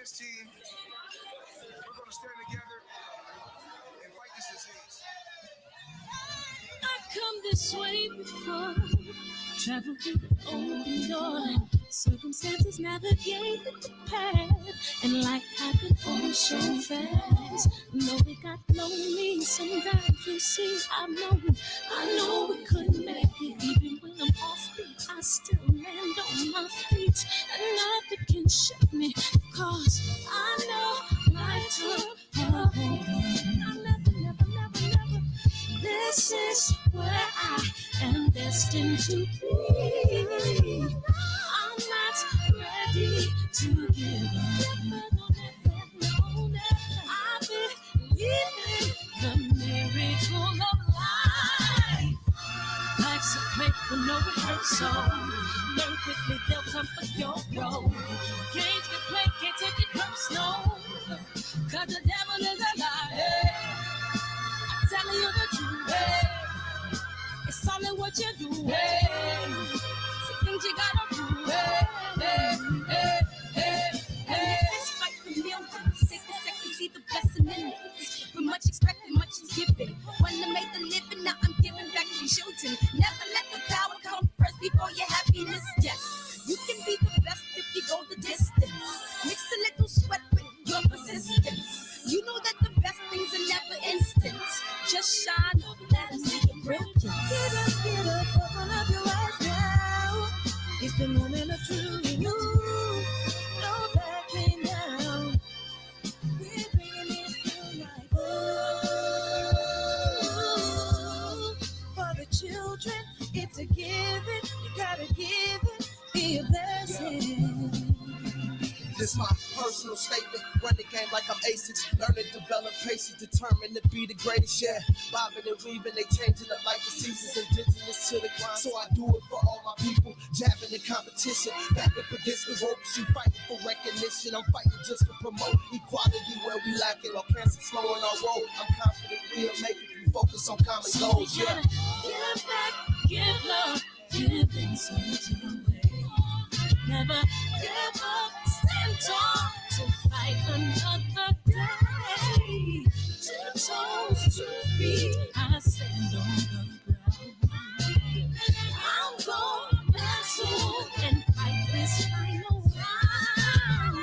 this team, we're going to stand together and fight this disease. I come this way before, travel through the open door. Circumstances navigate the path, and life happened all so fast. No, it got lonely. Sometimes you see, I know we couldn't make it. Even when I'm off beat, I still land on my feet, and nothing can shake me, cause I know life took a hold of me. I never. This is where I am destined to be. I'm not ready to give up. I believe in the miracle of life. Life's a play for no rehearsal. Learn quickly, they'll come for your role. Games get played, can't take it personal. Cause the devil is a liar. I'm telling you the truth. It's all in what you do. Some things you gotta do. Fight for millions. Take a second, see the blessing in it. With much expected, much is given. When I made the living, now I'm giving back to children. Never let the power come first before your happiness. Yes, you can be the best if you go the distance. Mix a little sweat with your persistence. You know that the best things are never instant. Just shine, let them see your brilliance. Get up, open up your eyes now. It's the moment of true you. No backing down. We're bringing it through like for the children, it's a given. You gotta give it, be a blessing. This my personal statement. Run the game like I'm aces. Learn to develop patience, determined to be the greatest. Yeah, bobbing and weaving, they changing up like the seasons. Indigenous to the grind, so I do it for all my people. Jabbing the competition, back up against the ropes. You fighting for recognition. I'm fighting just to promote equality where we lacking. Or cancer slowing our road. I'm confident we'll make it. We focus on common goals. Yeah. Give back, give love, give something away. Never give up, stand tall to fight another day. 2 toes, 2 feet, I stand on the ground. I'm going back soon and fight this final round.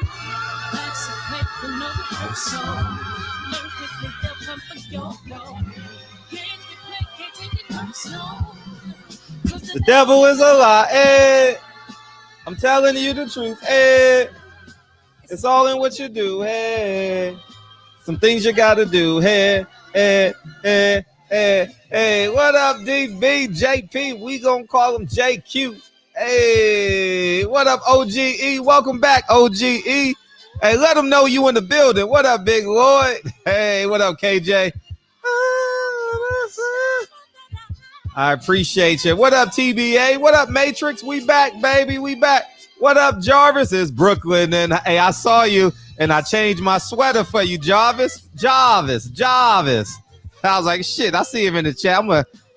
Life's a play for no rehearsal. Learn quickly, they'll come for your role. Games get played, can't take it personal. The devil is a lie. Hey. I'm telling you the truth. Hey. It's all in what you do. Hey. Some things you gotta do. Hey. Hey. What up, DB? JP? We gonna call him JQ. Hey. What up, OGE? Welcome back, OGE. Hey, let them know you in the building. What up, Big Lloyd? Hey, what up, KJ? I appreciate you. What up, TBA? What up, Matrix? We back, baby. We back. What up, Jarvis? It's Brooklyn. And hey, I saw you and I changed my sweater for you, Jarvis. Jarvis. I was like, shit, I see him in the chat. I'm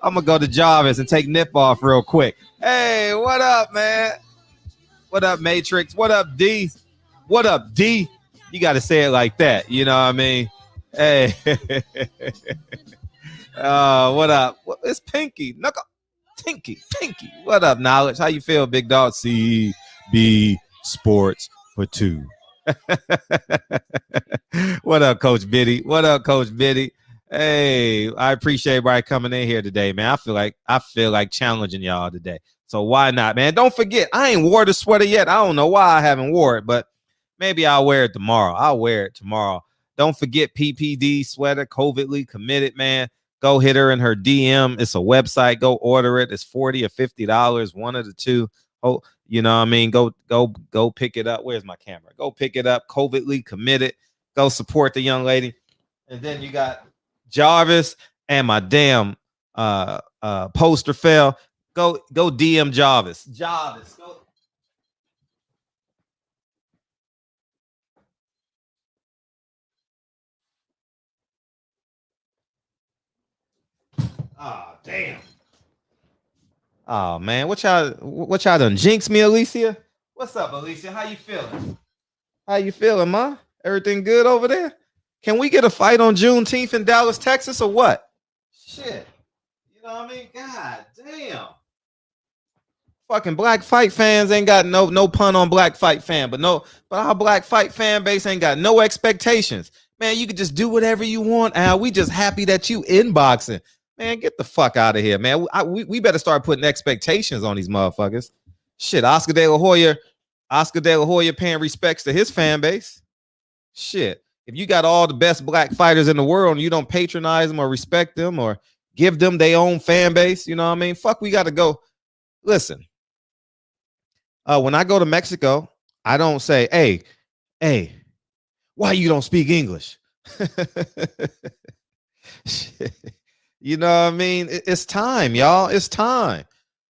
gonna go to Jarvis and take Nip off real quick. Hey, what up, man? What up, Matrix? What up, D? What up, D? You got to say it like that. You know what I mean? Hey. What up? It's Pinky. Knuckle. Tinky. What up, Knowledge? How you feel, big dog? CB Sports for 2. What up, Coach Biddy? Hey, I appreciate everybody coming in here today, man. I feel like challenging y'all today. So why not, man? Don't forget, I ain't wore the sweater yet. I don't know why I haven't wore it, but maybe I'll wear it tomorrow. Don't forget PPD sweater, COVIDly committed, man. Go hit her in her DM. It's a website. Go order it. It's $40 or $50, one of the two. Oh, you know what I mean? Go pick it up. Where's my camera? Go pick it up. COVIDly committed. Go support the young lady. And then you got Jarvis and my damn poster fell. Go DM Jarvis. Go. Oh, damn. Oh, man. What y'all done jinx me, Alicia? What's up, Alicia? How you feeling? How you feeling, ma? Everything good over there? Can we get a fight on Juneteenth in Dallas, Texas, or what? Shit. You know what I mean? God damn. Fucking black fight fans ain't got no pun on black fight fan, but our black fight fan base ain't got no expectations. Man, you can just do whatever you want, Al. We just happy that you inboxing. Man, get the fuck out of here, man. We better start putting expectations on these motherfuckers. Shit, Oscar De La Hoya paying respects to his fan base. Shit, if you got all the best black fighters in the world and you don't patronize them or respect them or give them their own fan base, you know what I mean? Fuck, we got to go. Listen, when I go to Mexico, I don't say, hey, why you don't speak English? You know what I mean? It's time, y'all. It's time.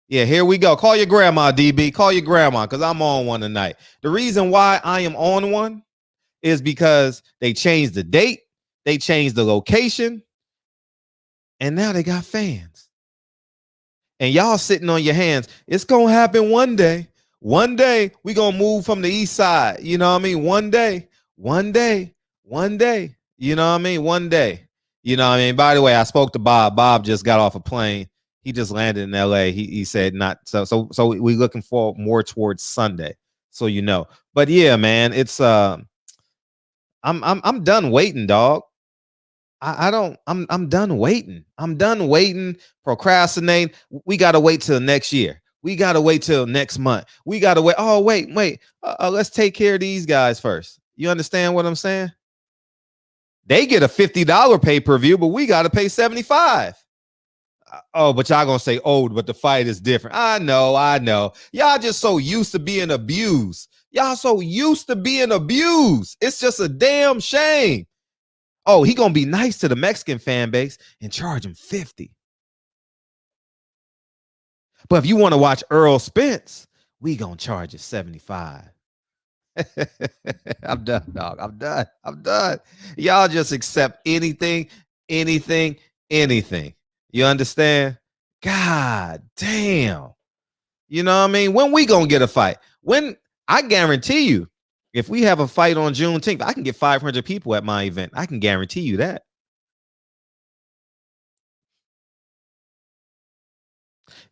Yeah, here we go. Call your grandma, DB. Call your grandma, because I'm on one tonight. The reason why I am on one is because they changed the date, they changed the location, and now they got fans. And y'all sitting on your hands. It's going to happen one day. One day, we going to move from the east side. You know what I mean? One day. You know what I mean? One day. You know what I mean? By the way, I spoke to Bob. Bob just got off a plane. He just landed in LA. He said not so we looking for more towards Sunday. So you know. But yeah, man, it's I'm done waiting, dog. I'm done waiting. I'm done waiting, procrastinating. We gotta wait till next year. We gotta wait till next month. We gotta wait. Oh, wait. Let's take care of these guys first. You understand what I'm saying? They get a $50 pay-per-view, but we gotta pay $75. Oh, but y'all gonna say, oh, but the fight is different. I know. Y'all just so used to being abused. It's just a damn shame. Oh, he gonna be nice to the Mexican fan base and charge him $50. But if you want to watch Earl Spence, we gonna charge you $75. I'm done, dog. I'm done. Y'all just accept anything. You understand? God damn. You know what I mean? When we gonna get a fight? When I guarantee you, if we have a fight on Juneteenth, I can get 500 people at my event. I can guarantee you that.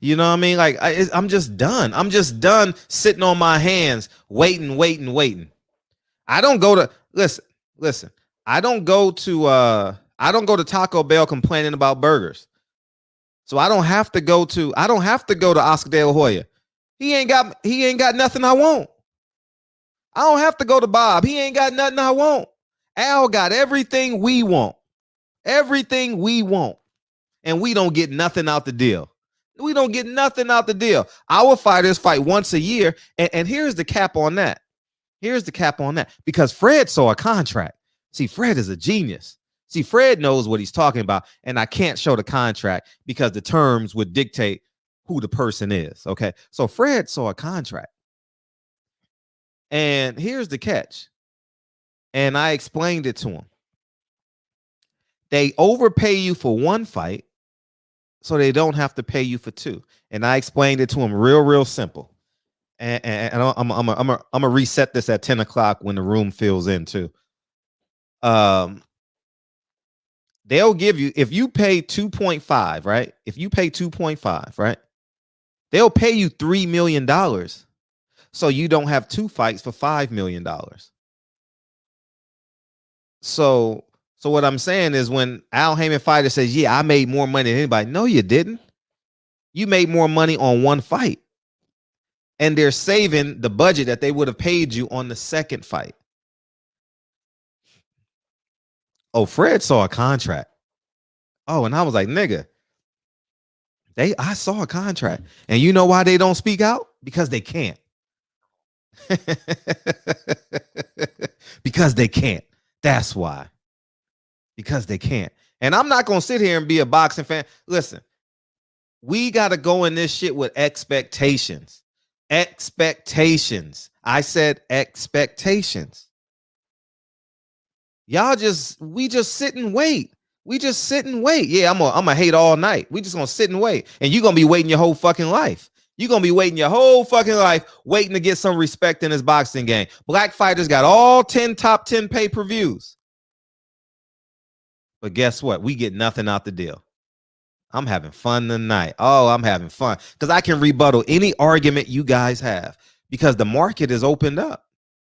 You know what I mean? Like I'm just done. I'm just done sitting on my hands, waiting. I don't go to listen. I don't go to Taco Bell complaining about burgers. So I don't have to go to Oscar De La Hoya. He ain't got nothing I want. I don't have to go to Bob. He ain't got nothing I want. Al got everything we want. And we don't get nothing out the deal. Our fighters fight once a year. And here's the cap on that. Because Fred saw a contract. See, Fred is a genius. See, Fred knows what he's talking about. And I can't show the contract because the terms would dictate who the person is. Okay. So Fred saw a contract. And here's the catch. And I explained it to him. They overpay you for one fight, so they don't have to pay you for two. And I explained it to him real simple. And I'm gonna reset this at 10 o'clock when the room fills in too. They'll give you, if you pay 2.5, right? If you pay 2.5, right? They'll pay you $3 million. So you don't have two fights for $5 million. So what I'm saying is when Al Haymon fighter says, yeah, I made more money than anybody. No, you didn't. You made more money on one fight. And they're saving the budget that they would have paid you on the second fight. Oh, Fred saw a contract. Oh, and I was like, nigga, I saw a contract. And you know why they don't speak out? Because they can't. Because they can't. That's why. Because they can't. And I'm not going to sit here and be a boxing fan. Listen, we got to go in this shit with expectations. I said expectations. We just sit and wait. Yeah, I'm gonna hate all night. We just gonna sit and wait. And you're gonna be waiting your whole fucking life. You're going to be waiting your whole fucking life, waiting to get some respect in this boxing game. Black fighters got all 10 top 10 pay-per-views. But guess what? We get nothing out the deal. I'm having fun tonight. Oh, I'm having fun because I can rebuttal any argument you guys have because the market is opened up.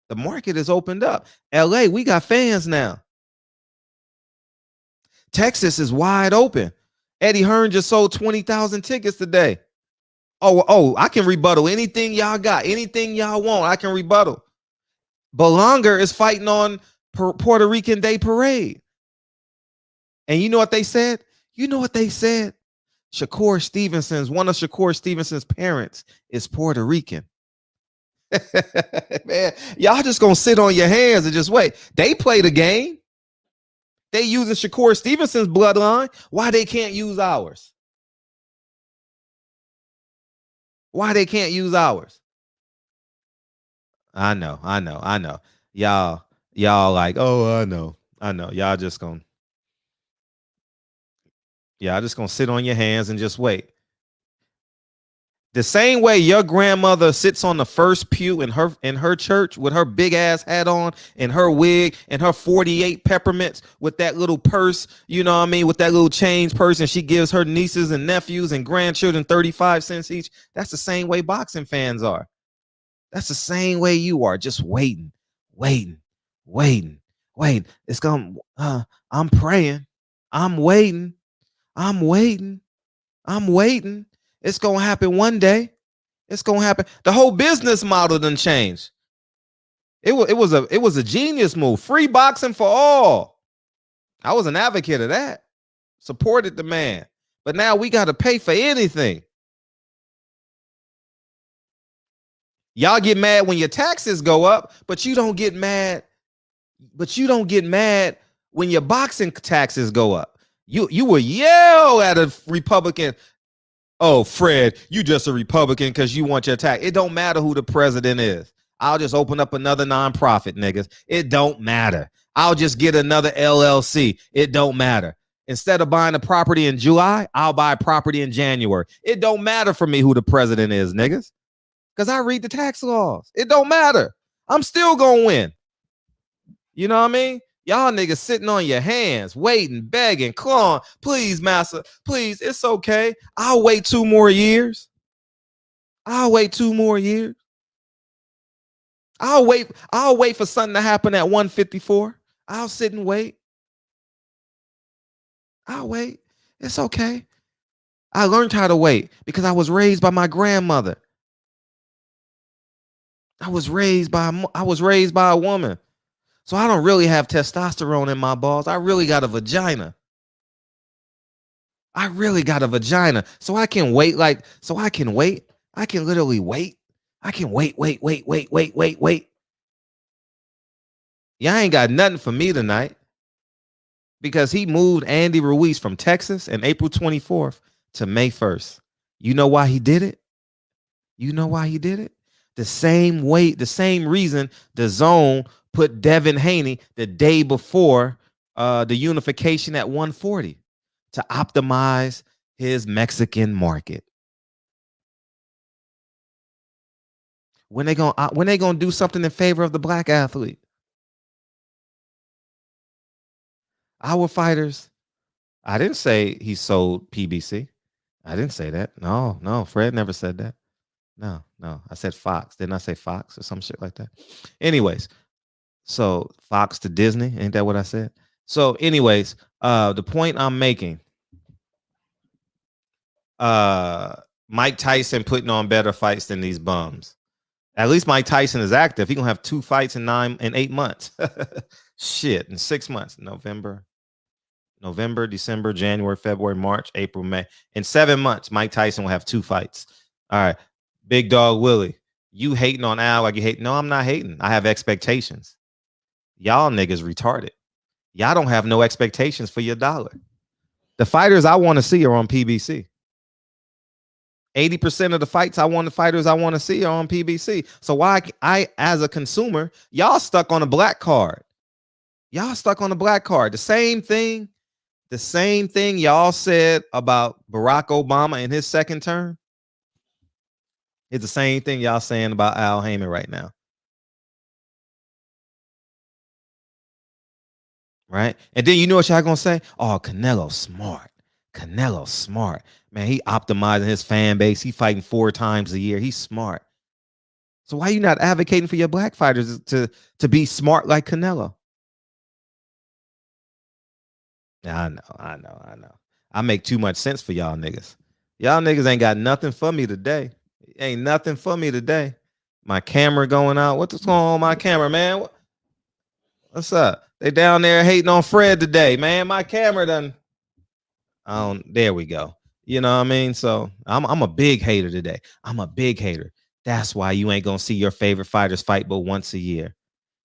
The market is opened up. LA, we got fans now. Texas is wide open. Eddie Hearn just sold 20,000 tickets today. Oh, I can rebuttal anything y'all got. Anything y'all want, I can rebuttal. Belanger is fighting on Puerto Rican Day Parade. And you know what they said? One of Shakur Stevenson's parents is Puerto Rican. Man, y'all just gonna sit on your hands and just wait. They play the game. They using Shakur Stevenson's bloodline. Why they can't use ours? Why they can't use ours? I know. Y'all like, oh, I know. Y'all just gonna sit on your hands and just wait. The same way your grandmother sits on the first pew in her church with her big ass hat on and her wig and her 48 peppermints with that little purse, you know what I mean, with that little change purse, and she gives her nieces and nephews and grandchildren 35 cents each. That's the same way boxing fans are. That's the same way you are, just waiting. It's gonna I'm praying. I'm waiting. It's gonna happen one day. It's gonna happen. The whole business model done changed. It was a genius move. Free boxing for all. I was an advocate of that. Supported the man. But now we got to pay for anything. Y'all get mad when your taxes go up, but you don't get mad. When your boxing taxes go up. You will yell at a Republican. Oh, Fred, you just a Republican because you want your tax. It don't matter who the president is. I'll just open up another nonprofit, niggas. It don't matter. I'll just get another LLC. It don't matter. Instead of buying a property in July, I'll buy property in January. It don't matter for me who the president is, niggas. Because I read the tax laws. It don't matter. I'm still going to win. You know what I mean? Y'all niggas sitting on your hands, waiting, begging, clawing. Please, massa, please, it's okay. I'll wait 2 more years. I'll wait for something to happen at 154. I'll sit and wait. I'll wait. It's okay. I learned how to wait because I was raised by my grandmother. I was raised by a woman. So I don't really have testosterone in my balls. I really got a vagina. So I can wait I can literally wait. I can wait. Y'all ain't got nothing for me tonight because he moved Andy Ruiz from Texas on April 24th to May 1st. You know why he did it? The same reason the Zone put Devin Haney the day before the unification at 140 to optimize his Mexican market. When they gonna do something in favor of the black athlete? Our fighters. I didn't say he sold PBC. I didn't say that. No, Fred never said that. No. I said Fox. Didn't I say Fox or some shit like that? Anyways, so Fox to Disney, ain't that what I said? So anyways, the point I'm making, Mike Tyson putting on better fights than these bums. At least Mike Tyson is active. He gonna have 2 fights in 8 months. Shit, in 6 months. November, December, January, February, March, April, May. In 7 months, Mike Tyson will have 2 fights. All right. Big Dog Willie, you hating on Al like you hate. No, I'm not hating. I have expectations. Y'all niggas retarded. Y'all don't have no expectations for your dollar. The fighters I want to see are on PBC. 80% of the fighters I want to see are on PBC. So why I as a consumer, y'all stuck on a black card. The same thing y'all said about Barack Obama in his second term. It's the same thing y'all saying about Al Haymon right now. Right? And then you know what y'all gonna say? Oh, Canelo smart. Canelo smart. Man, he optimizing his fan base. He fighting 4 times a year. He's smart. So why are you not advocating for your black fighters to be smart like Canelo? I know. I make too much sense for y'all niggas. Y'all niggas ain't got nothing for me today. Ain't nothing for me today. My camera going out. What's going on with my camera, man? What's up? They down there hating on Fred today, man. My camera done. There we go. You know what I mean? So I'm a big hater today. I'm a big hater. That's why you ain't gonna see your favorite fighters fight but once a year.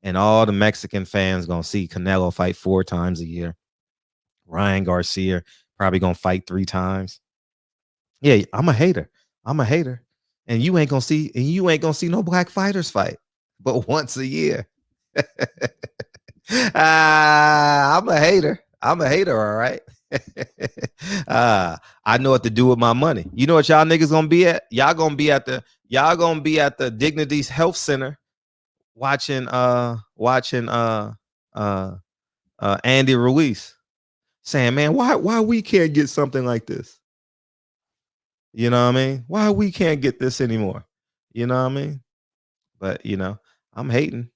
And all the Mexican fans gonna see Canelo fight 4 times a year. Ryan Garcia probably gonna fight 3 times. Yeah, I'm a hater. I'm a hater. And you ain't gonna see no black fighters fight but once a year. I'm a hater. I'm a hater, all right. I know what to do with my money. You know what y'all niggas gonna be at? Y'all gonna be at the Dignity's Health Center watching Andy Ruiz saying, man, why we can't get something like this? You know what I mean? Why we can't get this anymore? You know what I mean? But I'm hating.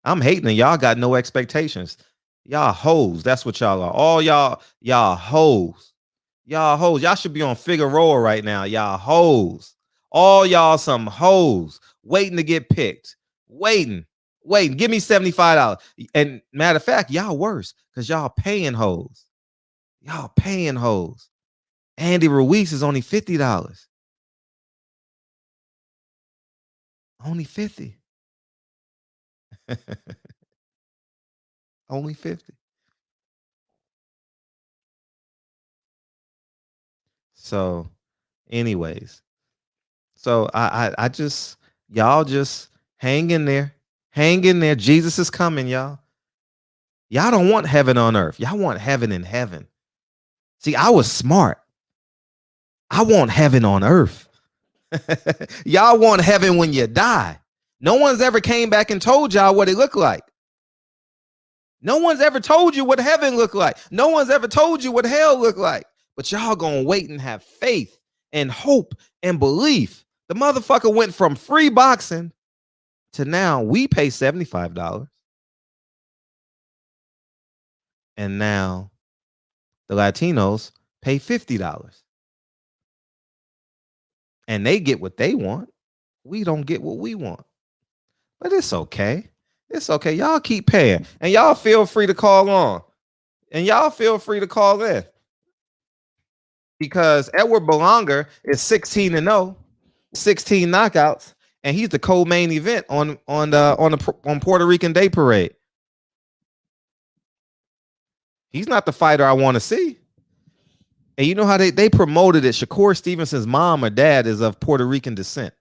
I'm hating, and y'all got no expectations. Y'all hoes. That's what y'all are. All y'all hoes. Y'all hoes. Y'all should be on Figueroa right now. Y'all hoes. All y'all some hoes waiting to get picked. Waiting. Give me $75. And matter of fact, y'all worse because y'all paying hoes. Y'all paying hoes. Andy Ruiz is only $50. Only 50. Only 50. So, anyways, so I just y'all just hang in there. Hang in there. Jesus is coming, y'all. Y'all don't want heaven on earth. Y'all want heaven in heaven. See, I was smart. I want heaven on earth. Y'all want heaven when you die. No one's ever came back and told y'all what it looked like. No one's ever told you what heaven looked like. No one's ever told you what hell looked like. But y'all gonna wait and have faith and hope and belief. The motherfucker went from free boxing to now we pay $75. And now the Latinos pay $50. And they get what they want. We don't get what we want. But it's okay. It's okay. Y'all keep paying. And y'all feel free to call on. And y'all feel free to call in. Because Edward Belanger is 16-0, 16 knockouts, and he's the co-main event on Puerto Rican Day Parade. He's not the fighter I want to see. And you know how they promoted it? Shakur Stevenson's mom or dad is of Puerto Rican descent.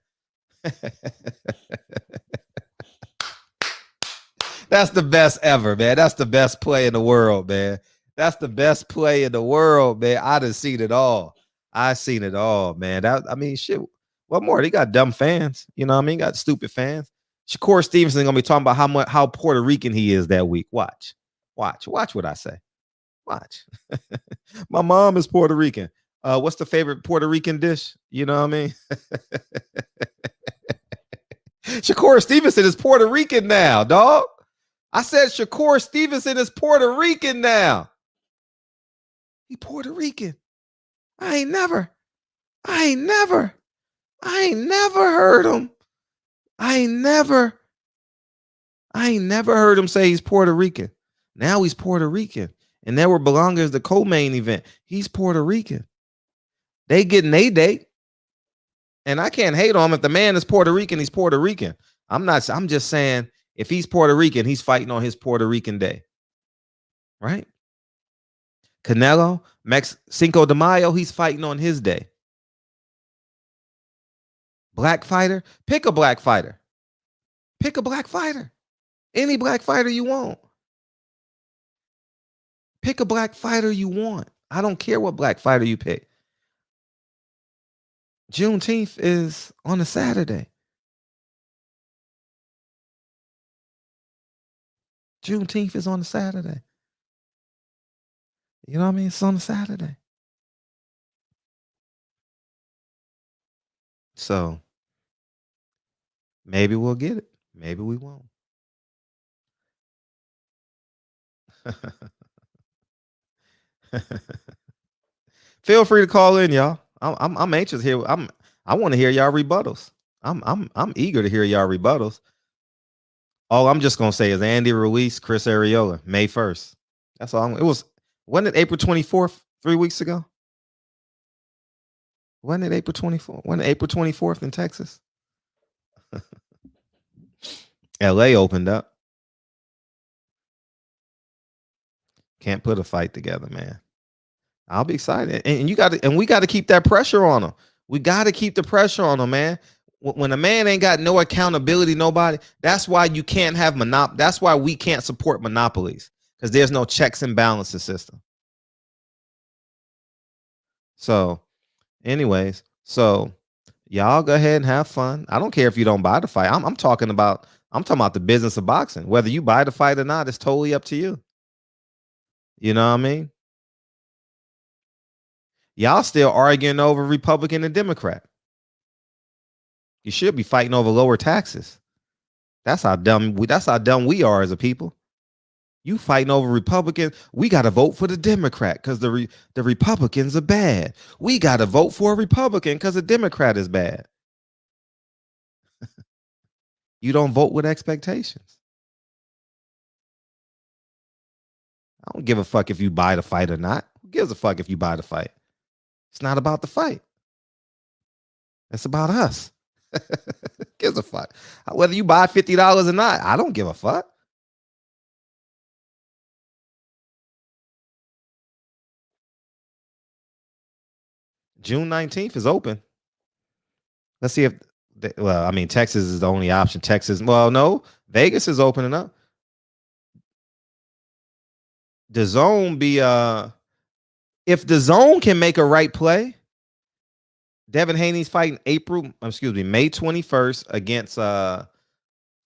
That's the best ever, man. That's the best play in the world, man. That's the best play in the world, man. I done seen it all. I seen it all, man. Shit. What more? They got dumb fans. You know what I mean? Got stupid fans. Shakur Stevenson gonna be talking about how Puerto Rican he is that week. Watch what I say. Watch. My mom is Puerto Rican. What's the favorite Puerto Rican dish? You know what I mean? Shakur Stevenson is Puerto Rican now, dog. I said Shakur Stevenson is Puerto Rican now. He Puerto Rican. I ain't never heard him. I ain't never heard him say he's Puerto Rican. Now he's Puerto Rican. And Edward Belanger is the co-main event. He's Puerto Rican. They getting a date. And I can't hate on him. If the man is Puerto Rican, he's Puerto Rican. I'm just saying, if he's Puerto Rican, he's fighting on his Puerto Rican day. Right? Canelo, Cinco de Mayo, he's fighting on his day. Black fighter, pick a black fighter. Pick a black fighter. Any black fighter you want. Pick a black fighter you want. I don't care what black fighter you pick. Juneteenth is on a Saturday. Juneteenth is on a Saturday. You know what I mean? It's on a Saturday. So maybe we'll get it. Maybe we won't. Feel free to call in, y'all. I'm anxious here. I want to hear y'all rebuttals. I'm eager to hear y'all rebuttals. All I'm just gonna say is Andy Ruiz, Chris Ariola, May 1st. That's all. Wasn't it April 24th, 3 weeks ago? Wasn't it April 24th? Wasn't it April 24th in Texas? LA opened up. Can't put a fight together, man. I'll be excited. And we got to keep that pressure on them. We got to keep the pressure on them, man. When a man ain't got no accountability, nobody, that's why you can't have that's why we can't support monopolies, because there's no checks and balances system. So, anyways, y'all go ahead and have fun. I don't care if you don't buy the fight. I'm talking about the business of boxing. Whether you buy the fight or not, it's totally up to you. You know what I mean? Y'all still arguing over Republican and Democrat. You should be fighting over lower taxes. That's how dumb we are as a people. You fighting over Republican. We got to vote for the Democrat because the Republicans are bad. We got to vote for a Republican because the Democrat is bad. You don't vote with expectations. I don't give a fuck if you buy the fight or not. Who gives a fuck if you buy the fight? It's not about the fight. It's about us. Gives a fuck. Whether you buy $50 or not, I don't give a fuck. June 19th is open. Let's see if Texas is the only option. No, Vegas is opening up. The zone if the zone can make a right play, Devin Haney's fighting May 21st against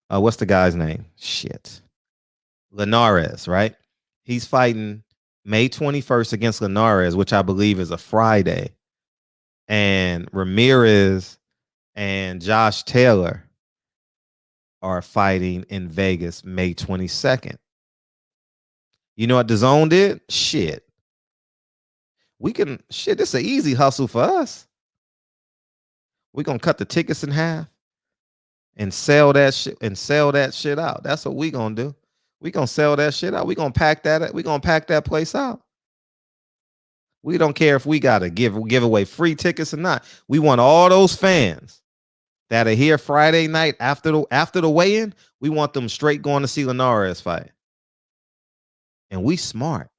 what's the guy's name? Shit. Linares, right? He's fighting May 21st against Linares, which I believe is a Friday. And Ramirez and Josh Taylor are fighting in Vegas May 22nd. You know what the zone did? Shit. This is an easy hustle for us. We're gonna cut the tickets in half and sell that shit out. That's what we gonna do. We gonna sell that shit out. We gonna pack that place out. We don't care if we gotta give away free tickets or not. We want all those fans that are here Friday night after the weigh-in. We want them straight going to see Linares fight. And we smart.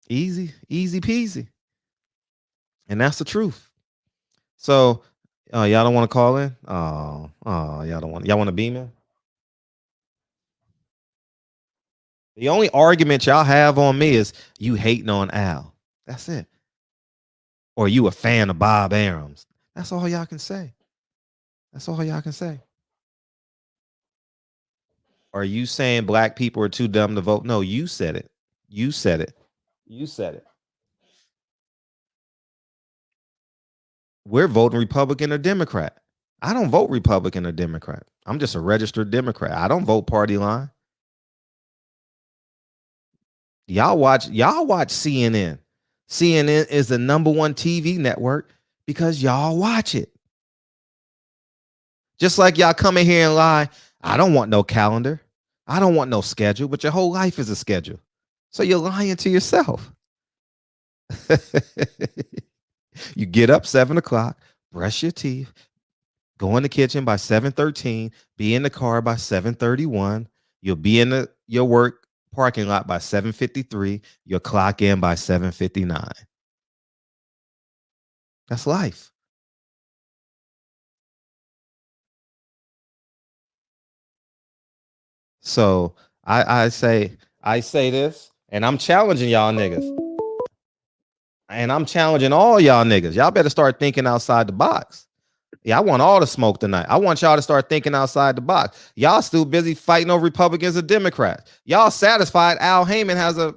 Easy peasy. And that's the truth. So y'all don't want to call in? Y'all want to beam in? The only argument y'all have on me is you hating on Al. That's it. Or you a fan of Bob Arams. That's all y'all can say. Are you saying black people are too dumb to vote? No, you said it. We're voting Republican or Democrat. I don't vote Republican or Democrat. I'm just a registered Democrat. I don't vote party line. Y'all watch CNN. CNN is the number one TV network because y'all watch it. Just like y'all come in here and lie, I don't want no calendar. I don't want no schedule, but your whole life is a schedule. So you're lying to yourself. You get up 7:00, brush your teeth, go in the kitchen by 7:13, be in the car by 7:31. You'll be in your work parking lot by 7:53. You'll clock in by 7:59. That's life. So I say this, and I'm challenging y'all niggas. And I'm challenging all y'all niggas. Y'all better start thinking outside the box. Yeah, I want all the smoke tonight. I want y'all to start thinking outside the box. Y'all still busy fighting over Republicans and Democrats. Y'all satisfied Al Haymon has a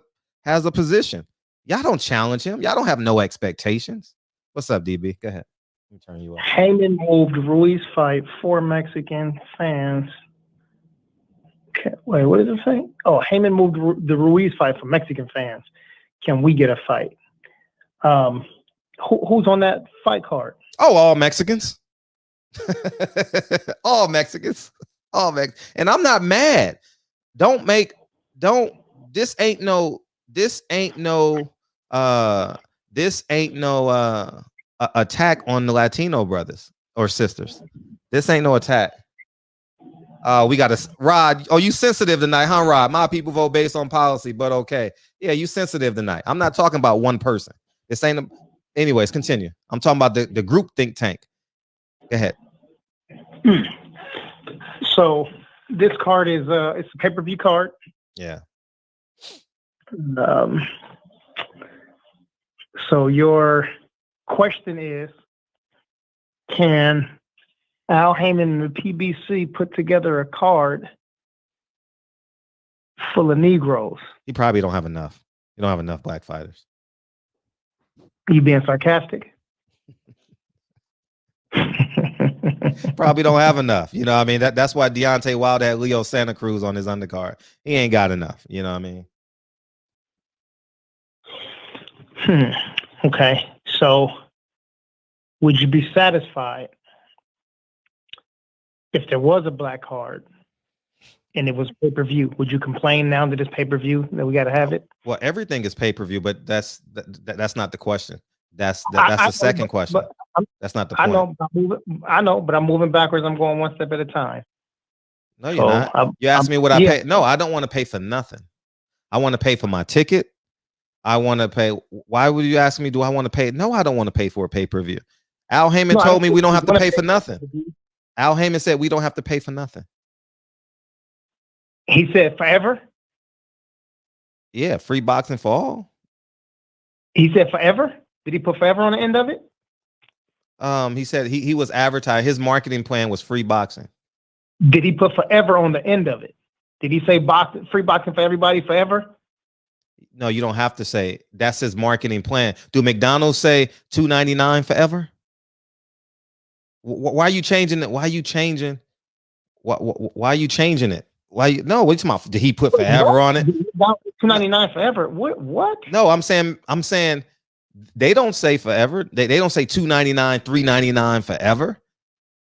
position. Y'all don't challenge him. Y'all don't have no expectations. What's up, DB? Go ahead. Let me turn you up. Haymon moved Ruiz fight for Mexican fans. Okay, wait, what does it say? Oh, Haymon moved the Ruiz fight for Mexican fans. Can we get a fight? Who's on that fight card? Oh, all Mexicans. All Mexicans. And I'm not mad. This ain't no attack on the Latino brothers or sisters. This ain't no attack. We got a Rod. Oh, you sensitive tonight, huh, Rod? My people vote based on policy, but okay. Yeah, you sensitive tonight. I'm not talking about one person. This ain't anyways, continue. I'm talking about the group think tank. Go ahead. So this card is it's a pay-per-view card. Yeah. So your question is, can Al Haymon and the PBC put together a card full of Negroes? You probably don't have enough. You don't have enough black fighters. You being sarcastic? Probably don't have enough. You know what I mean? That's why Deontay Wilder had Leo Santa Cruz on his undercard. He ain't got enough. You know what I mean? Okay. So would you be satisfied if there was a black card and it was pay-per-view? Would you complain now that it's pay-per-view that we got to have it? Well, everything is pay-per-view, but that's not the question. That's the second question. That's not the point. I know, but I'm moving backwards. I'm going one step at a time. No, you're not. You asked me what I pay. No, I don't want to pay for nothing. I want to pay for my ticket. I want to pay. Why would you ask me, do I want to pay? No, I don't want to pay for a pay-per-view. Al Haymon told me we don't have to pay for nothing. Al Haymon said we don't have to pay for nothing. He said forever? Yeah, free boxing for all. He said forever? Did he put forever on the end of it? He said he was advertised. His marketing plan was free boxing. Did he put forever on the end of it? Did he say free boxing for everybody forever? No, you don't have to say. That's his marketing plan. Do McDonald's say $2.99 forever? Why are you changing it? Why are you changing? Why are you changing it? No, what's my? Did he put forever on it? $2.99 forever. What? No, I'm saying they don't say forever. They don't say $2.99, $3.99 forever.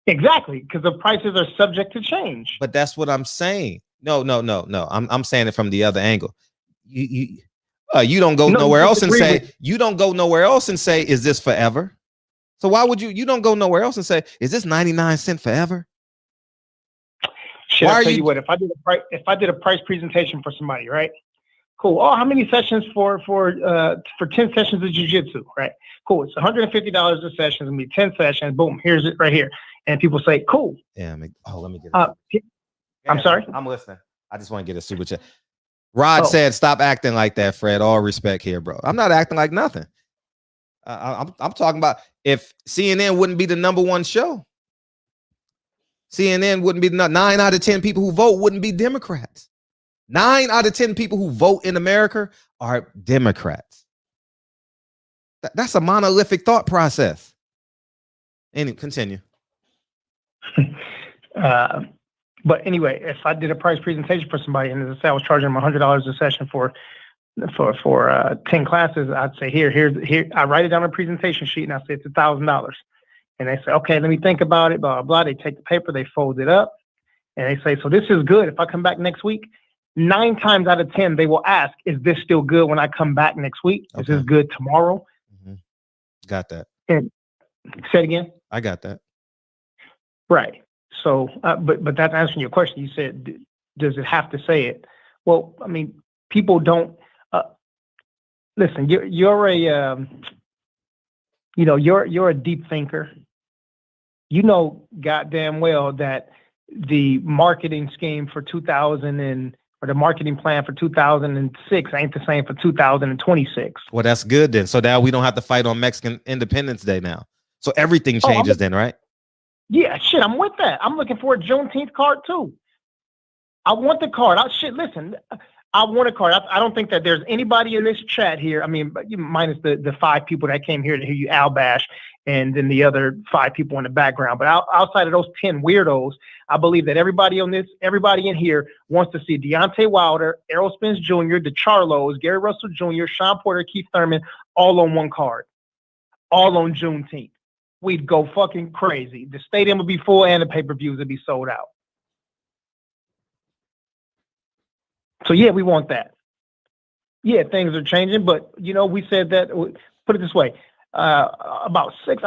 Exactly, because the prices are subject to change. But that's what I'm saying. No. I'm saying it from the other angle. You don't go nowhere else and say you don't go nowhere else and say, is this forever? So why would you don't go nowhere else and say, is this 99 cents forever? Should I tell you what, if I did a price presentation for somebody, right? Cool. Oh, how many sessions for 10 sessions of jiu-jitsu, right? Cool. It's $150 a session. It's gonna be 10 sessions. Boom. Here's it right here. And people say, cool. Yeah. Let me get it. I'm sorry. I'm listening. I just want to get a super chat. Rod said, stop acting like that, Fred. All respect here, bro. I'm not acting like nothing. I'm talking about if CNN wouldn't be the #1 show. CNN wouldn't be 9 out of 10 people who vote wouldn't be Democrats. 9 out of 10 people who vote in America are Democrats. That's a monolithic thought process. And continue. But anyway, if I did a price presentation for somebody and as I say I was charging them $100 a session for 10 classes, I'd say here. I write it down on a presentation sheet and I say it's $1,000. And they say, okay, let me think about it, blah, blah, blah. They take the paper, they fold it up, and they say, so this is good. If I come back next week, 9 times out of 10, they will ask, is this still good when I come back next week? Okay. Is this good tomorrow? Mm-hmm. Got that. And say it again. I got that. Right. So, but that's answering your question. You said, does it have to say it? Well, I mean, people don't, listen, you're a deep thinker. You know goddamn well that the marketing scheme for or the marketing plan for 2006 ain't the same for 2026. Well, that's good then. So now we don't have to fight on Mexican Independence Day now. So everything changes then, right? Yeah, shit, I'm with that. I'm looking for a Juneteenth card too. I want the card. Listen, I want a card. I don't think that there's anybody in this chat here. I mean, minus the 5 people that came here to hear you Al bash, and then the other 5 people in the background. But outside of those 10 weirdos, I believe that everybody in here wants to see Deontay Wilder, Errol Spence Jr., the Charlos, Gary Russell Jr., Sean Porter, Keith Thurman, all on one card, all on Juneteenth. We'd go fucking crazy. The stadium would be full and the pay-per-views would be sold out. So yeah, we want that. Yeah, things are changing, but we said that. Put it this way: about 6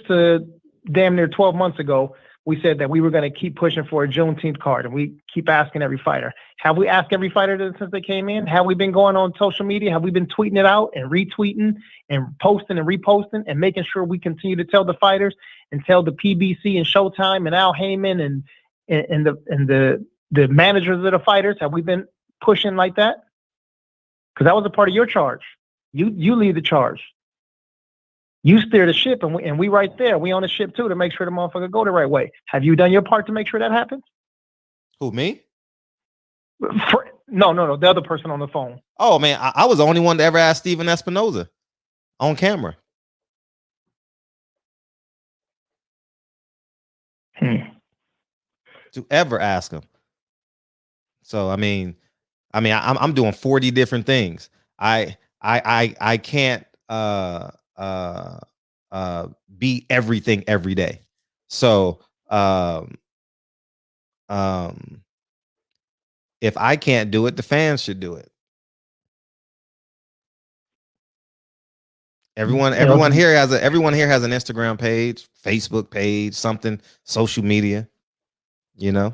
to damn near 12 months ago, we said that we were going to keep pushing for a Juneteenth card, and we keep asking every fighter. Have we asked every fighter since they came in? Have we been going on social media? Have we been tweeting it out and retweeting and posting and reposting and making sure we continue to tell the fighters and tell the PBC and Showtime and Al Haymon and the managers of the fighters? Have we been pushing like that? Because that was a part of your charge. You lead the charge. You steer the ship, and we right there. We on the ship too to make sure the motherfucker go the right way. Have you done your part to make sure that happens? Who, me? No. The other person on the phone. Oh man, I was the only one to ever ask Steven Espinoza on camera. To ever ask him. So I'm doing 40 different things. I can't be everything every day. So if I can't do it, the fans should do it. Everyone here has an Instagram page, Facebook page, something, social media, Yeah,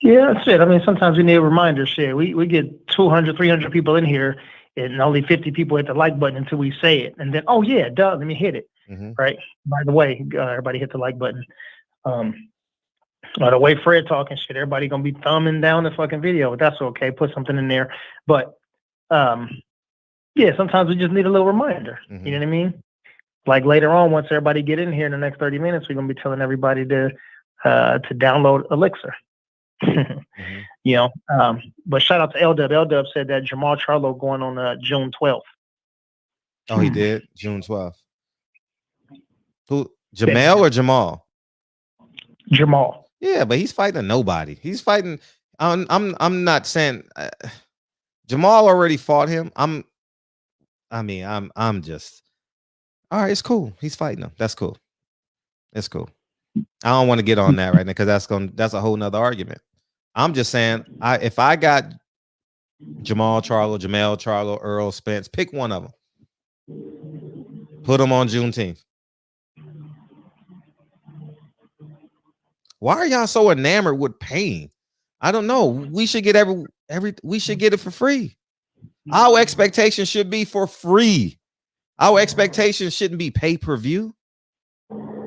that's it. I mean, sometimes we need a reminder. Shit, we get 200, 300 people in here, and only 50 people hit the like button until we say it, and then let me hit it. Mm-hmm. Right. By the way, everybody hit the like button. The way Fred talking shit, everybody gonna be thumbing down the fucking video, but that's okay. Put something in there. But sometimes we just need a little reminder. Mm-hmm. You know what I mean? Like later on, once everybody get in here in the next 30 minutes, we're gonna be telling everybody to download Elixir. Mm-hmm. But shout out to L-Dub. L-Dub said that Jamal Charlo going on June 12th. Oh, he did? June 12th. Who? Jamel or Jamal? Jamal. Yeah, but he's fighting nobody. He's fighting. I'm not saying Jamal already fought him. I'm just all right. It's cool. He's fighting him. That's cool. It's cool. I don't want to get on that right now because that's a whole nother argument. I'm just saying, if I got Jamal Charlo, Earl Spence, pick one of them. Put them on Juneteenth. Why are y'all so enamored with pain? I don't know. We should get we should get it for free. Our expectation should be for free. Our expectation shouldn't be pay-per-view.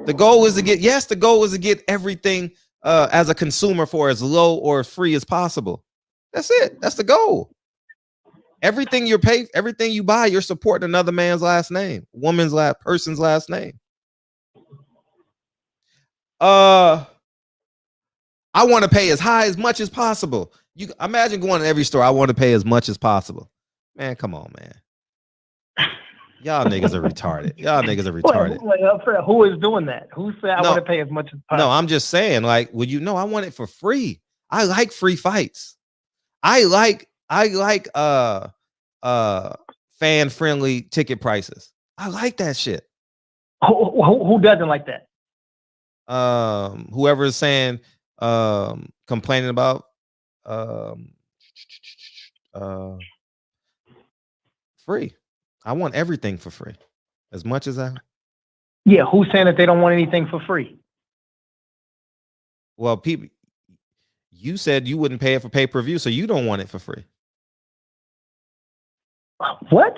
The goal is to get everything as a consumer for as low or free as possible. That's it. That's the goal. Everything everything you buy, you're supporting another man's last name, person's last name. I want to pay as much as possible. You imagine going to every store. I want to pay as much as possible. Man, come on, man. Y'all niggas are retarded. Who is doing that? Who said I want to pay as much as possible? No, I'm just saying, like, I want it for free. I like free fights. I like fan-friendly ticket prices. I like that shit. Who doesn't like that? Whoever is saying complaining about free. I want everything for free, as much as I. Yeah, who's saying that they don't want anything for free? Well, people, you said you wouldn't pay it for pay-per-view, so you don't want it for free. What?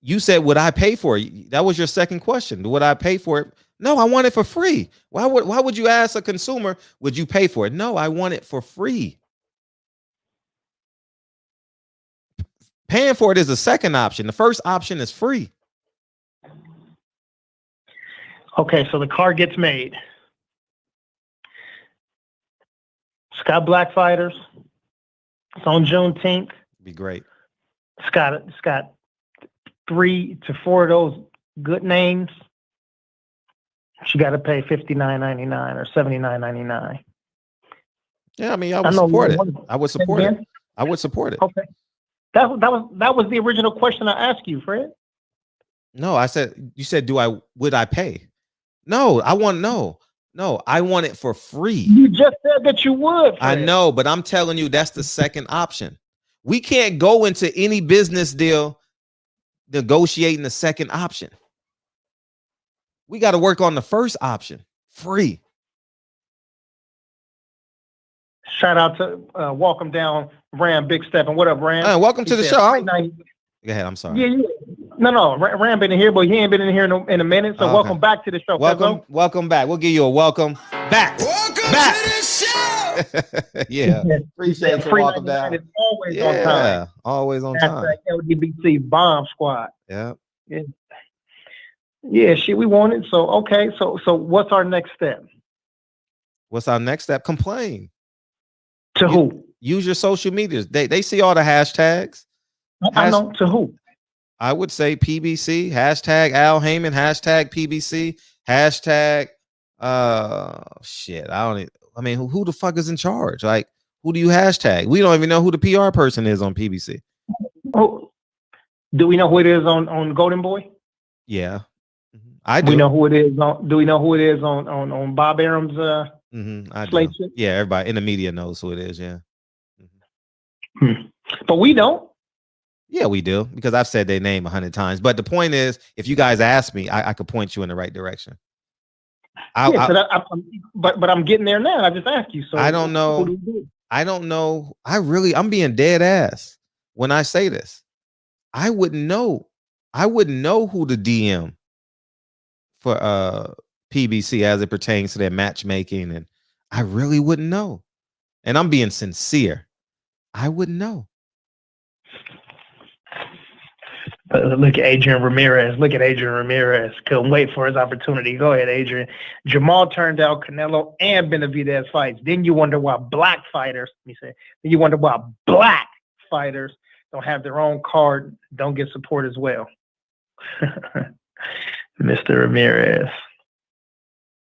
You said, would I pay for it? That was your second question. Would I pay for it No, I want it for free. Why would you ask a consumer, would you pay for it? No, I want it for free. Paying for it is the second option. The first option is free. Okay, so the car gets made. It's got black fighters. It's on Juneteenth. Be great. It's got 3 to 4 of those good names. You got to pay $59.99 or $79.99. Yeah, I mean, I would support it. I would support it. I would support it. Okay, that was the original question I asked you, Fred. No, you said, would I pay? No, I want it for free. You just said that you would, Fred. I know, but I'm telling you, that's the second option. We can't go into any business deal negotiating the second option. We got to work on the first option, free. Shout out to Welcome Down, Ram Big Step. And what up, Ram? Welcome to the show. Go ahead. I'm sorry. Yeah. No. Ram been in here, but he ain't been in here in a minute. So welcome back to the show. Welcome back. We'll give you a welcome back. Welcome to the show. Yeah. Appreciate you. Welcome down. It's always on time. Always on time. LGBT Bomb Squad. Yeah. Yeah, shit, we want it. So okay, so what's our next step? What's our next step? Complain. To who? Use your social medias. They see all the hashtags. I know. To who? I would say PBC, hashtag Al Haymon, hashtag PBC, hashtag shit. I mean, who the fuck is in charge? Like, who do you hashtag? We don't even know who the PR person is on PBC. Oh, do we know who it is on Golden Boy? Yeah. I do. We know who it is on. Do we know who it is on Bob Arum's slate? Yeah, everybody in the media knows who it is. Yeah, but we don't. Yeah, we do, because I've said their name 100 times. But the point is, if you guys ask me, I could point you in the right direction. But I'm getting there now. I just asked you. So I don't know. I don't know. I'm being dead ass when I say this. I wouldn't know. I wouldn't know who to DM for PBC as it pertains to their matchmaking, and I really wouldn't know. And I'm being sincere. I wouldn't know. Look at Adrian Ramirez. Couldn't wait for his opportunity. Go ahead, Adrian. Jamal turned out Canelo and Benavidez fights. Then you wonder why black fighters don't have their own card, don't get support as well. Mr. Ramirez.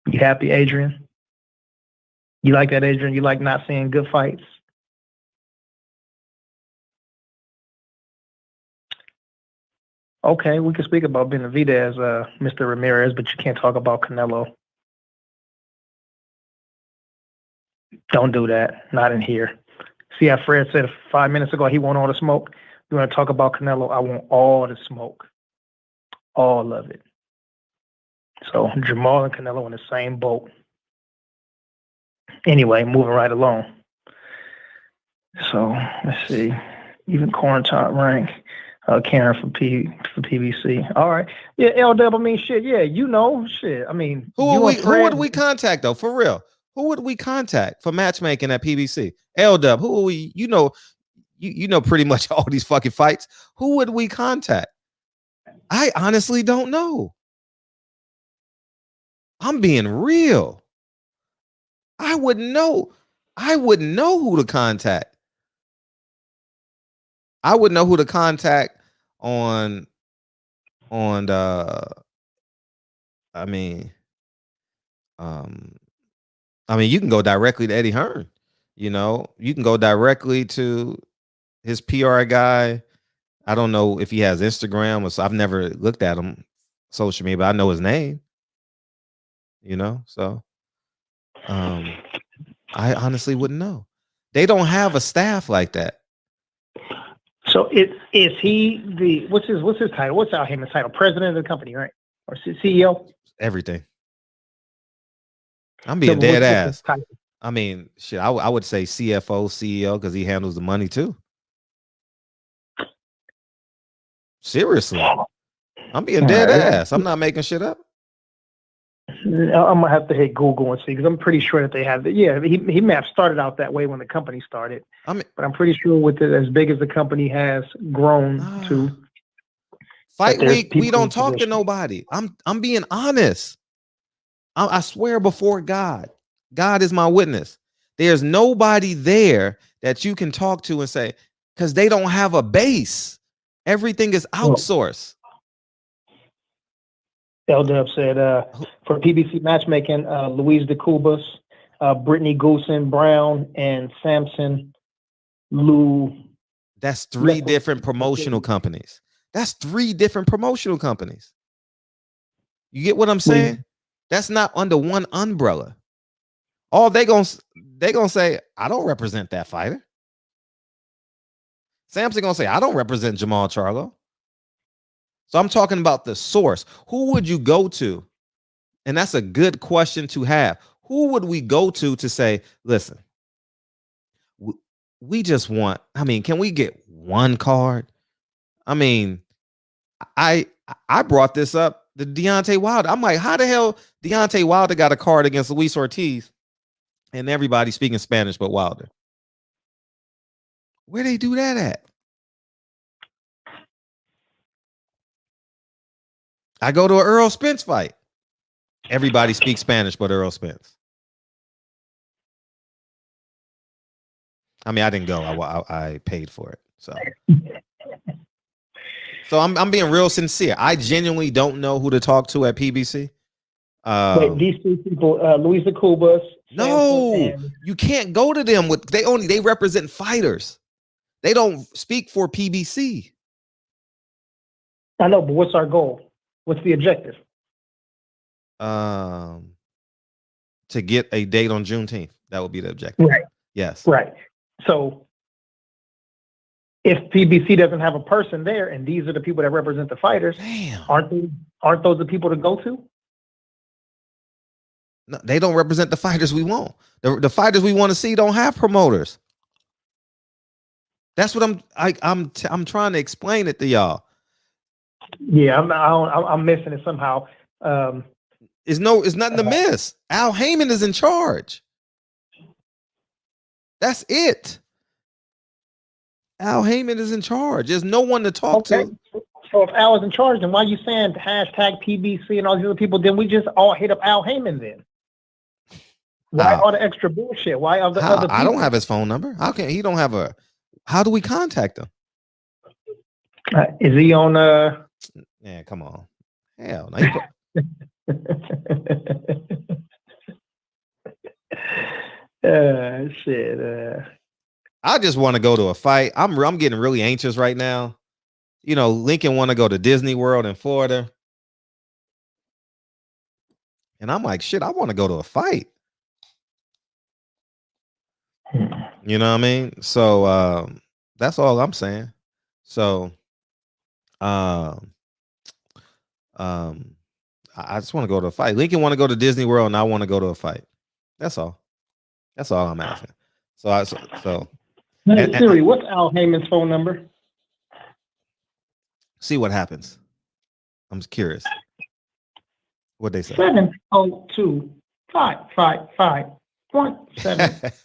You happy, Adrian? You like that, Adrian? You like not seeing good fights? Okay, we can speak about Benavidez, Mr. Ramirez, but you can't talk about Canelo. Don't do that. Not in here. See how Fred said 5 minutes ago he want all the smoke? You want to talk about Canelo? I want all the smoke. All of it. So Jamal and Canelo in the same boat. Anyway, moving right along. So let's see. Even Quarantine rank. Karen for PBC. All right. Yeah, LW, I mean, shit. Yeah, you know, shit. I mean, who would we contact though? For real, who would we contact for matchmaking at PBC? LW, who we? You know, pretty much all these fucking fights. Who would we contact? I honestly don't know. I'm being real. I wouldn't know who to contact. I would know who to contact on I mean, you can go directly to Eddie Hearn. You know, you can go directly to his PR guy. I don't know if he has Instagram or so. I've never looked at him social media, but I know his name. You know, so I honestly wouldn't know. They don't have a staff like that. So is he the what's his title? What's Al Haymon's title? President of the company, right? Or CEO? Everything. I'm being dead ass. I mean, shit. I would say CFO, CEO, because he handles the money too. Seriously, I'm being dead ass. I'm not making shit up. I'm gonna have to hit Google and see because I'm pretty sure that they have it. Yeah, he may have started out that way when the company started, I mean, but I'm pretty sure with it as big as the company has grown to. Fight there's week, we people in don't talk to position. nobody. I'm being honest. I swear before God, God is my witness. There's nobody there that you can talk to and say, because they don't have a base. Everything is outsourced. L-Dub said, for PBC matchmaking, Louise DeCubas, Brittany Goosen Brown, and Samson Lou. That's three different promotional companies. That's three different promotional companies. You get what I'm saying? That's not under one umbrella. All they gonna say, I don't represent that fighter. Samson gonna say, I don't represent Jamal Charlo. So I'm talking about the source. Who would you go to? And that's a good question to have. Who would we go to say, listen, we just want, I mean, can we get one card? I mean, I brought this up, the Deontay Wilder. I'm like, how the hell Deontay Wilder got a card against Luis Ortiz and everybody speaking Spanish but Wilder? Where they do that at? I go to an Earl Spence fight. Everybody speaks Spanish but Earl Spence. I mean, I didn't go. I paid for it. So I'm being real sincere. I genuinely don't know who to talk to at PBC. Wait, these two people, Luis DeCubas. No, you can't go to them with they represent fighters. They don't speak for PBC. I know, but what's our goal? What's the objective? To get a date on Juneteenth. That would be the objective. Right. Yes. Right. So if PBC doesn't have a person there, and these are the people that represent the fighters, aren't those the people to go to? No, they don't represent the fighters we want. The fighters we want to see don't have promoters. That's what I'm trying to explain it to y'all. Yeah, I'm missing it somehow. It's nothing to miss. Al Haymon is in charge. That's it. Al Haymon is in charge. There's no one to talk to. So if Al is in charge, then why are you saying hashtag PBC and all these other people? Then we just all hit up Al Haymon then. Why all the extra bullshit? Why are the other people? I don't have his phone number. How can he don't have a? How do we contact him? Is he on? Yeah, come on. Hell, no. Shit. I just want to go to a fight. I'm getting really anxious right now. You know, Lincoln want to go to Disney World in Florida. And I'm like, shit, I want to go to a fight. You know what I mean? So that's all I'm saying. So I just want to go to a fight. Lincoln want to go to Disney World and I want to go to a fight. That's all. That's all I'm asking. Hey, Siri, what's Al Haymon's phone number? See what happens. I'm curious. What they say? 702-555-1743.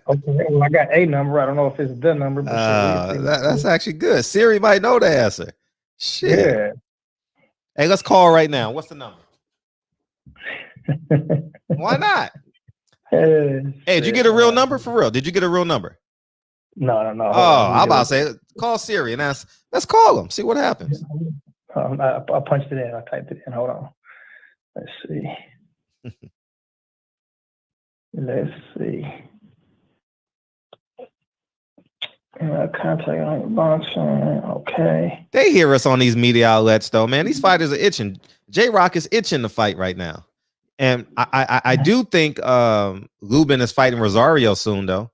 Okay, well, I got a number. I don't know if it's the number. But that's actually good. Siri might know the answer. Shit. Yeah. Hey, let's call right now. What's the number? Why not? Hey, did you get a real number for real? Did you get a real number? No. Oh, I'm about to say, call Siri and let's call him. See what happens. I punched it in. I typed it in. Hold on. Let's see. Contact on boxing. Okay. They hear us on these media outlets, though, man. These fighters are itching. J-Rock is itching to fight right now. And I do think Lubin is fighting Rosario soon, though.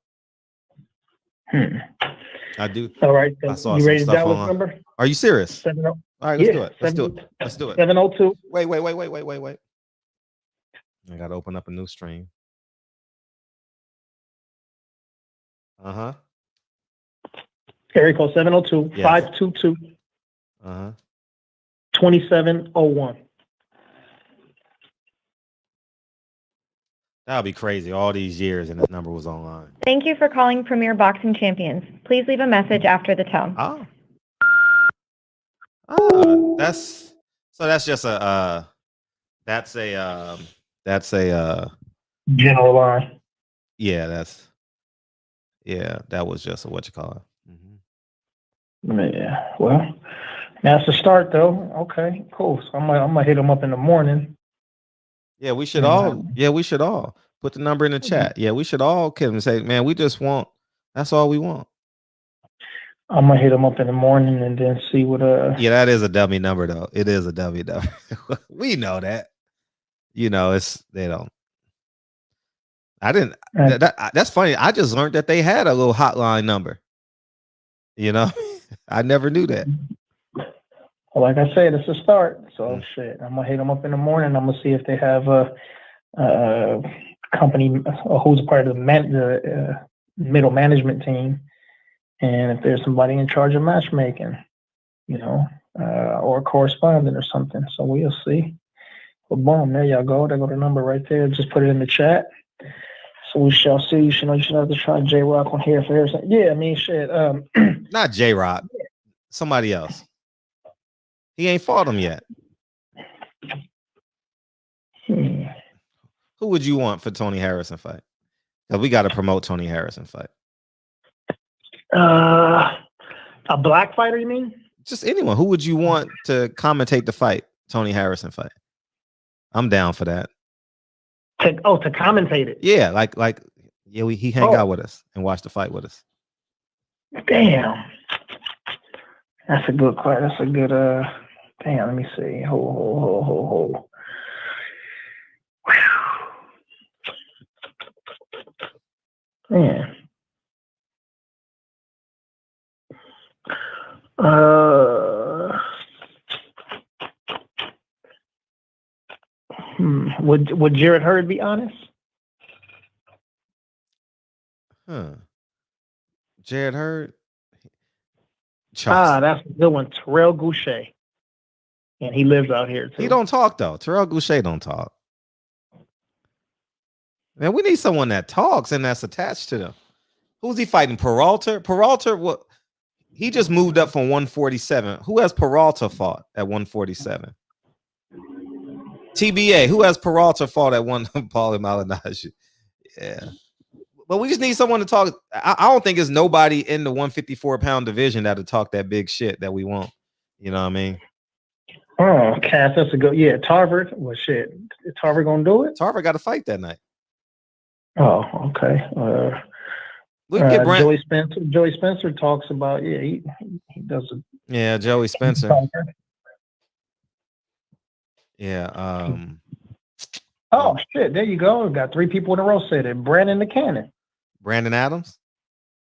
I do. All right. So you ready to dial this number? Are you serious? 70. All right, let's do it. Let's do it. 702. Wait. I got to open up a new stream. Uh-huh. Area code 702-522-2701. That would be crazy. All these years and his number was online. Thank you for calling Premier Boxing Champions. Please leave a message after the tone. That's just a that's a General line. yeah, that was just a what you call it. Yeah. Well, that's the start though. Okay, cool. So I'm gonna hit him up in the morning. Yeah, we should all put the number in the chat. Yeah, we should all kid and say, man, that's all we want. I'm gonna hit him up in the morning and then see what Yeah, that is a dummy number though. It is a dummy number. We know that. You know, that's funny. I just learned that they had a little hotline number. You know, I never knew that. Well, like I said, it's a start. So shit, I'm gonna hit them up in the morning. I'm gonna see if they have a company who's part of the middle management team, and if there's somebody in charge of matchmaking, you know, or a correspondent or something. So we'll see. But boom, there y'all go. There go the number right there. Just put it in the chat. So we shall see. You should have to try J-Rock on here for Harrison. Yeah, I mean, shit. Not J-Rock. Somebody else. He ain't fought him yet. Who would you want for Tony Harrison fight? Because we got to promote Tony Harrison fight. A black fighter, you mean? Just anyone. Who would you want to commentate the fight? Tony Harrison fight. I'm down for that. To commentate it. Yeah, he hang out with us and watch the fight with us. Damn. That's a good fight. That's a good damn, let me see. Ho. Man. Would Jared Hurd be honest? Jared Hurd. That's a good one. Terrell Goucher. And he lives out here too. He don't talk though. Terrell Goucher don't talk. Man, we need someone that talks and that's attached to them. Who's he fighting? Peralta? What? He just moved up from 147. Who has Peralta fought at 147? TBA. Who has Peralta fought at one? Paulie Malignaggi. Yeah. But we just need someone to talk. I don't think there's nobody in the 154-pound division that'll talk that big shit that we want. You know what I mean? Oh, Cass, that's a good. Yeah, Tarver. Well, shit. Is Tarver gonna do it? Tarver got to fight that night. Oh, okay. We can get Joey Spencer. Joey Spencer talks about he does it. Yeah, Joey Spencer. Yeah. Oh shit! There you go. We've got 3 people in a row said it. Brandon the Cannon. Brandon Adams.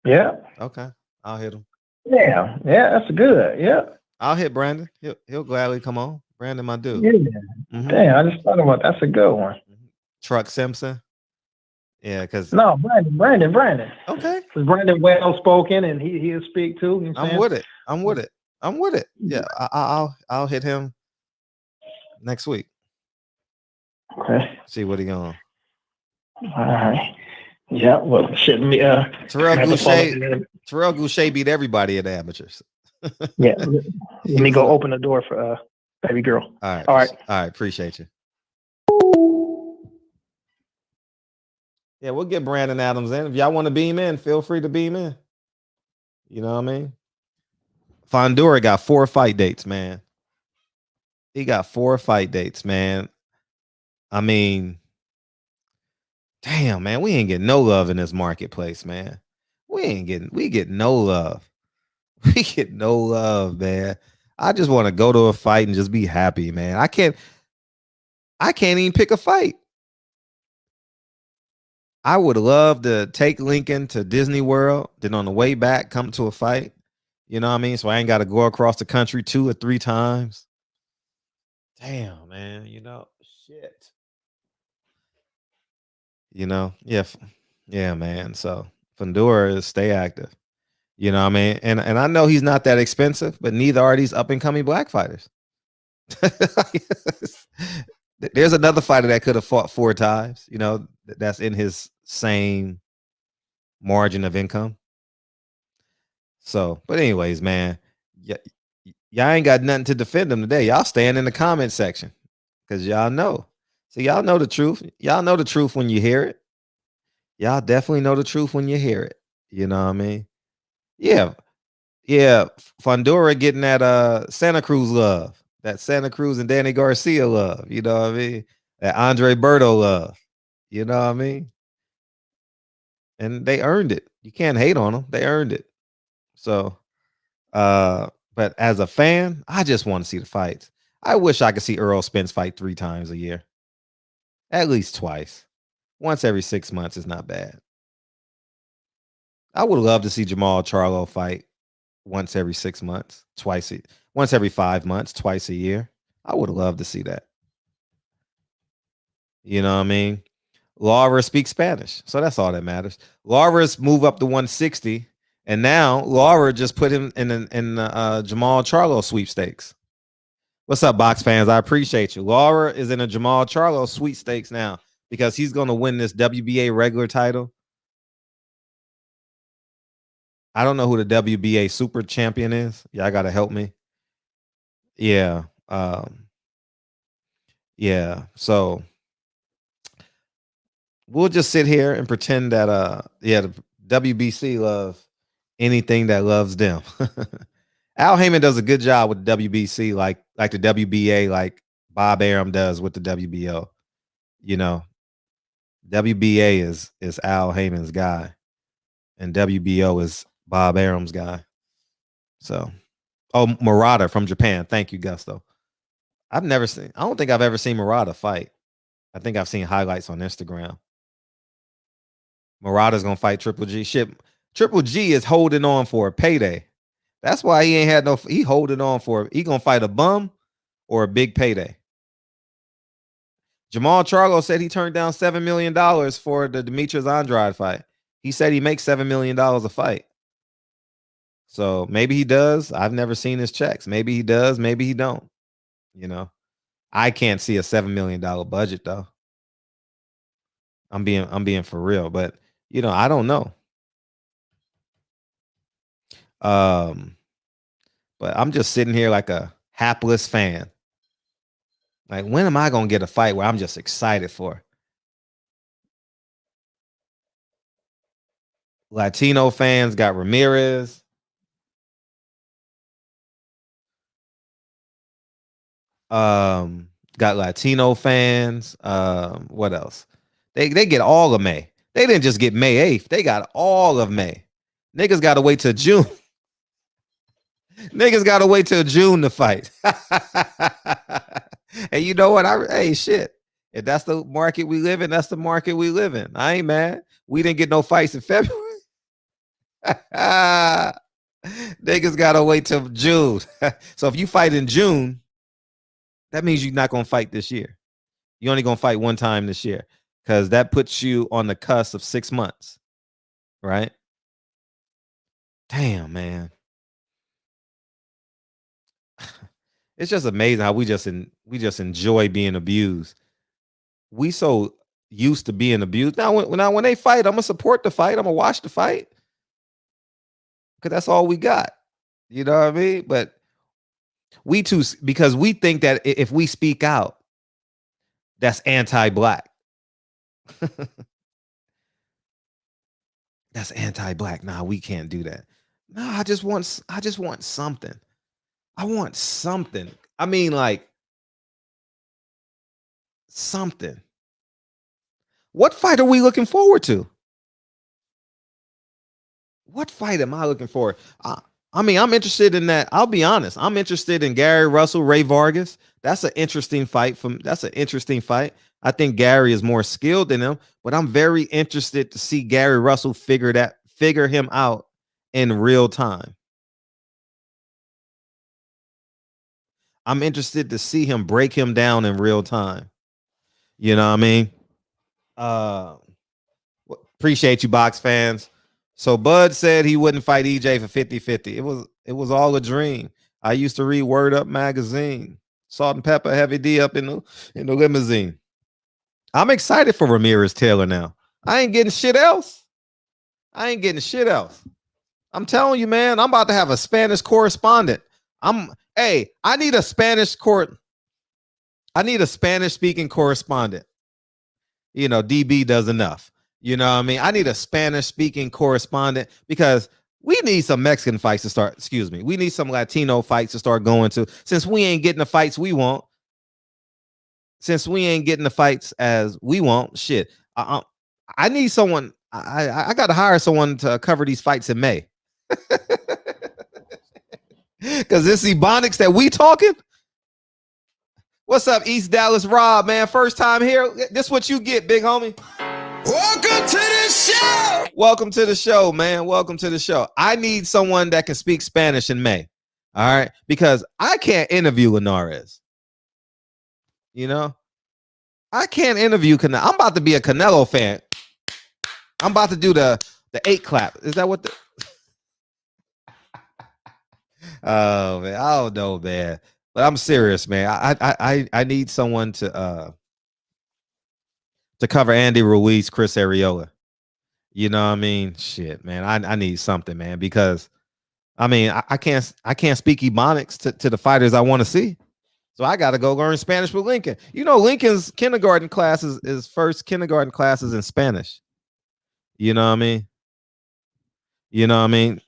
Yeah. Okay, I'll hit him. Yeah, that's good. Yeah. I'll hit Brandon. He'll gladly come on. Brandon, my dude. Yeah. Mm-hmm. Damn, I just thought about that's a good one. Truck Simpson. Yeah, because no, Brandon. Okay. Because Brandon well spoken and he'll speak too. You know I'm with it. Yeah, I'll hit him next week. Okay. See what he on. All right. Yeah. Well, shouldn't be. Terrell Goucher beat everybody at the amateurs. Yeah. Let me go open the door for baby girl. All right. Appreciate you. Yeah, we'll get Brandon Adams in. If y'all want to beam in, feel free to beam in. You know what I mean? Fondura got 4 fight dates, man. He got 4 fight dates, man. I mean, damn, man, we ain't getting no love in this marketplace, man. We get no love. We get no love, man. I just want to go to a fight and just be happy, man. I can't even pick a fight. I would love to take Lincoln to Disney World, then on the way back, come to a fight. You know what I mean? So I ain't got to go across the country 2 or 3 times. Damn, man, shit. Yeah, man. So Fondura is stay active. You know what I mean? And I know he's not that expensive, but neither are these up and coming black fighters. There's another fighter that could have fought 4 times. You know, that's in his same margin of income. So, but anyways, man, y'all ain't got nothing to defend them today. Y'all stand in the comment section because y'all know. So y'all know the truth. Y'all know the truth when you hear it. Y'all definitely know the truth when you hear it. You know what I mean? Yeah. Yeah. Fondura getting that Santa Cruz love. That Santa Cruz and Danny Garcia love. You know what I mean? That Andre Berto love. You know what I mean? And they earned it. You can't hate on them. They earned it. So but as a fan, I just want to see the fights. I wish I could see Earl Spence fight 3 times a year. At least twice. Once every 6 months is not bad. I would love to see Jamal Charlo fight once every 6 months, once every 5 months, twice a year. I would love to see that. You know what I mean? Laura speaks Spanish, so that's all that matters. Laura's move up to 160, and now Laura just put him in Jamal Charlo sweepstakes. What's up, box fans? I appreciate you. Laura is in a Jamal Charlo sweepstakes now because he's going to win this WBA regular title. I don't know who the WBA super champion is. Y'all got to help me. Yeah. Yeah. So we'll just sit here and pretend that the WBC loves anything that loves them. Al Heyman does a good job with the WBC, like the WBA, like Bob Arum does with the WBO. You know, WBA is Al Heyman's guy, and WBO is Bob Arum's guy. So, Murata from Japan. Thank you, Gusto. I don't think I've ever seen Murata fight. I think I've seen highlights on Instagram. Murata's gonna fight Triple G. Shit, Triple G is holding on for a payday. That's why he ain't had no. He holding on for. He gonna fight a bum or a big payday. Jamal Charlo said he turned down $7 million for the Demetrius Andrade fight. He said he makes $7 million a fight. So maybe he does. I've never seen his checks. Maybe he does. Maybe he don't. You know, I can't see a $7 million budget though. I'm being for real, but you know, I don't know. But I'm just sitting here like a hapless fan. Like, when am I gonna get a fight where I'm just excited for? Latino fans got Ramirez. Got Latino fans. What else? They get all of May. They didn't just get May 8th. They got all of May. Niggas got to wait till June. Niggas got to wait till June to fight. And you know what? Hey, shit. If that's the market we live in, that's the market we live in. I ain't mad. We didn't get no fights in February. Niggas got to wait till June. So if you fight in June, that means you're not going to fight this year. You're only going to fight one time this year because that puts you on the cusp of 6 months, right? Damn, man. It's just amazing how we just enjoy being abused. We so used to being abused. Now when they fight, I'm gonna support the fight. I'm gonna watch the fight because that's all we got. You know what I mean? But because we think that if we speak out, that's anti-black. That's anti-black. Nah, we can't do that. Nah, I just want something. I want something. I mean, like, something. What fight are we looking forward to? What fight am I looking for? I mean, I'm interested in that. I'll be honest. I'm interested in Gary Russell, Ray Vargas. That's an interesting fight. I think Gary is more skilled than him, but I'm very interested to see Gary Russell figure him out in real time. I'm interested to see him break him down in real time. You know what I mean? Appreciate you, box fans. So Bud said he wouldn't fight EJ for 50-50. It was all a dream. I used to read Word Up magazine. Salt and pepper, heavy D up in the limousine. I'm excited for Ramirez Taylor now. I ain't getting shit else. I'm telling you, man, I'm about to have a Spanish correspondent. I need a Spanish speaking correspondent. You know, DB does enough. You know what I mean? I need a Spanish speaking correspondent because we need some Mexican fights to start. Excuse me. We need some Latino fights to start going to, since we ain't getting the fights we want. Since we ain't getting the fights as we want, shit. I need someone. I got to hire someone to cover these fights in May. Because this Ebonics that we talking. What's up, East Dallas Rob, man? First time here. This what you get, big homie. Welcome to the show. Welcome to the show, man. Welcome to the show. I need someone that can speak Spanish in May. All right. Because I can't interview Linares. You know, I can't interview Canelo. I'm about to be a Canelo fan. I'm about to do the 8 clap. Is that what the oh man, I don't know, man. But I'm serious, man. I need someone to cover Andy Ruiz, Chris Areola. You know what I mean? Shit, man. I need something, man, because I mean I can't speak Ebonics to the fighters I want to see. So I got to go learn Spanish with Lincoln. You know, Lincoln's kindergarten classes, his first kindergarten classes in Spanish. You know what I mean? You know what I mean?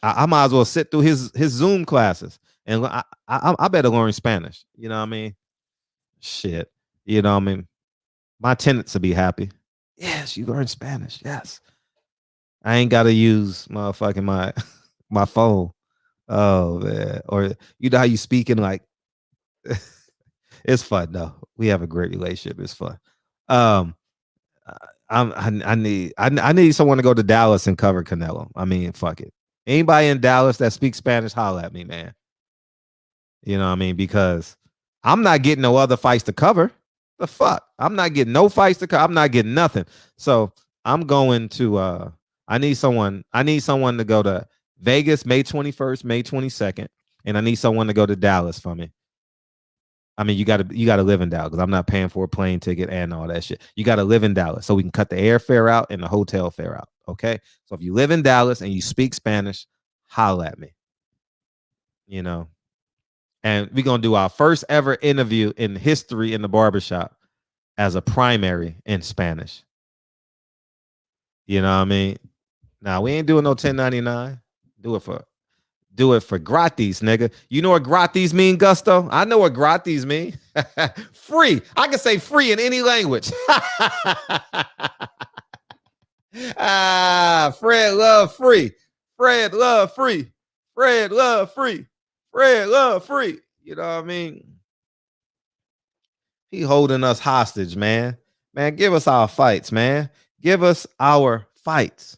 I might as well sit through his Zoom classes, and I better learn Spanish. You know what I mean? Shit. You know what I mean? My tenants will be happy. Yes, you learn Spanish. Yes. I ain't got to use motherfucking my phone. Oh, man. Or you know how you speaking like, it's fun though. We have a great relationship. It's fun. I need someone to go to Dallas and cover Canelo. I mean, fuck it. Anybody in Dallas that speaks Spanish, holla at me, man. You know what I mean? Because I'm not getting no other fights to cover. The fuck? I'm not getting no fights to cover. I'm not getting nothing. So I'm going to I need someone to go to Vegas May 21st, May 22nd, and I need someone to go to Dallas for me. I mean, you gotta live in Dallas because I'm not paying for a plane ticket and all that shit. You gotta live in Dallas so we can cut the airfare out and the hotel fare out. Okay. So if you live in Dallas and you speak Spanish, holla at me. You know. And we're gonna do our first ever interview in history in the barbershop as a primary in Spanish. You know what I mean? Now we ain't doing no 1099. Do it for gratis, nigga. You know what gratis mean, Gusto? I know what gratis mean. Free. I can say free in any language. Fred love free. Fred love free. Fred love free. Fred love free. You know what I mean? He holding us hostage, man. Man, give us our fights, man. Give us our fights.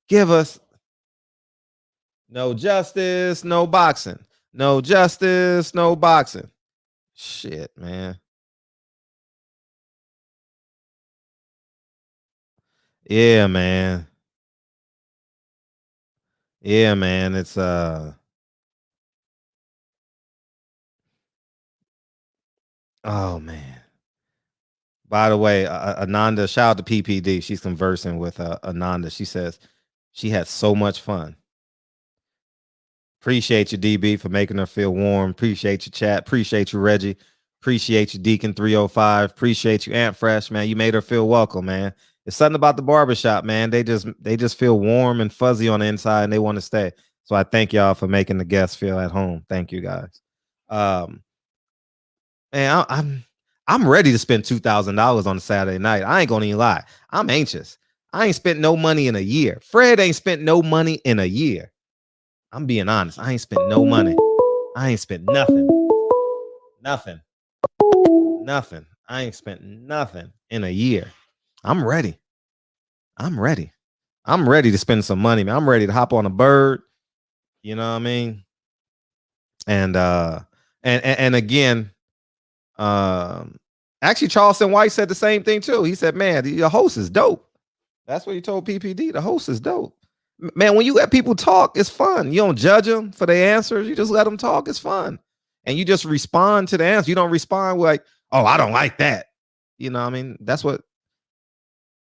Give us no justice, no boxing. No justice, no boxing. Shit, man. Yeah, man. Yeah, man. It's oh man. By the way, Ananda, shout out to PPD. She's conversing with Ananda. She says she had so much fun. Appreciate you, DB, for making her feel warm. Appreciate you, chat. Appreciate you, Reggie. Appreciate you, Deacon 305. Appreciate you, Ant Fresh, man. You made her feel welcome, man. It's something about the barbershop, man. They just feel warm and fuzzy on the inside, and they want to stay. So I thank y'all for making the guests feel at home. Thank you, guys. Man, I'm ready to spend $2,000 on a Saturday night. I ain't gonna even lie. I'm anxious. I ain't spent no money in a year. Fred ain't spent no money in a year. I'm being honest. I ain't spent no money. I ain't spent nothing. Nothing. I ain't spent nothing in a year. I'm ready. I'm ready to spend some money, man. I'm ready to hop on a bird. You know what I mean? And again, actually Charleston White said the same thing too. He said, man, your host is dope. That's what he told PPD. The host is dope. Man, when you let people talk, it's fun. You don't judge them for their answers. You just let them talk. It's fun. and you just respond to the answer. You don't respond like, oh, I don't like that. You know what I mean? That's what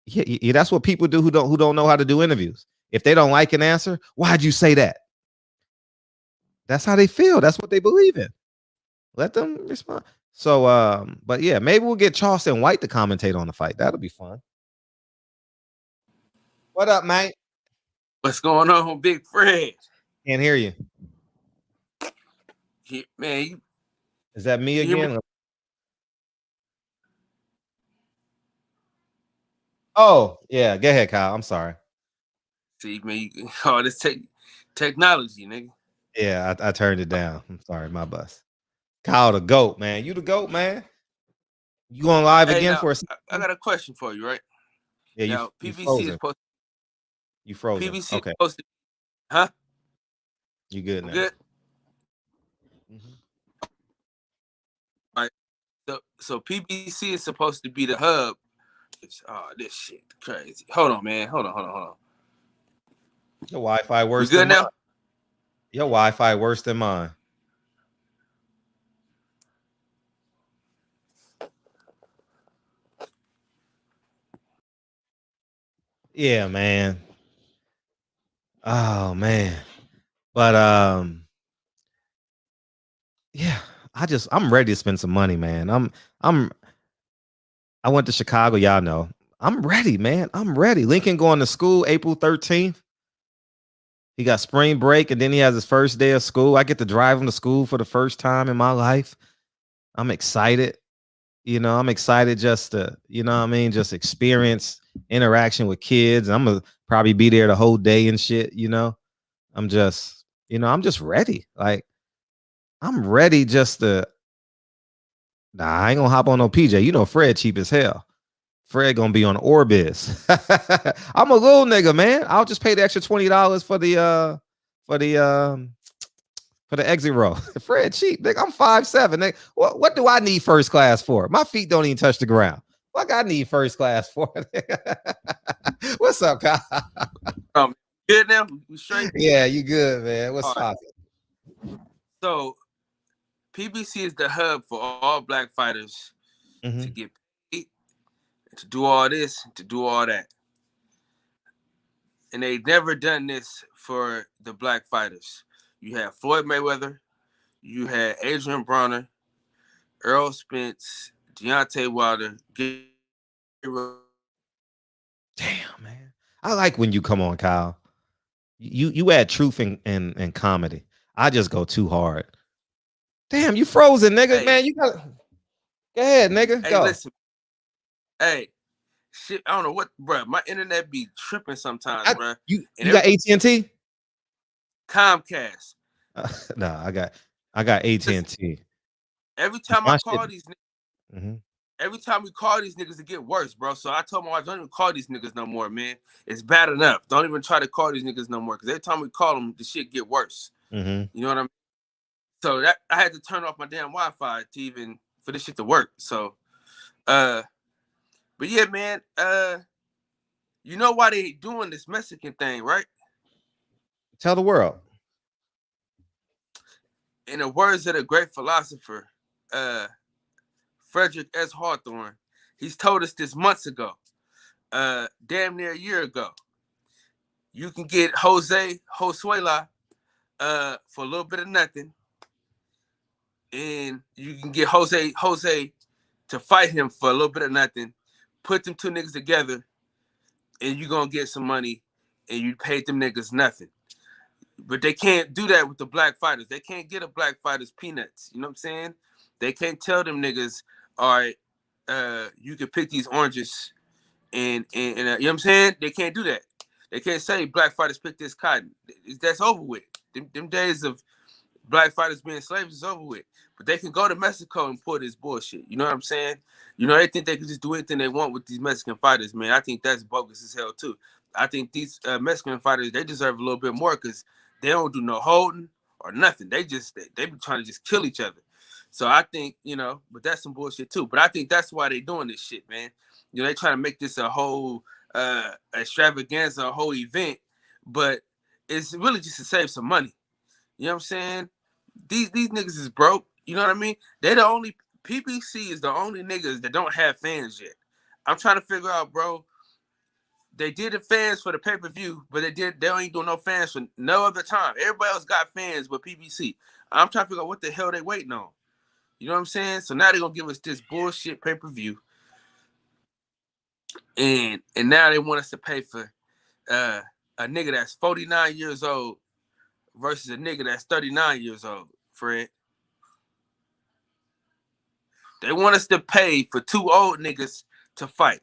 that's what people do who don't know how to do interviews. If they don't like an answer, why'd you say that? That's how they feel. That's what they believe in. Let them respond. So but yeah, maybe we'll get Charleston White to commentate on the fight. That'll be fun. What up, man? What's going on, Big Fred? Can't hear you. Man, is that me again? Oh, yeah. Go ahead, Kyle. I'm sorry. See, man, this technology, nigga. Yeah, I turned it down. I'm sorry, my bus. Kyle the GOAT, man. You the GOAT, man. You going live again for a second? I got a question for you, right? Yeah, now, you PBC frozen. is supposed You frozen. PBC okay. is supposed to, huh? You good now? Good. All right. So PBC is supposed to be the hub. This shit crazy. Hold on, man. Hold on. Your Wi-Fi worse good than now? mine. Your Wi-Fi worse than mine. Yeah, man. Oh man. But yeah, I'm ready to spend some money, man. I went to Chicago, y'all know. I'm ready, man. I'm ready. Lincoln going to school April 13th. He got spring break and then he has his first day of school. I get to drive him to school for the first time in my life. I'm excited. You know, I'm excited just to, you know what I mean, just experience interaction with kids. I'm gonna probably be there the whole day and shit, you know. I'm just ready. Like, I'm ready just to. Nah, I ain't gonna hop on no PJ. You know, Fred cheap as hell. Fred gonna be on Orbis. I'm a little nigga, man. I'll just pay the extra $20 for the exit row. Fred cheap, nigga. I'm 5'7". Nigga. What do I need first class for? My feet don't even touch the ground. What I need first class for? What's up, Kyle? Good now? You straight? Yeah, you good, man. What's up? So PBC is the hub for all black fighters to get paid, to do all this, to do all that. And they've never done this for the black fighters. You had Floyd Mayweather, you had Adrian Bronner, Earl Spence, Deontay Wilder. Damn, man. I like when you come on, Kyle. You add truth and comedy. I just go too hard. Damn, you frozen, nigga. Hey. Man, you got. Go ahead, nigga. Hey, go. Listen. Hey, shit. I don't know what, bro. My internet be tripping sometimes, bro. You got AT&T? Comcast. No, I got AT&T. Every time I call these niggas, every time we call these niggas, it get worse, bro. So I told my wife, don't even call these niggas no more, man. It's bad enough. Don't even try to call these niggas no more, because every time we call them, the shit get worse. You know what I mean? So that I had to turn off my damn Wi-Fi to even for this shit to work. So, but yeah, man. You know why they doing this Mexican thing, right? Tell the world. In the words of the great philosopher, Frederick S. Hawthorne, he's told us this months ago, damn near a year ago. You can get Josuela for a little bit of nothing, and you can get Jose to fight him for a little bit of nothing. Put them two niggas together, and you're gonna get some money, and you paid them niggas nothing. But they can't do that with the black fighters. They can't get a black fighters peanuts. You know what I'm saying? They can't tell them niggas, all right, you can pick these oranges, and you know what I'm saying? They can't do that. They can't say black fighters pick this cotton. That's over with. Them days of black fighters being slaves is over with. But they can go to Mexico and pull this bullshit. You know what I'm saying? You know, they think they can just do anything they want with these Mexican fighters, man. I think that's bogus as hell, too. I think these Mexican fighters, they deserve a little bit more, because they don't do no holding or nothing. They be trying to just kill each other. So I think, you know, but that's some bullshit, too. But I think that's why they doing this shit, man. You know, they trying to make this a whole extravaganza, a whole event. But it's really just to save some money. You know what I'm saying? These niggas is broke. You know what I mean? They the only PBC is the only niggas that don't have fans yet. I'm trying to figure out, bro. They did the fans for the pay-per-view, but they ain't doing no fans for no other time. Everybody else got fans but PBC. I'm trying to figure out what the hell they waiting on. You know what I'm saying? So now they're gonna give us this bullshit pay-per-view. And now they want us to pay for a nigga that's 49 years old versus a nigga that's 39 years old, Fred. They want us to pay for two old niggas to fight.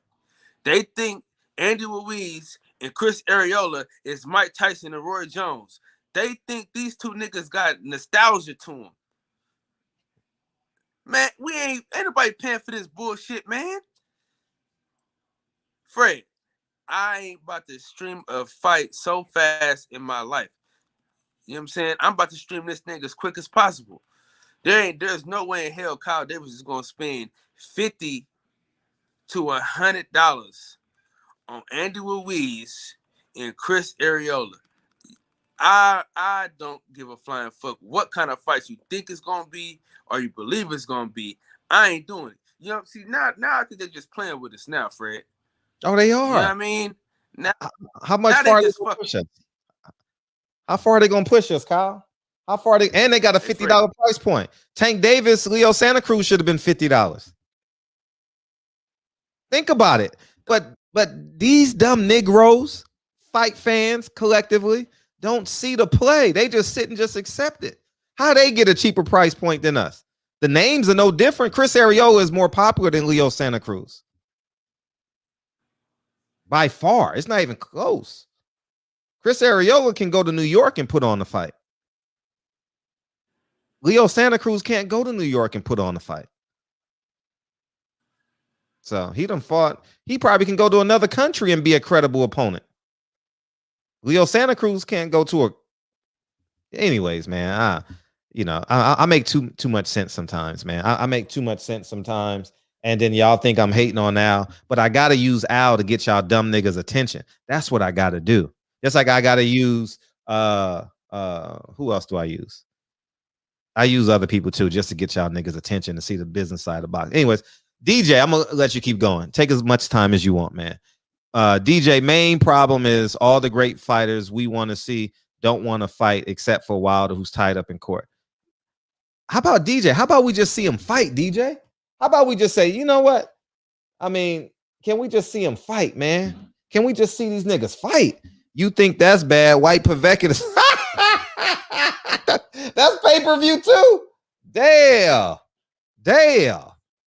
They think Andy Ruiz and Chris Areola is Mike Tyson and Roy Jones. They think these two niggas got nostalgia to them. Man, ain't nobody paying for this bullshit, man. Fred, I ain't about to stream a fight so fast in my life. You know what I'm saying? I'm about to stream this thing as quick as possible. There's no way in hell Kyle Davis is gonna spend $50 to $100 on Andy Ruiz and Chris Areola. I don't give a flying fuck what kind of fights you think it's gonna be or you believe it's gonna be. I ain't doing it. You know, see now I think they're just playing with us now, Fred. Oh, they You know what I are. mean? Now, How much now far are they they just gonna fuck. push us? How far are they gonna push us, Kyle? How far and they got a $50 price point. Tank Davis, Leo Santa Cruz should have been $50. Think about it. But these dumb Negroes, fight fans collectively, don't see the play. They just sit and just accept it. How they get a cheaper price point than us? The names are no different. Chris Areola is more popular than Leo Santa Cruz. By far. It's not even close. Chris Areola can go to New York and put on the fight. Leo Santa Cruz can't go to New York and put on the fight. So he done fought. He probably can go to another country and be a credible opponent. Leo Santa Cruz can't go to a. Anyways, man, I make too much sense sometimes, man. I make too much sense sometimes, and then y'all think I'm hating on Al, but I gotta use Al to get y'all dumb niggas attention. That's what I gotta do. Just like I gotta use who else do I use? I use other people too, just to get y'all niggas attention to see the business side of the box. Anyways, DJ, I'm gonna let you keep going. Take as much time as you want, man. DJ, main problem is all the great fighters we want to see don't want to fight except for Wilder, who's tied up in court. How about DJ? How about we just see him fight, DJ? How about we just say, you know what? I mean, can we just see him fight, man? Can we just see these niggas fight? You think that's bad? White Paveckin is that's pay-per-view too? Damn.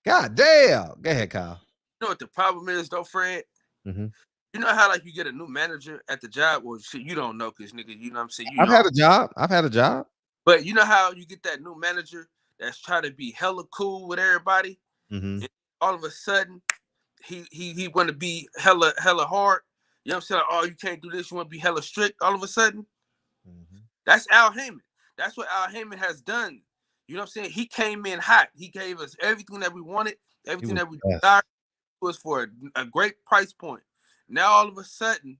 God damn. Go ahead, Kyle. You know what the problem is though, Fred? Mm-hmm. You know how like you get a new manager at the job? Well, shit, you don't know because nigga, you know what I'm saying? I've had a job. But you know how you get that new manager that's trying to be hella cool with everybody, Mm-hmm. and all of a sudden he want to be hella hard. You know what I'm saying? Like, oh, you can't do this. You want to be hella strict. All of a sudden, that's Al Haymon. That's what Al Haymon has done. You know what I'm saying? He came in hot. He gave us everything that we wanted, everything that we desired was for a great price point. Now all of a sudden,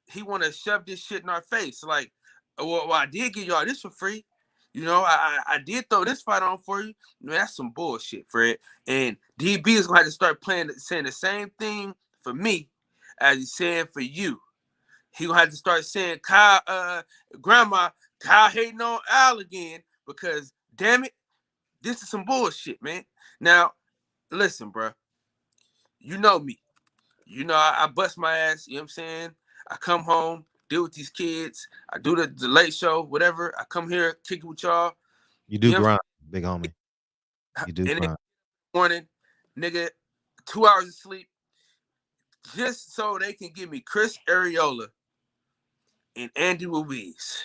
he want to shove this shit in our face. Like, well, I did give y'all this for free. You know, I did throw this fight on for you. Man, that's some bullshit, Fred. And DB is gonna have to start saying the same thing for me as he's saying for you. He gonna have to start saying Grandma, Kyle hating on Al again because damn it, this is some bullshit, man. Now, listen, bro. You know me. You know I bust my ass. You know what I'm saying? I come home, deal with these kids. I do the late show, whatever. I come here, kick it with y'all. You do grind, big homie. You do grind. Morning, nigga, 2 hours of sleep, just so they can give me Chris Areola and Andy Ruiz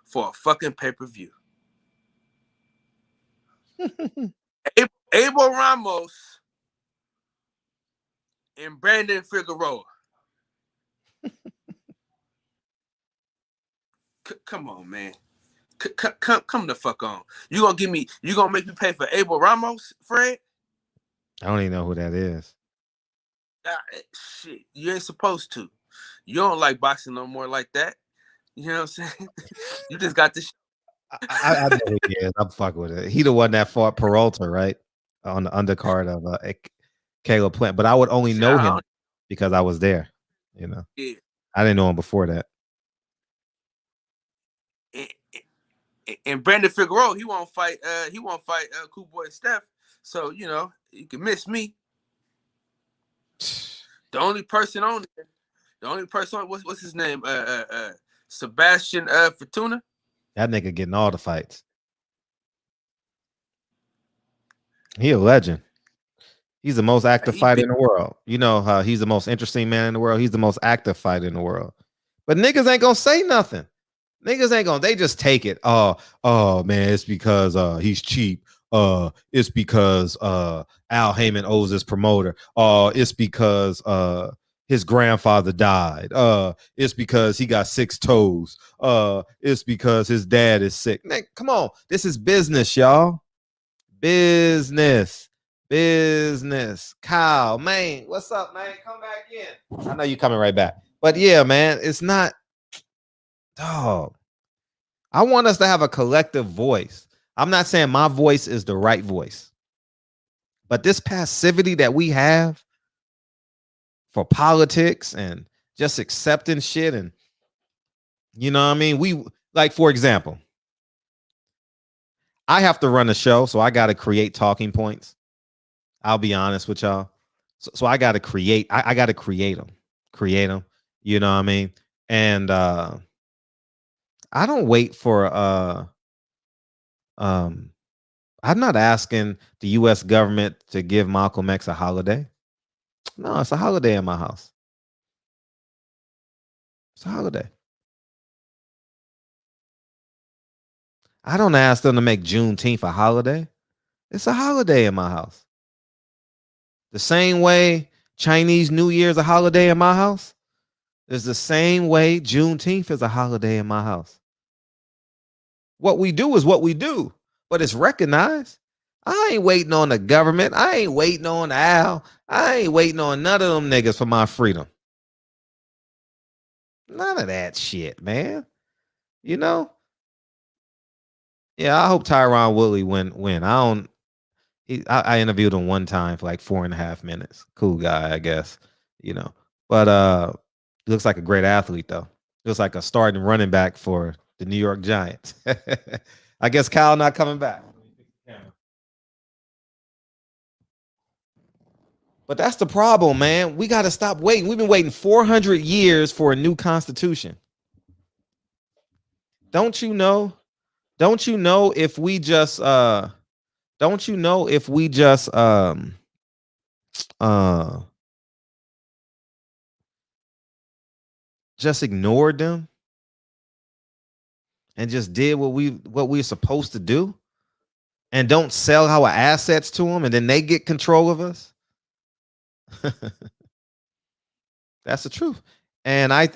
for a fucking pay-per-view. Abel Ramos and Brandon Figueroa. Come on, man. Come the fuck on. You gonna make me pay for Abel Ramos, Fred? I don't even know who that is. Shit, you ain't supposed to. You don't like boxing no more like that. You know what I'm saying? You just got this. I know he is. I'm fucking with it. He the one that fought Peralta, right? On the undercard of Caleb Plant. But I would only Shit, know I him don't- because I was there. You know, yeah. I didn't know him before that. And Brandon Figueroa, he won't fight. He won't fight Cool Boy Steph. So you know, you can miss me. The only person on there, what's his name? Sebastian Fortuna. That nigga getting all the fights. He a legend. He's the most active fighter in the world. You know how he's the most interesting man in the world. He's the most active fighter in the world. But niggas ain't gonna say nothing. Niggas ain't gonna. They just take it. Oh man, it's because he's cheap. It's because Al Haymon owes his promoter. It's because his grandfather died. It's because he got 6 toes. It's because his dad is sick. Man, come on, this is business, y'all. Business. Kyle, man, what's up, man? Come back in. I know you coming right back. But yeah, man, it's not. Dog. I want us to have a collective voice. I'm not saying my voice is the right voice, but this passivity that we have for politics and just accepting shit, and you know what I mean? We, like, for example, I have to run a show, so I got to create talking points. I'll be honest with y'all. So I got to create. I got to create them. You know what I mean? And I don't wait for I'm not asking the U.S. government to give Malcolm X a holiday. No, it's a holiday in my house. It's a holiday. I don't ask them to make Juneteenth a holiday. It's a holiday in my house. The same way Chinese New Year is a holiday in my house, is the same way Juneteenth is a holiday in my house. What we do is what we do, but it's recognized. I ain't waiting on the government. I ain't waiting on Al. I ain't waiting on none of them niggas for my freedom. None of that shit, man. You know? Yeah, I hope Tyron Woodley win. I interviewed him one time for like 4.5 minutes. Cool guy, I guess. You know. But he looks like a great athlete though. Looks like a starting running back for the New York Giants. I guess Kyle not coming back. But that's the problem, man. We got to stop waiting. We've been waiting 400 years for a new constitution. Don't you know if we just just ignored them and just did what we're supposed to do and don't sell our assets to them and then they get control of us? That's the truth. And I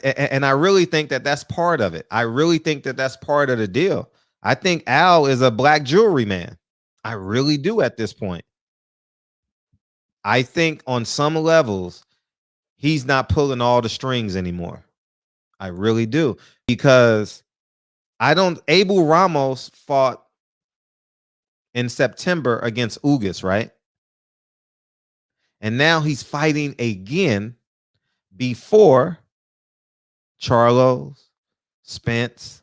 really think that that's part of it. I really think that that's part of the deal. I think Al is a black jewelry man. I really do at this point. I think on some levels, he's not pulling all the strings anymore. I really do. Because Abel Ramos fought in September against Ugas, right? And now he's fighting again before Charlos, Spence.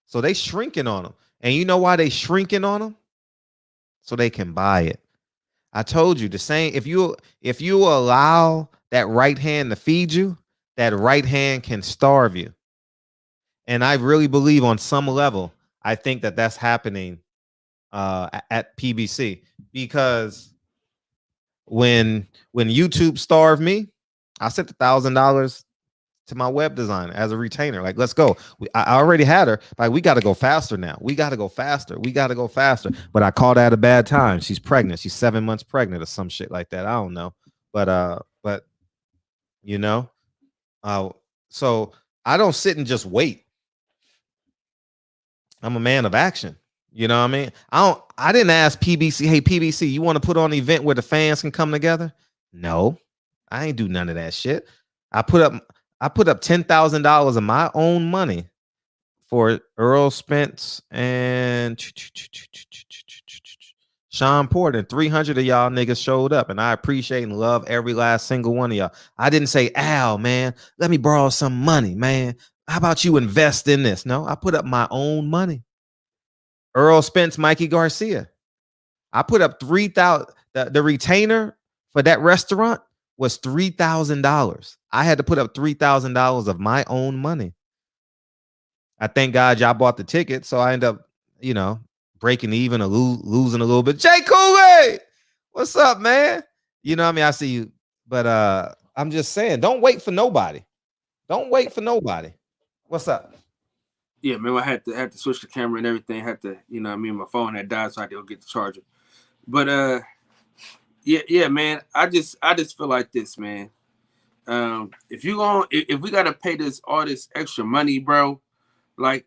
So they shrinking on him. And you know why they shrinking on him? So they can buy it. I told you the same. If you allow that right hand to feed you, that right hand can starve you. And I really believe on some level, I think that that's happening at PBC, because when YouTube starved me, I sent $1,000 to my web designer as a retainer. Like, let's go. I already had her. Like, we got to go faster now. We got to go faster. But I called her at a bad time. She's pregnant. She's 7 months pregnant or some shit like that. I don't know. But you know, so I don't sit and just wait. I'm a man of action. You know what I mean? I didn't ask PBC, hey, PBC, you want to put on an event where the fans can come together? No, I ain't do none of that shit. I put up $10,000 of my own money for Earl Spence and Sean Porter. 300 of y'all niggas showed up, and I appreciate and love every last single one of y'all. I didn't say, Al, man, let me borrow some money, man. How about you invest in this? No, I put up my own money. Earl Spence, Mikey Garcia. I put up 3,000. The retainer for that restaurant was $3,000. I had to put up $3,000 of my own money. I thank God y'all bought the ticket, so I end up, breaking even or losing a little bit. Jay Cooley, what's up, man? You know what I mean? I see you, but I'm just saying, don't wait for nobody. Don't wait for nobody. What's up? Yeah, man, I had to switch the camera and everything. Had to, my phone had died, so I had to go get the charger. But yeah, man, I just feel like this, man. If we gotta pay all this extra money, bro, like,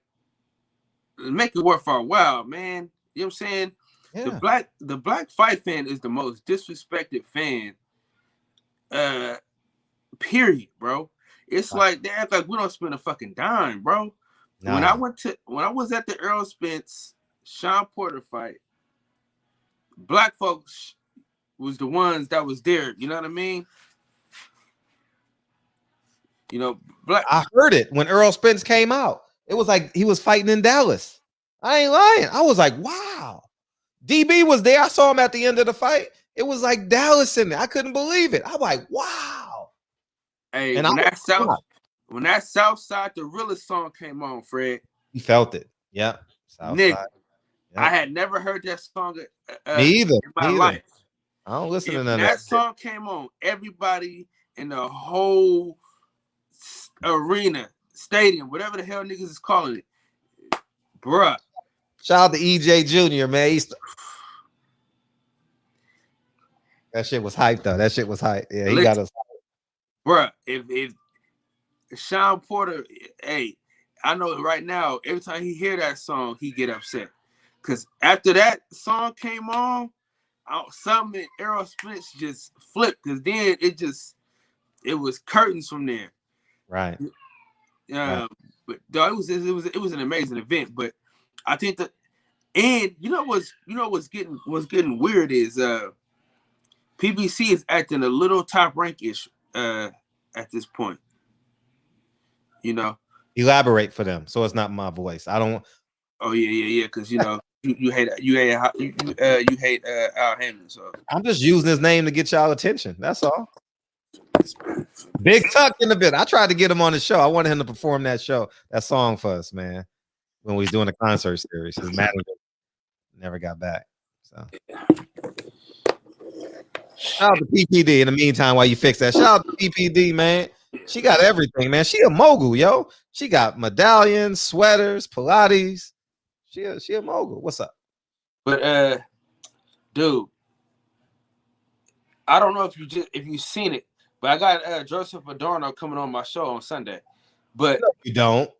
make it worth our while, man. You know what I'm saying? Yeah. The black fight fan is the most disrespected fan. Period, bro. It's like they act like we don't spend a fucking dime, bro. Nah. When I was at the Earl Spence Sean Porter fight, black folks was the ones that was there. You know what I mean? I heard it when Earl Spence came out. It was like he was fighting in Dallas. I ain't lying. I was like, wow. DB was there. I saw him at the end of the fight. It was like Dallas in there. I couldn't believe it. I'm like, wow. Hey, and when that Southside the Realest song came on, Fred, you felt it. Yeah. Nick, I had never heard that song me either. In my life. I don't listen to that song came on, everybody in the whole arena, stadium, whatever the hell niggas is calling it, bruh. Shout out to EJ Jr., man. That shit was hype, though. That shit was hype. Yeah, he got us. Bruh, if Sean Porter, hey, I know right now, every time he hear that song, he get upset. Because after that song came on, something in Earl Spence just flipped. Because then it was curtains from there. Right. But dog, it was an amazing event. But I think and what's getting weird is PBC is acting a little top rank-ish at this point. Elaborate for them, so it's not my voice. I don't. Oh yeah, because you hate Al Haymon. So I'm just using his name to get y'all attention. That's all. Big Tuck in the bit. I tried to get him on the show. I wanted him to perform that song for us, man. When we was doing a concert series, his manager never got back. So shout out to PPD in the meantime while you fix that. Shout out to PPD, man. She got everything, man. She a mogul, yo. She got medallions, sweaters, Pilates. She a mogul. What's up? But dude, I don't know if you seen it, but I got Joseph Adorno coming on my show on Sunday. But no, you don't.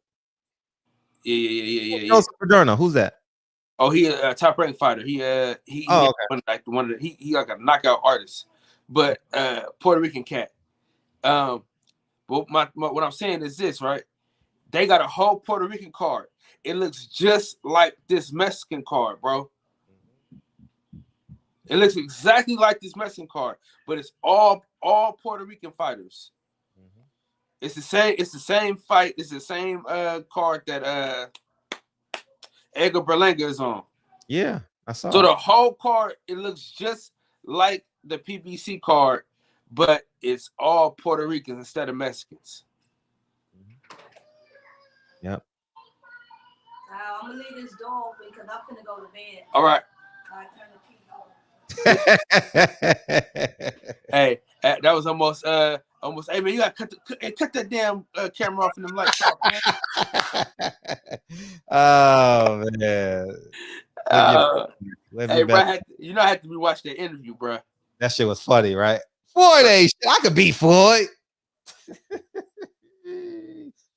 Yeah. Joseph Adorno, who's that? Oh, he a top ranked fighter. He okay. one of the, he like a knockout artist, but Puerto Rican cat. But what I'm saying is this, right? They got a whole Puerto Rican card. It looks just like this Mexican card, bro. It looks exactly like this Mexican card, but it's all Puerto Rican fighters. Mm-hmm. It's the same fight. It's the same card that Edgar Berlanga is on. Yeah, I saw. So the whole card, it looks just like the PBC card, but it's all Puerto Ricans instead of Mexicans. Yep. I'm gonna leave this door open because I'm gonna go to bed. All right. Hey, that was almost. Hey man, you gotta cut that damn camera off and them lights off, man. Oh man. Hey, bro, I had to rewatch that interview, bro. That shit was funny, right? Floyd ain't shit. I could beat Floyd.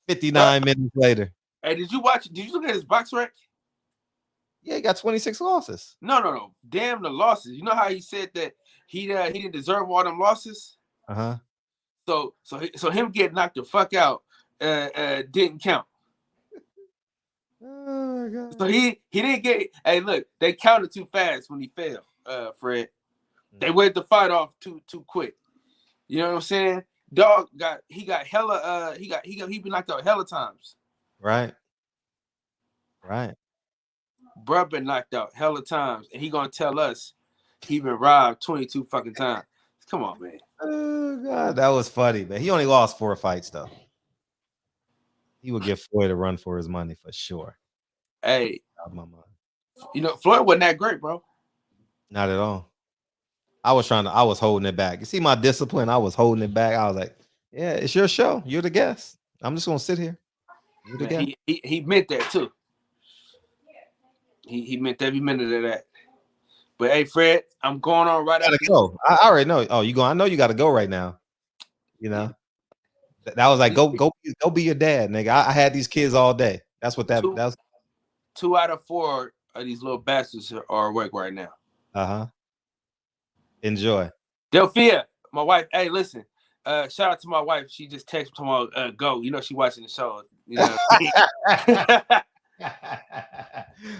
59 minutes later. Hey, did you look at his box rec? Yeah, he got 26 losses. No. Damn the losses. You know how he said that he didn't deserve all them losses? Uh-huh. So him getting knocked the fuck out didn't count. Oh my God. So he didn't get. Hey, look, they counted too fast when he fell. Fred, they waited the fight off too quick. You know what I'm saying? Dog got hella he been knocked out hella times. Right. Right. Bruh been knocked out hella times, and he gonna tell us he been robbed 22 fucking times. Come on, man. Oh God, that was funny, man. He only lost 4 fights though. He would give Floyd a run for his money for sure. Hey, Out of my mind. you know Floyd wasn't that great, bro. Not at all. I was holding it back. You see my discipline? I was holding it back. I was like, yeah, it's your show. You're the guest. I'm just gonna sit here. You're the guest. He meant that too. He meant every minute of that. But hey, Fred, I'm going on right I gotta after. go. I already know. Oh, you going? I know you gotta go right now. You know, that was like go be your dad, nigga. I had these kids all day. That's what that was. 2 out of 4 of these little bastards are awake right now. Enjoy. Delphia, my wife. Hey, listen. Shout out to my wife. She just texted me, go. You know she watching the show. You know.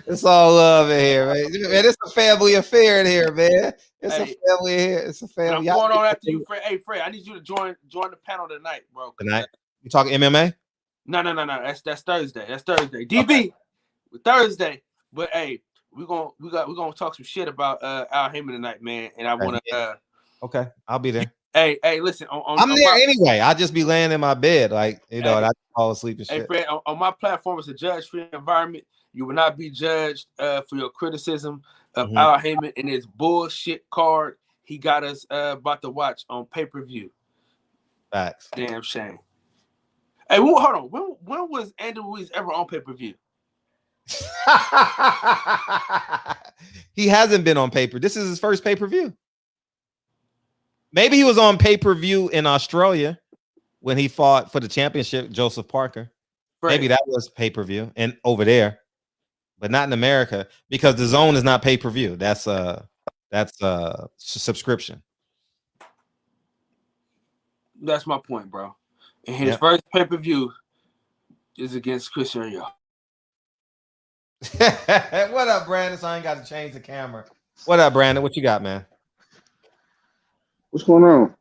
It's all love in here, man. Man, it's a family affair in here, man. It's a family here. It's a family. I'm going on after you, Fred. Hey, Fred, I need you to join the panel tonight, bro. Tonight? You talking MMA? No. That's Thursday. That's Thursday. DB, Thursday. But hey, we're gonna talk some shit about Al Haymon tonight, man. And I wanna okay, I'll be there. Hey, listen. I'm there anyway. I just be laying in my bed, like and I fall asleep and shit. Hey, Fred, on my platform, it's a judge-free environment. You will not be judged for your criticism of Al Haymon and his bullshit card he got us about to watch on pay-per-view. Facts. Damn shame. Hey, hold on. When was Andrew Ruiz ever on pay-per-view? He hasn't been on paper. This is his first pay-per-view. Maybe he was on pay-per-view in Australia when he fought for the championship, Joseph Parker. Right. Maybe that was pay-per-view and over there, but not in America because the Zone is not pay-per-view. That's subscription. That's my point, bro. And his first pay-per-view is against Chris Ariel. What up, Brandon? So I ain't got to change the camera. What up, Brandon? What you got, man? What's going on?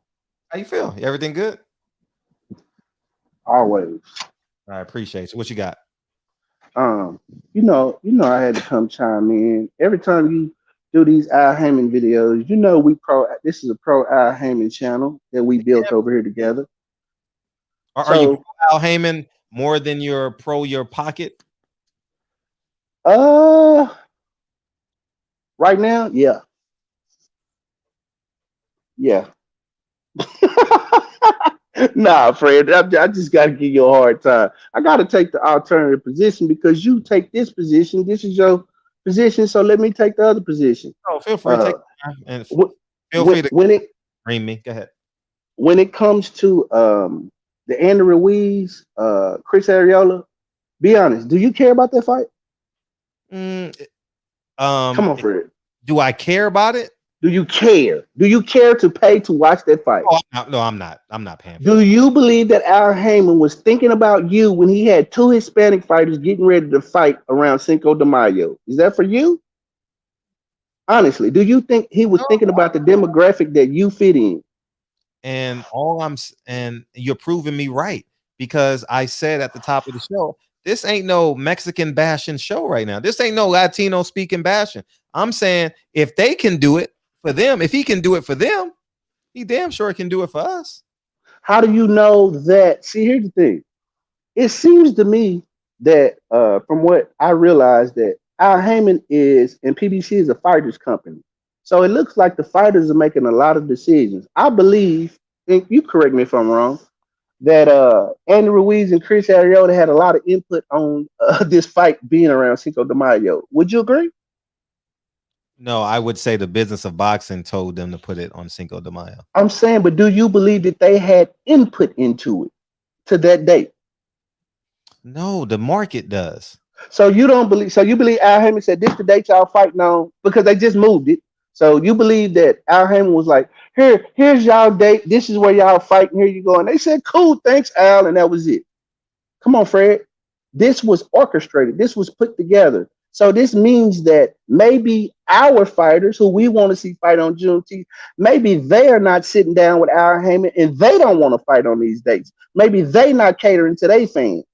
How you feel? Everything good? Always. I appreciate you. What you got? You know, I had to come chime in. Every time you do these Al Haymon videos, this is a pro Al Haymon channel that we built over here together. Are you pro Al Haymon more than you're pro your pocket? Right now, yeah. Nah, Fred, I just got to give you a hard time. I got to take the alternative position because you take this position. This is your position, so let me take the other position. Oh, feel free to take and feel free to bring me. Go ahead. When it comes to the Andrew Ruiz, Chris Arreola, be honest. Do you care about that fight? Come on, Fred. Do I care about it? Do you care? Do you care to pay to watch that fight? Oh, no, I'm not. I'm not paying. Do you believe that Al Haymon was thinking about you when he had 2 Hispanic fighters getting ready to fight around Cinco de Mayo? Is that for you? Honestly, do you think he was thinking about the demographic that you fit in? And you're proving me right because I said at the top of the show, this ain't no Mexican bashing show right now. This ain't no Latino speaking bashing. I'm saying if they can do it for them, if he can do it for them, he damn sure can do it for us. How do you know that? See, here's the thing. It seems to me that from what I realized that Al Haymon is and PBC is a fighters company. So it looks like the fighters are making a lot of decisions. I believe, and you correct me if I'm wrong, that Andrew Ruiz and Chris Arreola had a lot of input on this fight being around Cinco de Mayo. Would you agree? No, I would say the business of boxing told them to put it on Cinco de Mayo. I'm saying, but do you believe that they had input into it to that date? No, the market does. So you don't believe? So you believe Al Haymon said this the date y'all fighting on because they just moved it? So you believe that Al Haymon was like, here's y'all date. This is where y'all fighting. Here you go. And they said, cool, thanks, Al, and that was it. Come on, Fred. This was orchestrated. This was put together. So this means that maybe our fighters who we want to see fight on Juneteenth, maybe they are not sitting down with Al Heyman and they don't want to fight on these dates. Maybe they not catering to their fans.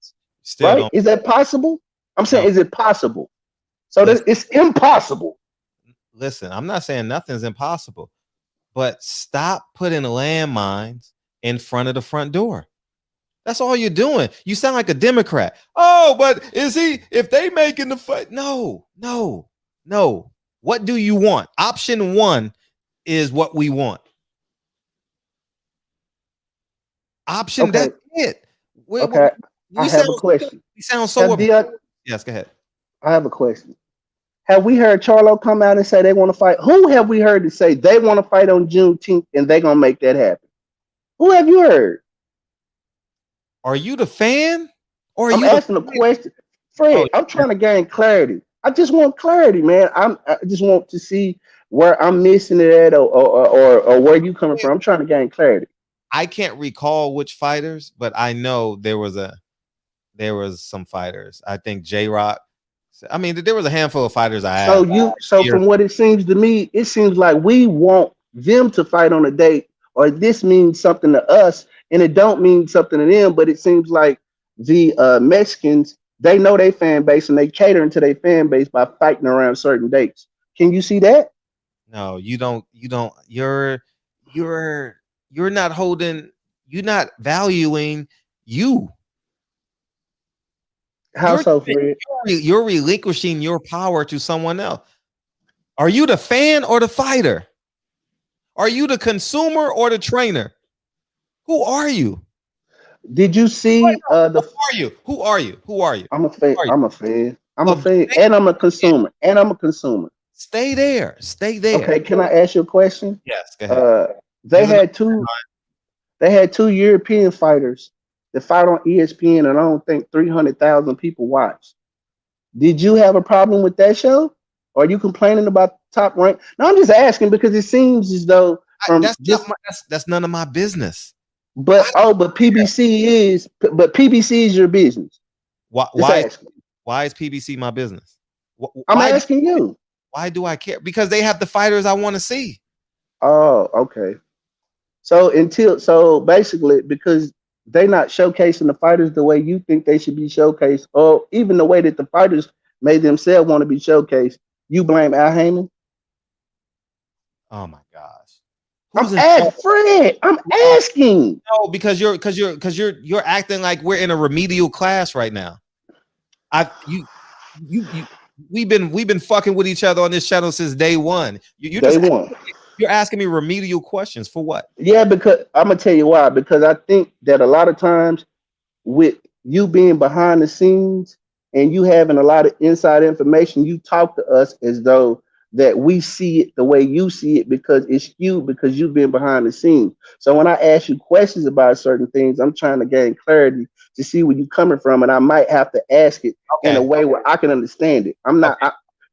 Still right? don't. Is that possible? I'm saying, No. is it possible? So Listen. it's impossible. Listen, I'm not saying nothing's impossible, but stop putting landmines in front of the front door. That's all you're doing. You sound like a Democrat. Oh, but is he, if they making the fight? No. What do you want? Option one is what we want. Option, Okay. that's it. Okay. I have a question. We sound so. Yes, go ahead. I have a question. Have we heard Charlo come out and say they want to fight? Who have we heard to say they want to fight on Juneteenth and they're going to make that happen? Who have you heard? Are you the fan? Or I'm asking a question. Fred, I'm trying to gain clarity. I just want clarity, man. I just want to see where I'm missing it at or where you coming from. I'm trying to gain clarity. I can't recall which fighters, but I know there was some fighters. I think J-Rock. I mean, there was a handful of fighters So from what it seems to me, it seems like we want them to fight on a date, or this means something to us, and it don't mean something to them. But it seems like the Mexicans, they know their fan base and they catering to their fan base by fighting around certain dates. Can you see that? No, you don't. You're not holding. You're not valuing you. How so, Fred? You're relinquishing your power to someone else. Are you the fan or the fighter? Are you the consumer or the trainer? Who are you? Did you see Who are you? Who are you? I'm a fan. I'm a fan. I'm a fan, and I'm a consumer. Stay there. Okay, can I ask you a question? Yes, go ahead. They had two European fighters that fight on ESPN, and I don't think 300,000 people watched. Did you have a problem with that show? Or are you complaining about top rank? No, I'm just asking because it seems as though that's none of my business. But PBC is your business. Why is PBC my business? I'm asking you. Why do I care? Because they have the fighters I want to see. Oh, okay. So basically, because they're not showcasing the fighters the way you think they should be showcased, or even the way that the fighters made themselves want to be showcased, you blame Al Heyman? Oh my gosh. I'm asking. No, because you're acting like we're in a remedial class right now. We've been fucking with each other on this channel since day one. You're asking me remedial questions for what? Yeah, because I'm gonna tell you why. Because I think that a lot of times, with you being behind the scenes and you having a lot of inside information, you talk to us as though that we see it the way you see it because it's you, because you've been behind the scenes. So when I ask you questions about certain things, I'm trying to gain clarity to see where you're coming from, and I might have to ask it in a way where I can understand it. I'm not.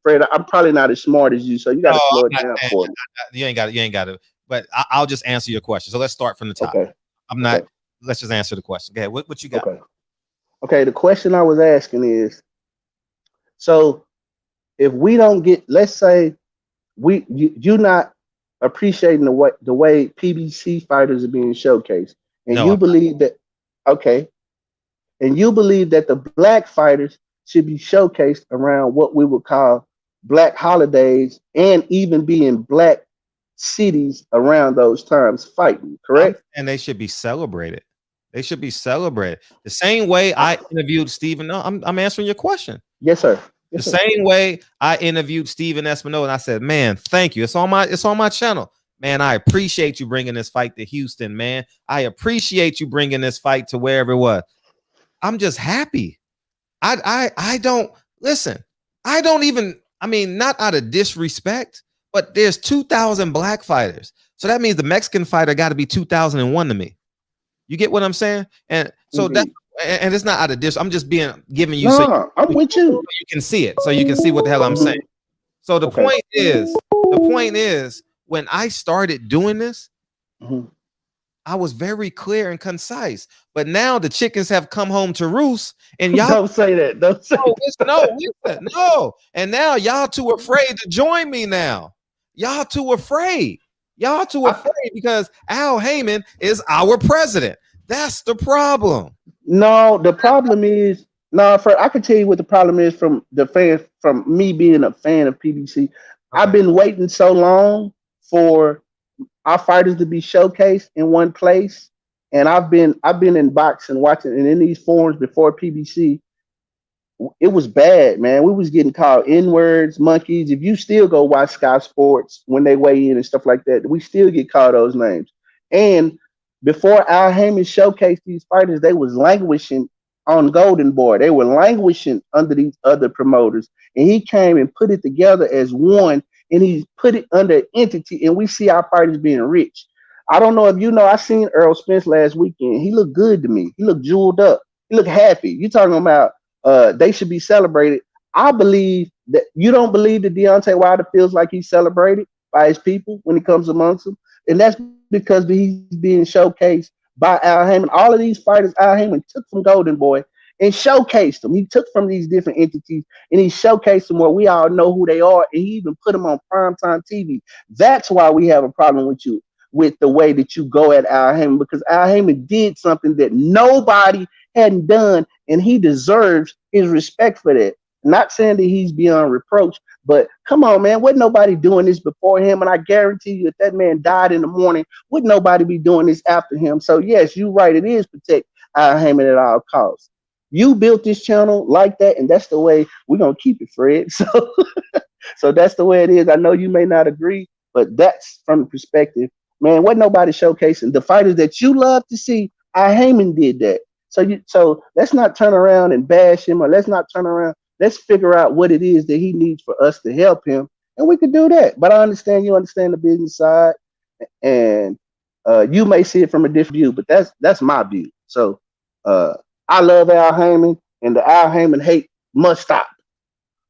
Fred, I'm probably not as smart as you, so you got to slow it down for me. You ain't got it. But I'll just answer your question. So let's start from the top. Okay. Let's just answer the question. Okay, what you got? Okay. The question I was asking is, so if we don't get, let's say, you're not appreciating the way PBC fighters are being showcased, and you believe that, and you believe that the black fighters should be showcased around what we would call black holidays and even be in black cities around those times fighting, correct? And they should be celebrated. The same way I interviewed Stephen. No, I'm answering your question. Yes, sir. The same way I interviewed Stephen Espinosa, and I said, man, thank you. It's on my channel. Man, I appreciate you bringing this fight to Houston, man. I appreciate you bringing this fight to wherever it was. I'm just happy. I don't listen. I don't even, I mean, not out of disrespect, but there's 2,000 black fighters. So that means the Mexican fighter got to be 2001 to me. You get what I'm saying? And so that, and it's not out of this. I'm just giving you. I'm with you. So you can see it. So you can see what the hell I'm saying. So the point is, when I started doing this, I was very clear and concise. But now the chickens have come home to roost, and y'all Don't say that. Don't say no. And now y'all too afraid to join me now. Y'all too afraid. Y'all too afraid because Al Haymon is our president. That's the problem. No, the problem is no. I can tell you what the problem is from the fan, from me being a fan of PBC. I've been waiting so long for our fighters to be showcased in one place, and I've been in boxing watching and in these forums before PBC. It was bad, man. We was getting called N-words, monkeys. If you still go watch Sky Sports when they weigh in and stuff like that, we still get called those names. And before Al Haymon showcased these fighters, they was languishing on Golden Boy. They were languishing under these other promoters. And he came and put it together as one, and he put it under an entity, and we see our fighters being rich. I don't know if you know, I seen Earl Spence last weekend. He looked good to me. He looked jeweled up. He looked happy. You talking about they should be celebrated. I believe that you don't believe that Deontay Wilder feels like he's celebrated by his people when he comes amongst them, and that's because he's being showcased by Al Haymon. All of these fighters Al Haymon took from Golden Boy and showcased them. He took from these different entities and he showcased them where we all know who they are, and he even put them on primetime TV. That's why we have a problem with you, with the way that you go at Al Haymon, because Al Haymon did something that nobody hadn't done, and he deserves his respect for that. Not saying that he's beyond reproach, but come on, man, wasn't nobody doing this before him? And I guarantee you, if that man died in the morning, would nobody be doing this after him? So yes, you're right. It is protect Al Haymon at all costs. You built this channel like that, and that's the way we're gonna keep it, Fred. So that's the way it is. I know you may not agree, but that's from the perspective. Man, wasn't nobody showcasing the fighters that you love to see. Al Haymon did that. So let's not turn around and bash him, or let's not turn around. Let's figure out what it is that he needs for us to help him, and we could do that. But I understand you understand the business side, and you may see it from a different view, but that's my view. So I love Al Haymon, and the Al Haymon hate must stop.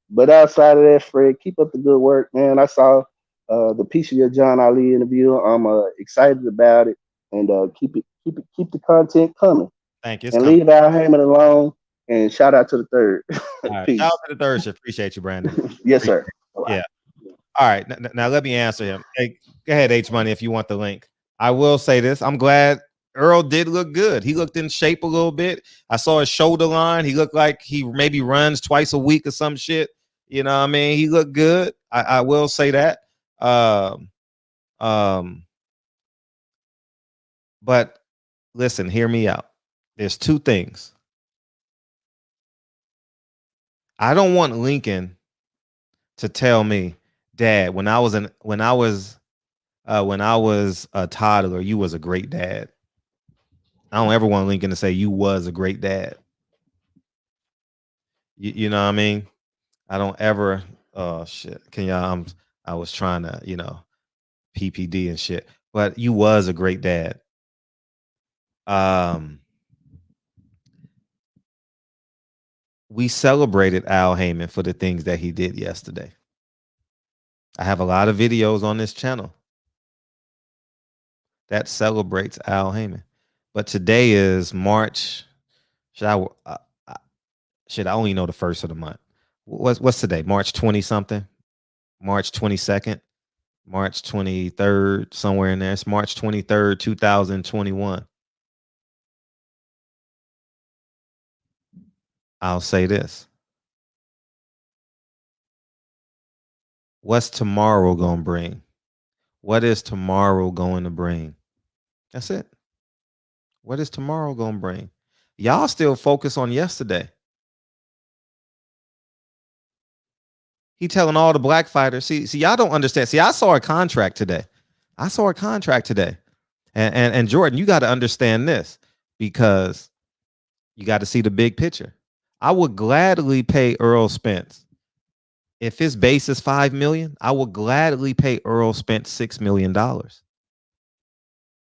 But outside of that, Fred, keep up the good work, man. I saw the piece of your John Ali interview. I'm excited about it, and keep the content coming. Thank you. And leave Al Haymon alone. And shout out to the third. Right. Shout out to the third. Appreciate you, Brandon. Yes, sir. Yeah. All right. Now let me answer him. Hey, go ahead, H Money, if you want the link. I will say this. I'm glad Earl did look good. He looked in shape a little bit. I saw his shoulder line. He looked like he maybe runs twice a week or some shit. You know what I mean? He looked good. I will say that. But listen, hear me out. There's two things. I don't want Lincoln to tell me, Dad, when I was a toddler, you was a great dad. I don't ever want Lincoln to say you was a great dad. You know what I mean? I don't ever. Oh shit! Can y'all? I was trying to, PPD and shit, but you was a great dad. We celebrated Al Haymon for the things that he did yesterday. I have a lot of videos on this channel that celebrates Al Haymon. But today is March. I only know the first of the month. What's today? March 20 something? March 22nd? March 23rd, somewhere in there. It's March 23rd, 2021. I'll say this. What's tomorrow going to bring? What is tomorrow going to bring? That's it. What is tomorrow going to bring? Y'all still focus on yesterday. He telling all the black fighters, see, y'all don't understand. See, I saw a contract today. And Jordan, you got to understand this, because you got to see the big picture. I would gladly pay Earl Spence. If his base is $5 million, I would gladly pay Earl Spence $6 million.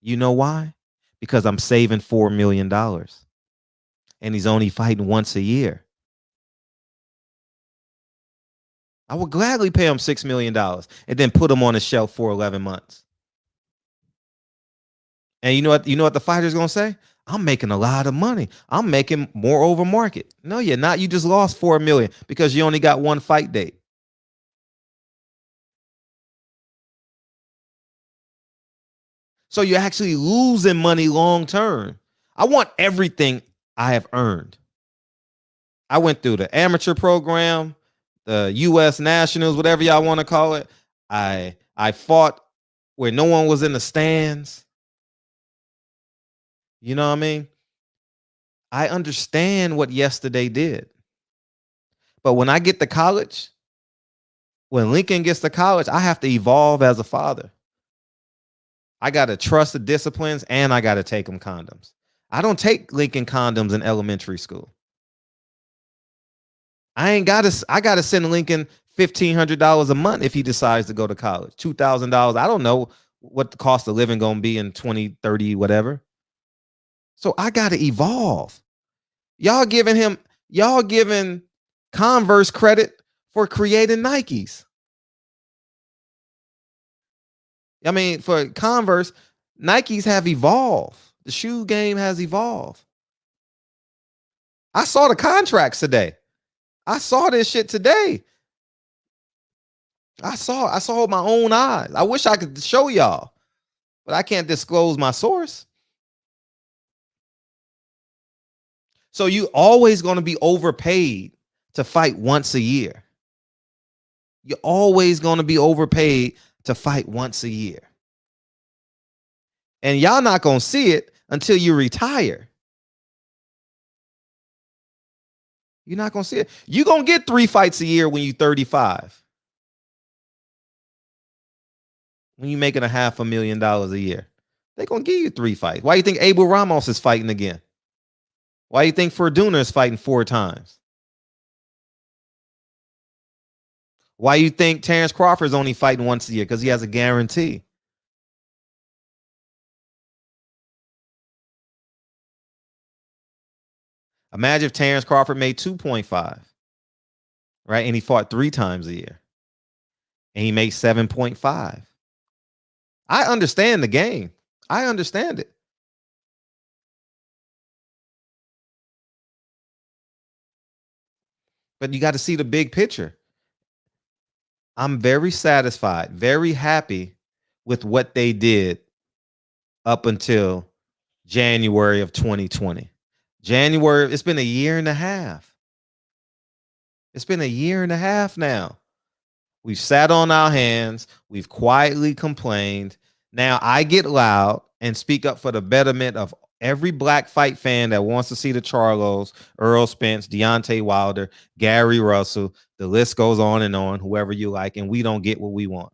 You know why? Because I'm saving $4 million. And he's only fighting once a year. I would gladly pay him $6 million and then put him on the shelf for 11 months. And you know what the fighter's gonna say? I'm making a lot of money. I'm making more over market. No, you're not. You just lost $4 million because you only got one fight date. So you're actually losing money long term. I want everything I have earned. I went through the amateur program, the U.S. Nationals, whatever y'all want to call it. I fought where no one was in the stands. You know what I mean? I understand what yesterday did. But when I get to college, when Lincoln gets to college, I have to evolve as a father. I got to trust the disciplines and I got to take them condoms. I don't take Lincoln condoms in elementary school. I got to send Lincoln $1,500 a month if he decides to go to college. $2,000. I don't know what the cost of living going to be in 2030, whatever. So I got to evolve. Y'all giving Converse credit for creating Nikes. I mean, for Converse, Nikes have evolved. The shoe game has evolved. I saw the contracts today. I saw this shit today. I saw with my own eyes. I wish I could show y'all, but I can't disclose my source. So you always going to be overpaid to fight once a year. You're always going to be overpaid to fight once a year. And y'all not going to see it until you retire. You're not going to see it. You're going to get 3 fights a year when you're 35. When you're making $500,000 a year. They're going to give you 3 fights. Why do you think Abel Ramos is fighting again? Why do you think Fortuna is fighting 4 times? Why do you think Terrence Crawford is only fighting once a year? Because he has a guarantee. Imagine if Terrence Crawford made 2.5, right? And he fought 3 times a year. And he made 7.5. I understand the game. I understand it. But you got to see the big picture. I'm very satisfied, very happy with what they did up until January of 2020. January, it's been a year and a half. It's been a year and a half now. We've sat on our hands. We've quietly complained. Now I get loud and speak up for the betterment of every black fight fan that wants to see the Charlos, Earl Spence, Deontay Wilder, Gary Russell. The list goes on and on, whoever you like, and we don't get what we want.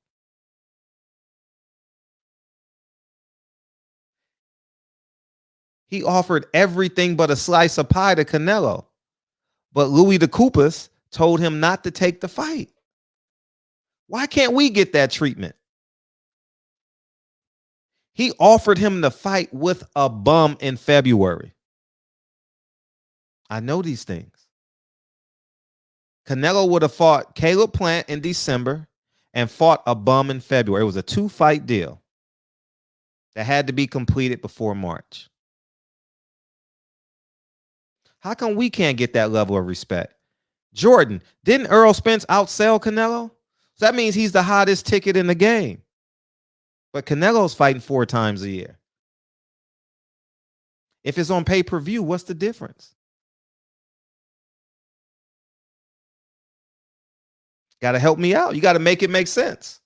He offered everything but a slice of pie to Canelo. But Louis the Koopas told him not to take the fight. Why can't we get that treatment? He offered him the fight with a bum in February. I know these things. Canelo would have fought Caleb Plant in December and fought a bum in February. It was a 2-fight deal that had to be completed before March. How come we can't get that level of respect? Jordan, didn't Earl Spence outsell Canelo? So that means he's the hottest ticket in the game. But Canelo's fighting 4 times a year. If it's on pay-per-view, what's the difference? Got to help me out. You got to make it make sense.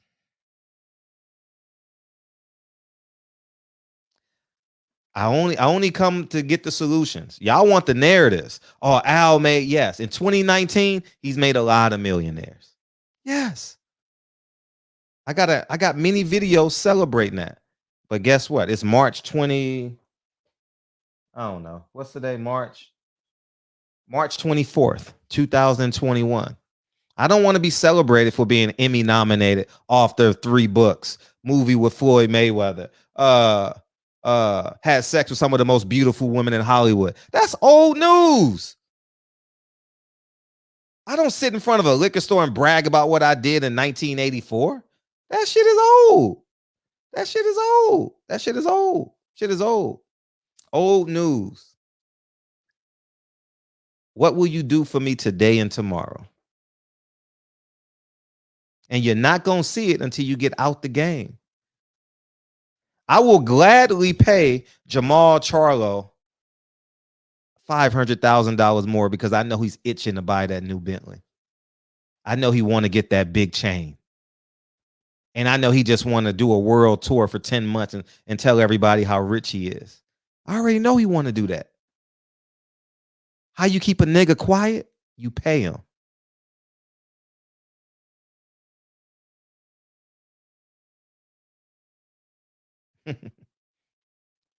I only come to get the solutions. Y'all want the narratives. Oh, Al made, yes. In 2019, he's made a lot of millionaires. Yes. I got many videos celebrating that. But guess what? It's March 20. I don't know. What's today? March 24th, 2021. I don't want to be celebrated for being Emmy nominated off their 3 books. Movie with Floyd Mayweather. Had sex with some of the most beautiful women in Hollywood. That's old news. I don't sit in front of a liquor store and brag about what I did in 1984. That shit is old. That shit is old. Shit is old. Old news. What will you do for me today and tomorrow? And you're not going to see it until you get out the game. I will gladly pay Jamal Charlo $500,000 more because I know he's itching to buy that new Bentley. I know he want to get that big chain. And I know he just want to do a world tour for 10 months and tell everybody how rich he is. I already know he want to do that. How you keep a nigga quiet? You pay him.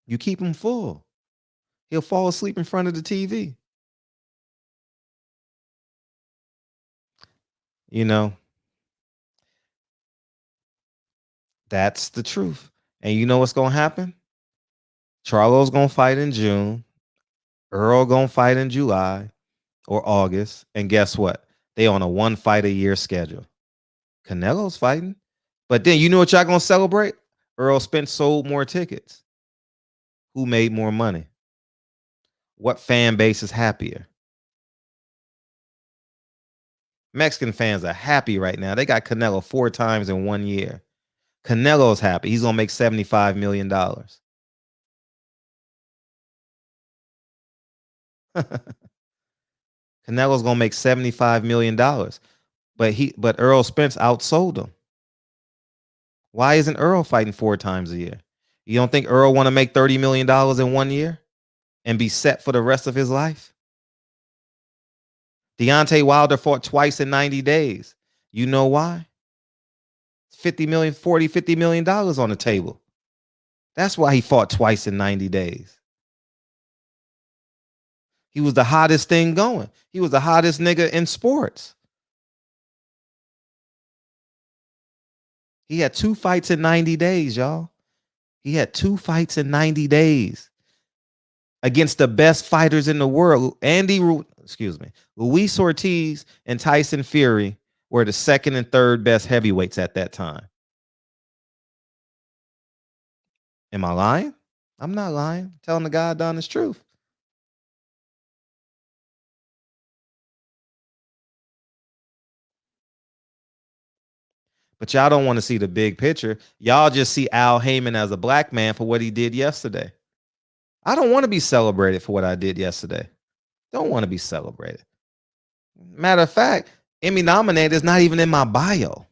You keep him full. He'll fall asleep in front of the TV. You know, that's the truth. And you know what's going to happen? Charlo's going to fight in June. Earl going to fight in July or August. And guess what? They on a 1 fight a year schedule. Canelo's fighting. But then you know what y'all going to celebrate? Earl Spence sold more tickets. Who made more money? What fan base is happier? Mexican fans are happy right now. They got Canelo 4 times in 1 year. Canelo's happy. He's going to make $75 million. Canelo's going to make $75 million. But Earl Spence outsold him. Why isn't Earl fighting 4 times a year? You don't think Earl want to make $30 million in 1 year and be set for the rest of his life? Deontay Wilder fought twice in 90 days. You know why? $50 million on the table. That's why he fought twice in 90 days. He was the hottest thing going. He was the hottest nigga in sports. He had 2 fights in 90 days, y'all. He had 2 fights in 90 days against the best fighters in the world. Luis Ortiz and Tyson Fury were the 2nd and 3rd best heavyweights at that time. Am I lying? I'm not lying. I'm telling the God honest truth. But y'all don't want to see the big picture. Y'all just see Al Haymon as a black man for what he did yesterday. I don't want to be celebrated for what I did yesterday. Don't want to be celebrated. Matter of fact, Emmy nominated is not even in my bio.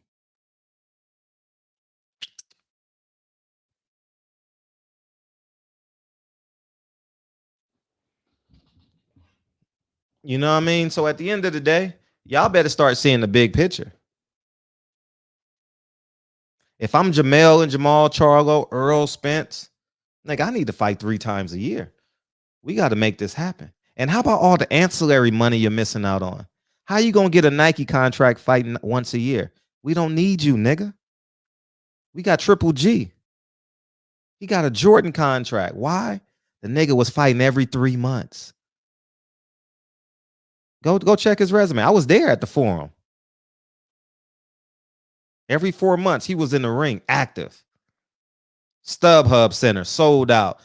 You know what I mean? So at the end of the day, y'all better start seeing the big picture. If I'm Jamel and Jamal Charlo, Earl Spence, I need to fight 3 times a year. We got to make this happen. And how about all the ancillary money you're missing out on? How you going to get a Nike contract fighting once a year? We don't need you, nigga. We got Triple G. He got a Jordan contract. Why? The nigga was fighting every 3 months. Go check his resume. I was there at the Forum. Every 4 months, he was in the ring, active. StubHub Center, sold out.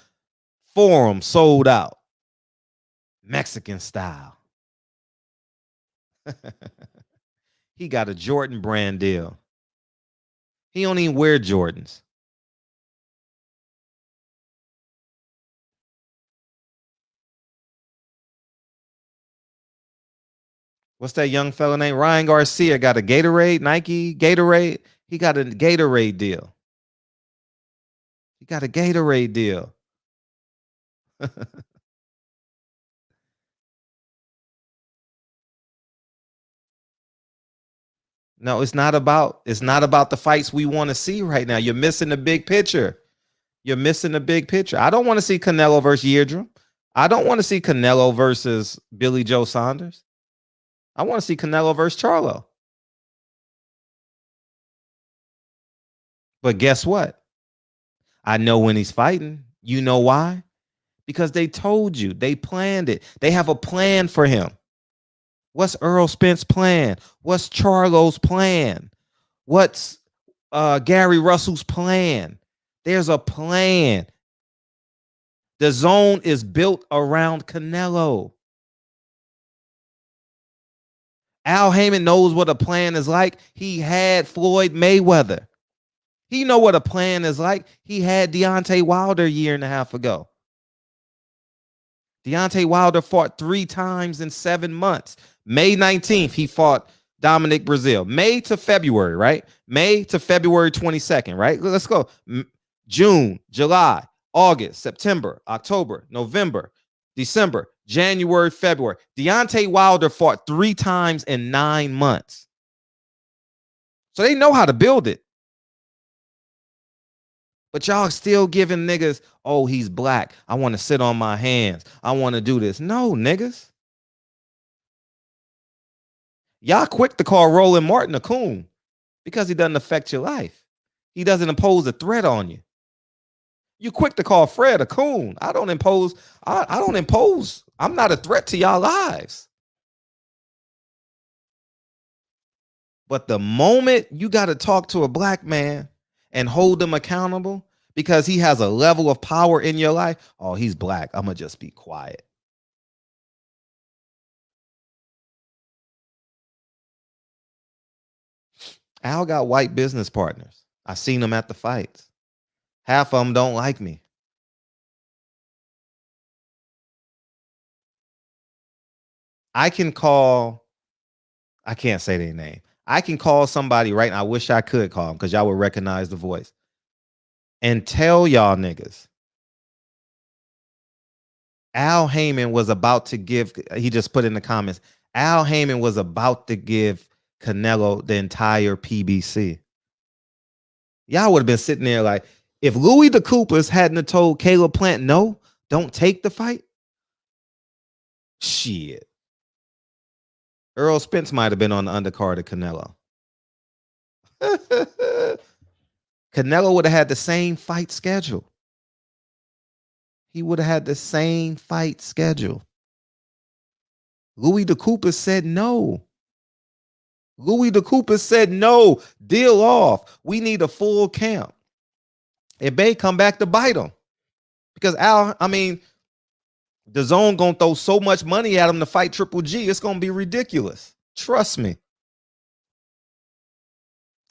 Forum, sold out. Mexican style. He got a Jordan brand deal. He don't even wear Jordans. What's that young fella named? Ryan Garcia got a Gatorade, Nike Gatorade. He got a Gatorade deal. He got a Gatorade deal. No, it's not about the fights we want to see right now. You're missing the big picture. You're missing the big picture. I don't want to see Canelo versus Yildirim. I don't want to see Canelo versus Billy Joe Saunders. I want to see Canelo versus Charlo. But guess what? I know when he's fighting. You know why? Because they told you. They planned it. They have a plan for him. What's Earl Spence's plan? What's Charlo's plan? What's Gary Russell's plan? There's a plan. The zone is built around Canelo. Al Haymon knows what a plan is like. He had Floyd Mayweather. He know what a plan is like. He had Deontay Wilder a year and a half ago. Deontay Wilder fought 3 times in 7 months. May 19th, he fought Dominic Brazil. May to February, right? May to February 22nd, right? Let's go. June, July, August, September, October, November, December, January, February. Deontay Wilder fought 3 times in 9 months. So they know how to build it. But y'all still giving niggas, oh, he's black. I want to sit on my hands. I want to do this. No, niggas. Y'all quick to call Roland Martin a coon because he doesn't affect your life. He doesn't impose a threat on you. You quick to call Fred a coon. I don't impose. I don't impose. I'm not a threat to y'all lives. But the moment you got to talk to a black man and hold him accountable because he has a level of power in your life, oh, he's black, I'm going to just be quiet. Al got white business partners. I seen them at the fights. Half of them don't like me. I can't say their name. I can call somebody right now. I wish I could call them because y'all would recognize the voice. And tell y'all niggas, Al Haymon was about to give, he just put in the comments, Al Haymon was about to give Canelo the entire PBC. Y'all would have been sitting there like, if Louis the Coopers hadn't have told Caleb Plant, no, don't take the fight. Shit. Earl Spence might have been on the undercard of Canelo. Canelo would have had the same fight schedule. He would have had the same fight schedule. Louis the Cooper said no. Louis the Cooper said no. Deal off. We need a full camp. It may come back to bite him. Because the zone gonna throw so much money at him to fight Triple G, it's gonna be ridiculous. Trust me.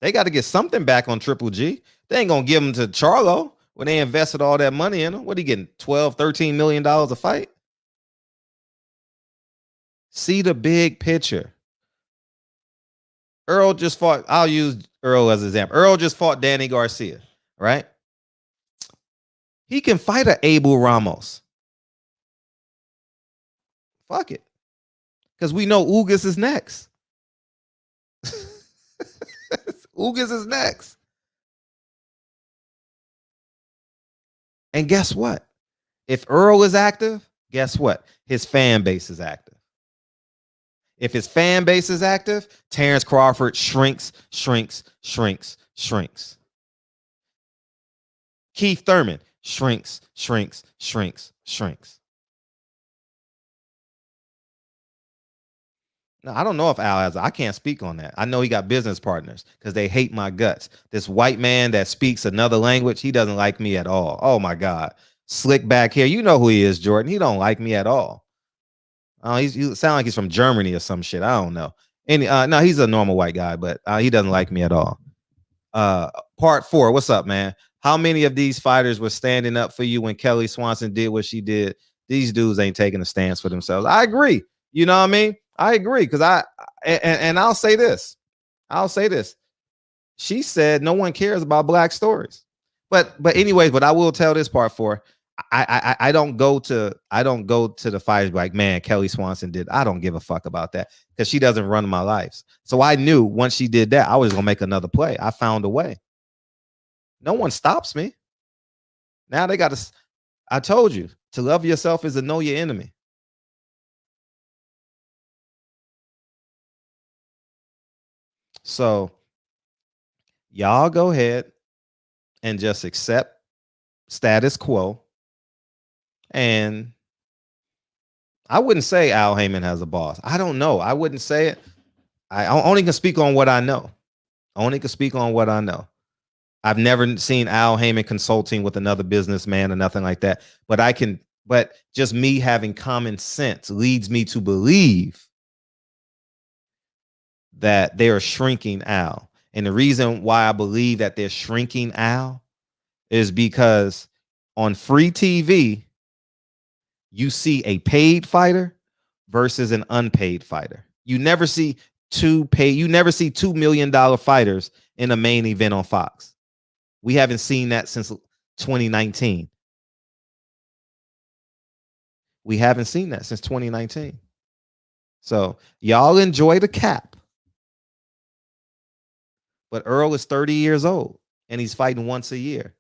They got to get something back on Triple G. They ain't gonna give him to Charlo when they invested all that money in him. What are he getting? $12-13 million a fight? See the big picture. Earl just fought. I'll use Earl as an example. Earl just fought Danny Garcia, right? He can fight an Abel Ramos. Fuck it. Because we know Ugas is next. Ugas is next. And guess what? If Earl is active, guess what? His fan base is active. If his fan base is active, Terrence Crawford shrinks. Keith Thurman shrinks. No, I don't know if Al has. I can't speak on that. I know he got business partners because they hate my guts. This white man that speaks another language, he doesn't like me at all. Oh my God, slick back here. You know who he is, Jordan. He don't like me at all. He sound like he's from Germany or some shit. I don't know. No, he's a normal white guy, but he doesn't like me at all. Part 4. What's up, man? How many of these fighters were standing up for you when Kelly Swanson did what she did? These dudes ain't taking a stance for themselves. I agree. You know what I mean? I agree because I'll say this. She said no one cares about black stories. But anyways, but I will tell this part 4. I don't go to the fighters like, man, Kelly Swanson did. I don't give a fuck about that because she doesn't run my life. So I knew once she did that, I was gonna make another play. I found a way. No one stops me. Now they got to. I told you to love yourself is to know your enemy. So y'all go ahead and just accept status quo. And I wouldn't say Al Haymon has a boss. I don't know. I wouldn't say it. I only can speak on what I know. I've never seen Al Haymon consulting with another businessman or nothing like that. But just me having common sense leads me to believe that they are shrinking Al. And the reason why I believe that they're shrinking Al is because on free TV, you see a paid fighter versus an unpaid fighter. You never see $2 million fighters in a main event on Fox. We haven't seen that since 2019. We haven't seen that since 2019. So y'all enjoy the cap. But Earl is 30 years old and he's fighting once a year.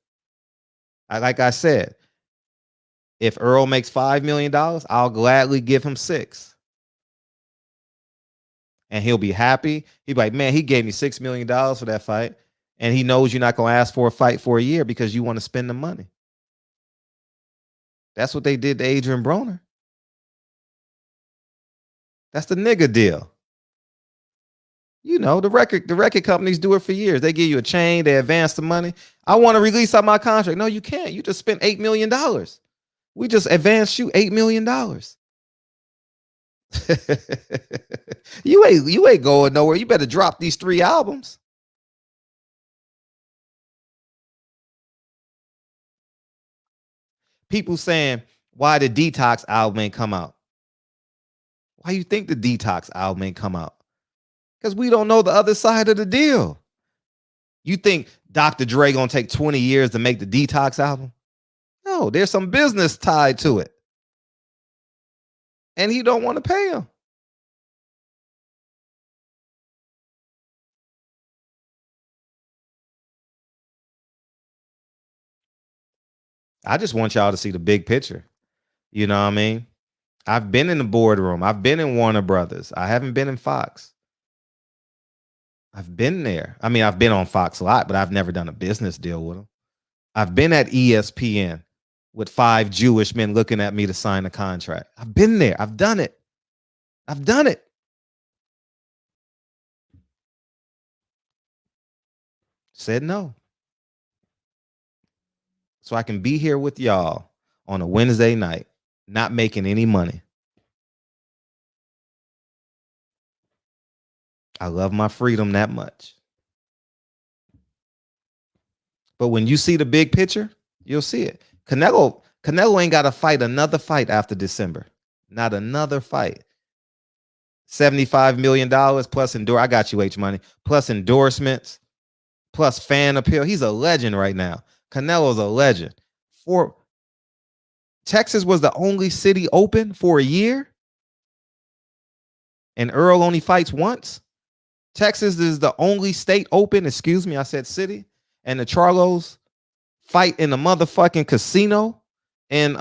Like I said, if Earl makes $5 million, I'll gladly give him 6. And he'll be happy. He'll be like, man, he gave me $6 million for that fight. And he knows you're not going to ask for a fight for a year because you want to spend the money. That's what they did to Adrian Broner. That's the nigga deal. You know, the record companies do it for years. They give you a chain, they advance the money. I want to release out my contract. No, you can't. You just spent $8 million. We just advanced you $8 million. You ain't going nowhere. You better drop these 3 albums. People saying, why the Detox album ain't come out? Why you think the Detox album ain't come out? Because we don't know the other side of the deal. You think Dr. Dre gonna take 20 years to make the Detox album? No, there's some business tied to it. And he don't want to pay him. I just want y'all to see the big picture. You know what I mean? I've been in the boardroom. I've been in Warner Brothers. I haven't been in Fox. I've been there. I mean, I've been on Fox a lot, but I've never done a business deal with them. I've been at ESPN with 5 Jewish men looking at me to sign a contract. I've been there. I've done it. I've done it. Said no. So I can be here with y'all on a Wednesday night, not making any money. I love my freedom that much. But when you see the big picture, you'll see it. Canelo ain't got to fight another fight after December. Not another fight. $75 million plus I got you, H Money. Plus endorsements, plus fan appeal. He's a legend right now. Canelo's a legend. Texas was the only city open for a year. And Earl only fights once. Texas is the only state open. Excuse me, I said city. And the Charlos fight in a motherfucking casino in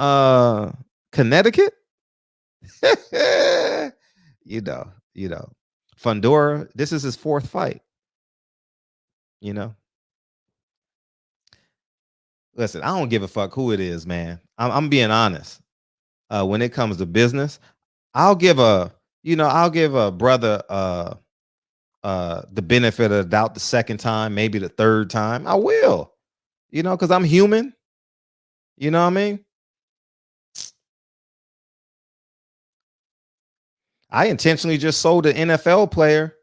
Connecticut. you know. Fundora, this is his 4th fight. You know. Listen, I don't give a fuck who it is, man. I'm being honest. When it comes to business, I'll give a brother the benefit of the doubt the second time, maybe the third time. I will, because I'm human. You know what I mean? I intentionally just sold an NFL player.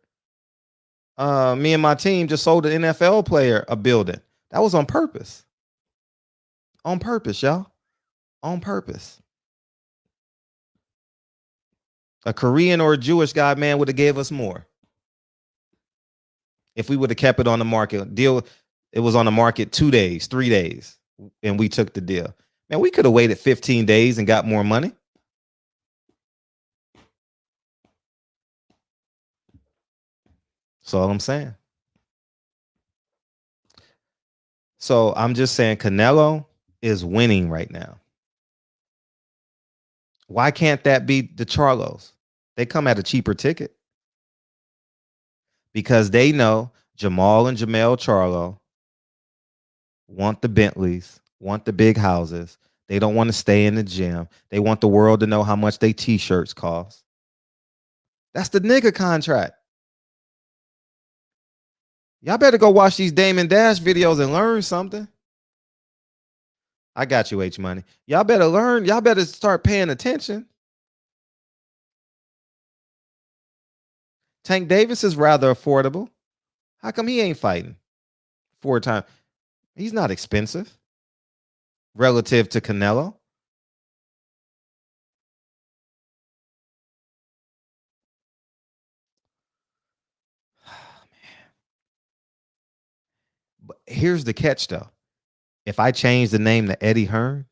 Me and my team just sold an NFL player a building. That was on purpose. On purpose, y'all. On purpose. A Korean or a Jewish guy, man, would have gave us more. If we would have kept it on the market. It was on the market 2 days, 3 days, and we took the deal. Man, we could have waited 15 days and got more money. That's all I'm saying. So I'm just saying Canelo is winning right now. Why can't that be the Charlos? They come at a cheaper ticket. Because they know Jamal and Jamel Charlo want the Bentleys, want the big houses. They don't want to stay in the gym. They want the world to know how much they t-shirts cost. That's the nigga contract. Y'all better go watch these Damon Dash videos and learn something. I got you, H Money. Y'all better learn. Y'all better start paying attention. Tank Davis is rather affordable. How come he ain't fighting 4 times? He's not expensive relative to Canelo. But here's the catch, though. If I change the name to Eddie Hearn,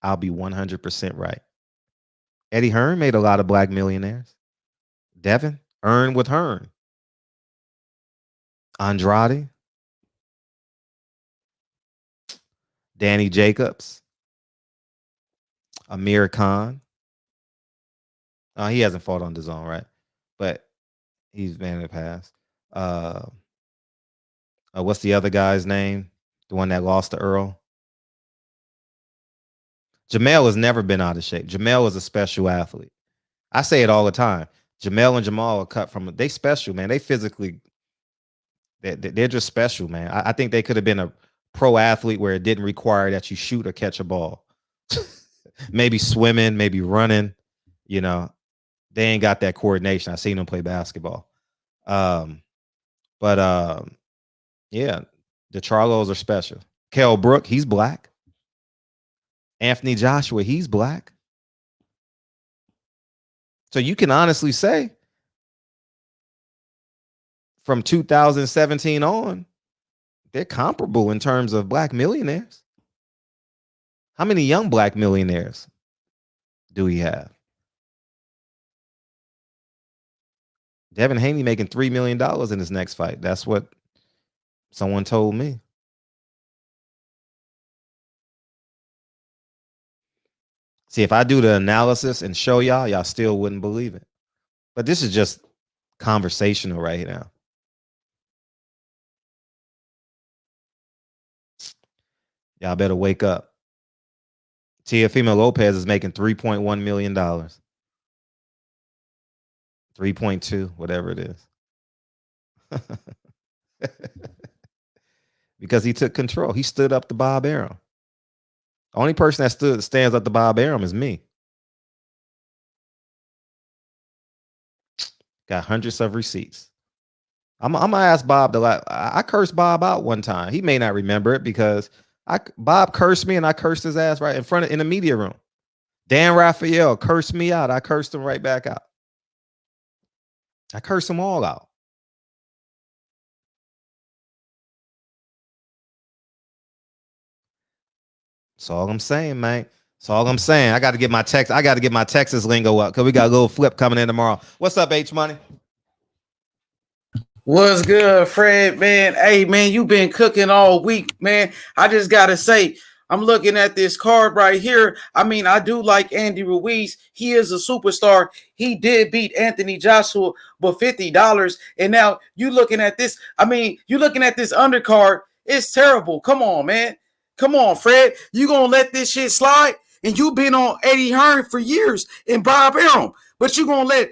I'll be 100% right. Eddie Hearn made a lot of black millionaires. Devin, earn with Hearn. Andrade, Danny Jacobs, Amir Khan. He hasn't fought on DAZN, right? But he's been in the past. What's the other guy's name? The one that lost to Earl? Jamel has never been out of shape. Jamel is a special athlete. I say it all the time. Jamel and Jamal are cut from, they special, man. They physically, they're just special, man. I think they could have been a pro athlete where it didn't require that you shoot or catch a ball. Maybe swimming, maybe running, you know. They ain't got that coordination. I've seen them play basketball. Yeah, the Charlos are special. Kell Brook, he's black. Anthony Joshua, he's black. So you can honestly say from 2017 on, they're comparable in terms of black millionaires. How many young black millionaires do we have? Devin Haney making $3 million in his next fight. That's what someone told me. See, if I do the analysis and show y'all, y'all still wouldn't believe it. But this is just conversational right now. Y'all better wake up. Teofimo Lopez is making $3.1 million. 3.2, whatever it is. Because he took control. He stood up to Bob Arum. Only person that stands up to Bob Arum is me. Got hundreds of receipts. I'm gonna ask Bob I cursed Bob out one time. He may not remember it because Bob cursed me and I cursed his ass right in the media room. Dan Raphael cursed me out. I cursed him right back out. I cursed them all out. That's all I'm saying, man. That's all I'm saying. I got to get my Texas lingo up because we got a little flip coming in tomorrow. What's up, H Money? What's good, Fred, man? Hey, man, you been cooking all week, man. I just got to say, I'm looking at this card right here. I mean, I do like Andy Ruiz. He is a superstar. He did beat Anthony Joshua, but $50. And now you looking at this. I mean, you looking at this undercard. It's terrible. Come on, man. Come on, Fred. You going to let this shit slide? And you been on Eddie Hearn for years and Bob Arum. But you going to let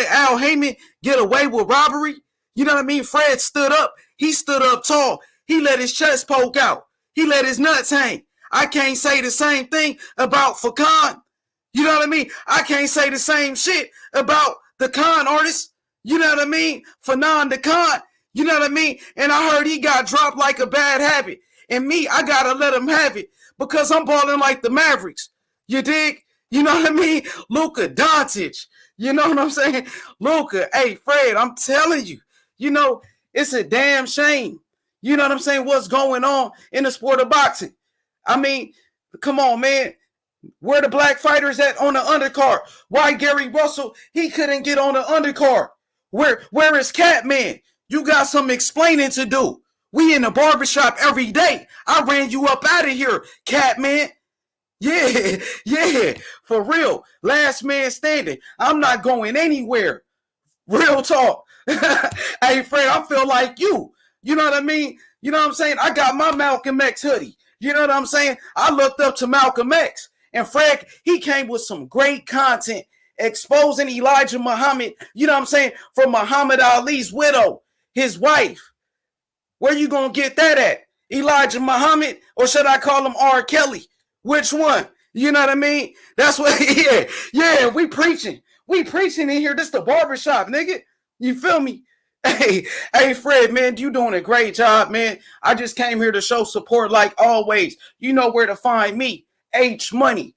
Al Haymon get away with robbery? You know what I mean? Fred stood up. He stood up tall. He let his chest poke out. He let his nuts hang. I can't say the same thing about Fakan. You know what I mean? I can't say the same shit about the con artist. You know what I mean? Fanon the con. You know what I mean? And I heard he got dropped like a bad habit. And me, I got to let him have it because I'm balling like the Mavericks. You dig? You know what I mean? Luka Doncic. You know what I'm saying? Luka, hey, Fred, I'm telling you, you know, it's a damn shame. You know what I'm saying? What's going on in the sport of boxing? I mean, come on, man. Where the black fighters at on the undercard? Why Gary Russell, he couldn't get on the undercard? Where is Catman? You got some explaining to do. We in the barbershop every day. I ran you up out of here, Catman. Yeah, for real. Last man standing. I'm not going anywhere. Real talk. Hey, Fred, I feel like you. You know what I mean? You know what I'm saying? I got my Malcolm X hoodie. You know what I'm saying? I looked up to Malcolm X. And Fred, he came with some great content exposing Elijah Muhammad, you know what I'm saying, from Muhammad Ali's widow. his wife. Where you gonna get that at? Elijah Muhammad, or should I call him R. Kelly? Which one? You know what I mean? That's what, yeah, we preaching. We preaching in here. This the barbershop, nigga. You feel me? Hey, Fred, man, you doing a great job, man. I just came here to show support like always. You know where to find me. H Money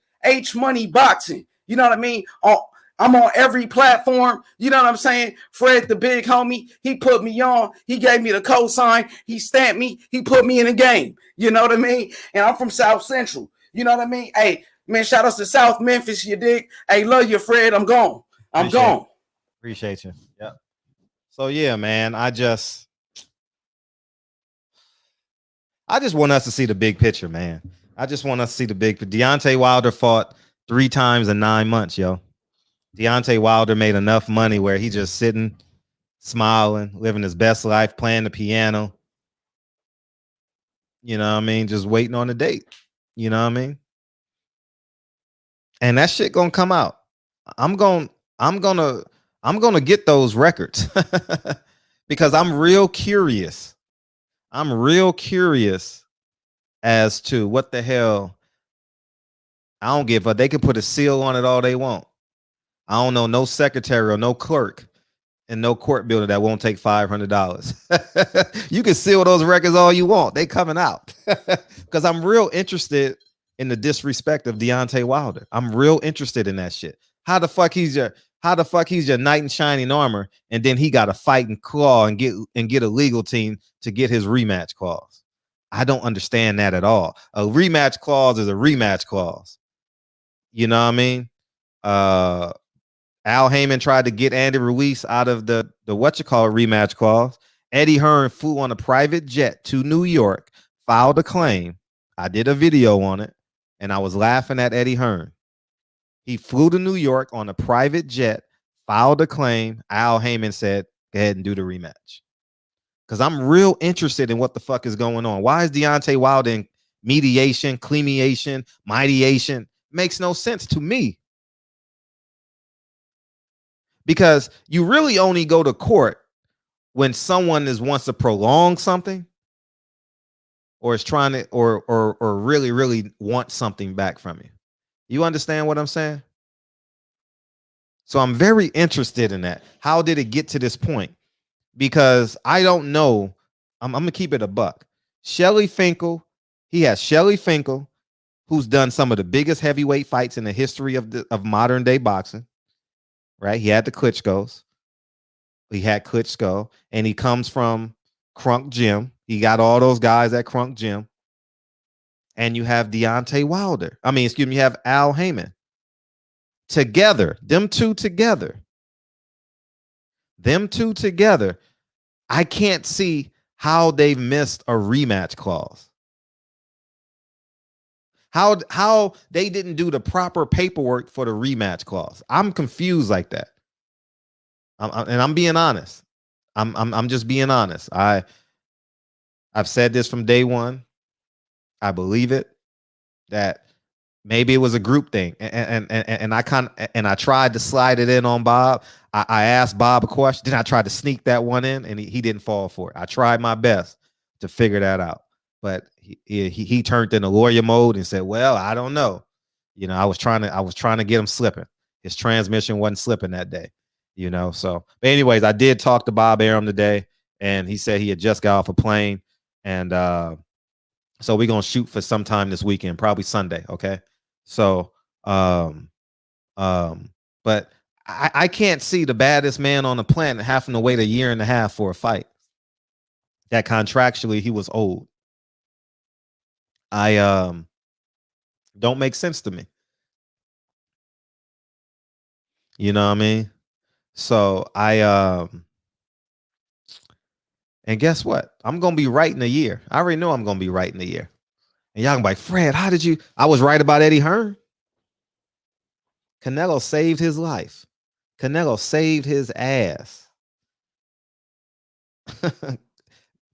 Boxing. You know what I mean? I'm on every platform. You know what I'm saying? Fred, the big homie, he put me on. He gave me the cosign. He stamped me. He put me in the game. You know what I mean? And I'm from South Central. You know what I mean? Hey, man, shout outs to South Memphis, you dig? Hey, love you, Fred. I'm gone. Appreciate you. Yep. So yeah, man, I just want us to see the big picture, man. I just want us to see the big. Deontay Wilder fought 3 times in 9 months, yo. Deontay Wilder made enough money where he just sitting, smiling, living his best life, playing the piano. You know what I mean? Just waiting on a date. You know what I mean? And that shit gonna come out. I'm gonna get those records because I'm real curious. I'm real curious as to what the hell. I don't give a. They can put a seal on it all they want. I don't know no secretary or no clerk in no court building that won't take $500. You can seal those records all you want. They coming out because I'm real interested in the disrespect of Deontay Wilder. I'm real interested in that shit. How the fuck he's your knight in shining armor, and then he got to fight and claw and get a legal team to get his rematch clause. I don't understand that at all. A rematch clause is a rematch clause. You know what I mean? Al Haymon tried to get Andy Ruiz out of the rematch clause. Eddie Hearn flew on a private jet to New York, filed a claim. I did a video on it, and I was laughing at Eddie Hearn. He flew to New York on a private jet, filed a claim. Al Haymon said, go ahead and do the rematch. Because I'm real interested in what the fuck is going on. Why is Deontay Wilder in mediation, cleamiation, mightyation? Makes no sense to me. Because you really only go to court when someone wants to prolong something or is trying to or really, really want something back from you. You understand what I'm saying? So I'm very interested in that. How did it get to this point? Because I don't know. I'm gonna keep it a buck. Shelly Finkel, he has Shelly Finkel, who's done some of the biggest heavyweight fights in the history of modern day boxing. Right? He had the Klitschko's. He had Klitschko, and he comes from Crunk Gym. He got all those guys at Crunk Gym. And you have Deontay Wilder. You have Al Haymon. Together, them two together. I can't see how they've missed a rematch clause. How they didn't do the proper paperwork for the rematch clause. I'm confused like that. I'm being honest. I'm just being honest. I've said this from day one. I believe it that maybe it was a group thing, and I tried to slide it in on Bob. I asked Bob a question, then I tried to sneak that one in, and he didn't fall for it. I tried my best to figure that out, but he turned into lawyer mode and said, "Well, I don't know." You know, I was trying to get him slipping. His transmission wasn't slipping that day. You know, so but anyways, I did talk to Bob Arum today, and he said he had just got off a plane, and so we're gonna shoot for sometime this weekend, probably Sunday. Okay, so but I can't see the baddest man on the planet having to wait a year and a half for a fight that contractually he was owed. Don't make sense to me. You know what I mean? So and guess what? I'm gonna be right in a year. I already know I'm gonna be right in a year. And y'all gonna be like, Fred, how did you? I was right about Eddie Hearn. Canelo saved his life. Canelo saved his ass.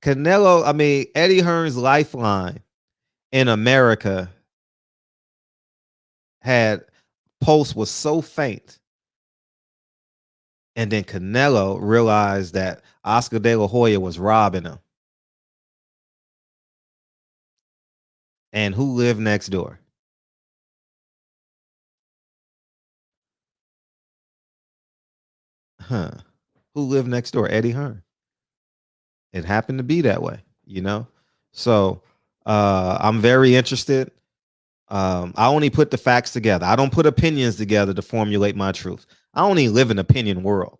Eddie Hearn's lifeline in America pulse was so faint And then Canelo realized that Oscar De La Hoya was robbing him. And who lived next door? Huh. Who lived next door? Eddie Hearn. It happened to be that way, you know? So I'm very interested. I only put the facts together. I don't put opinions together to formulate my truth. I only live in opinion world.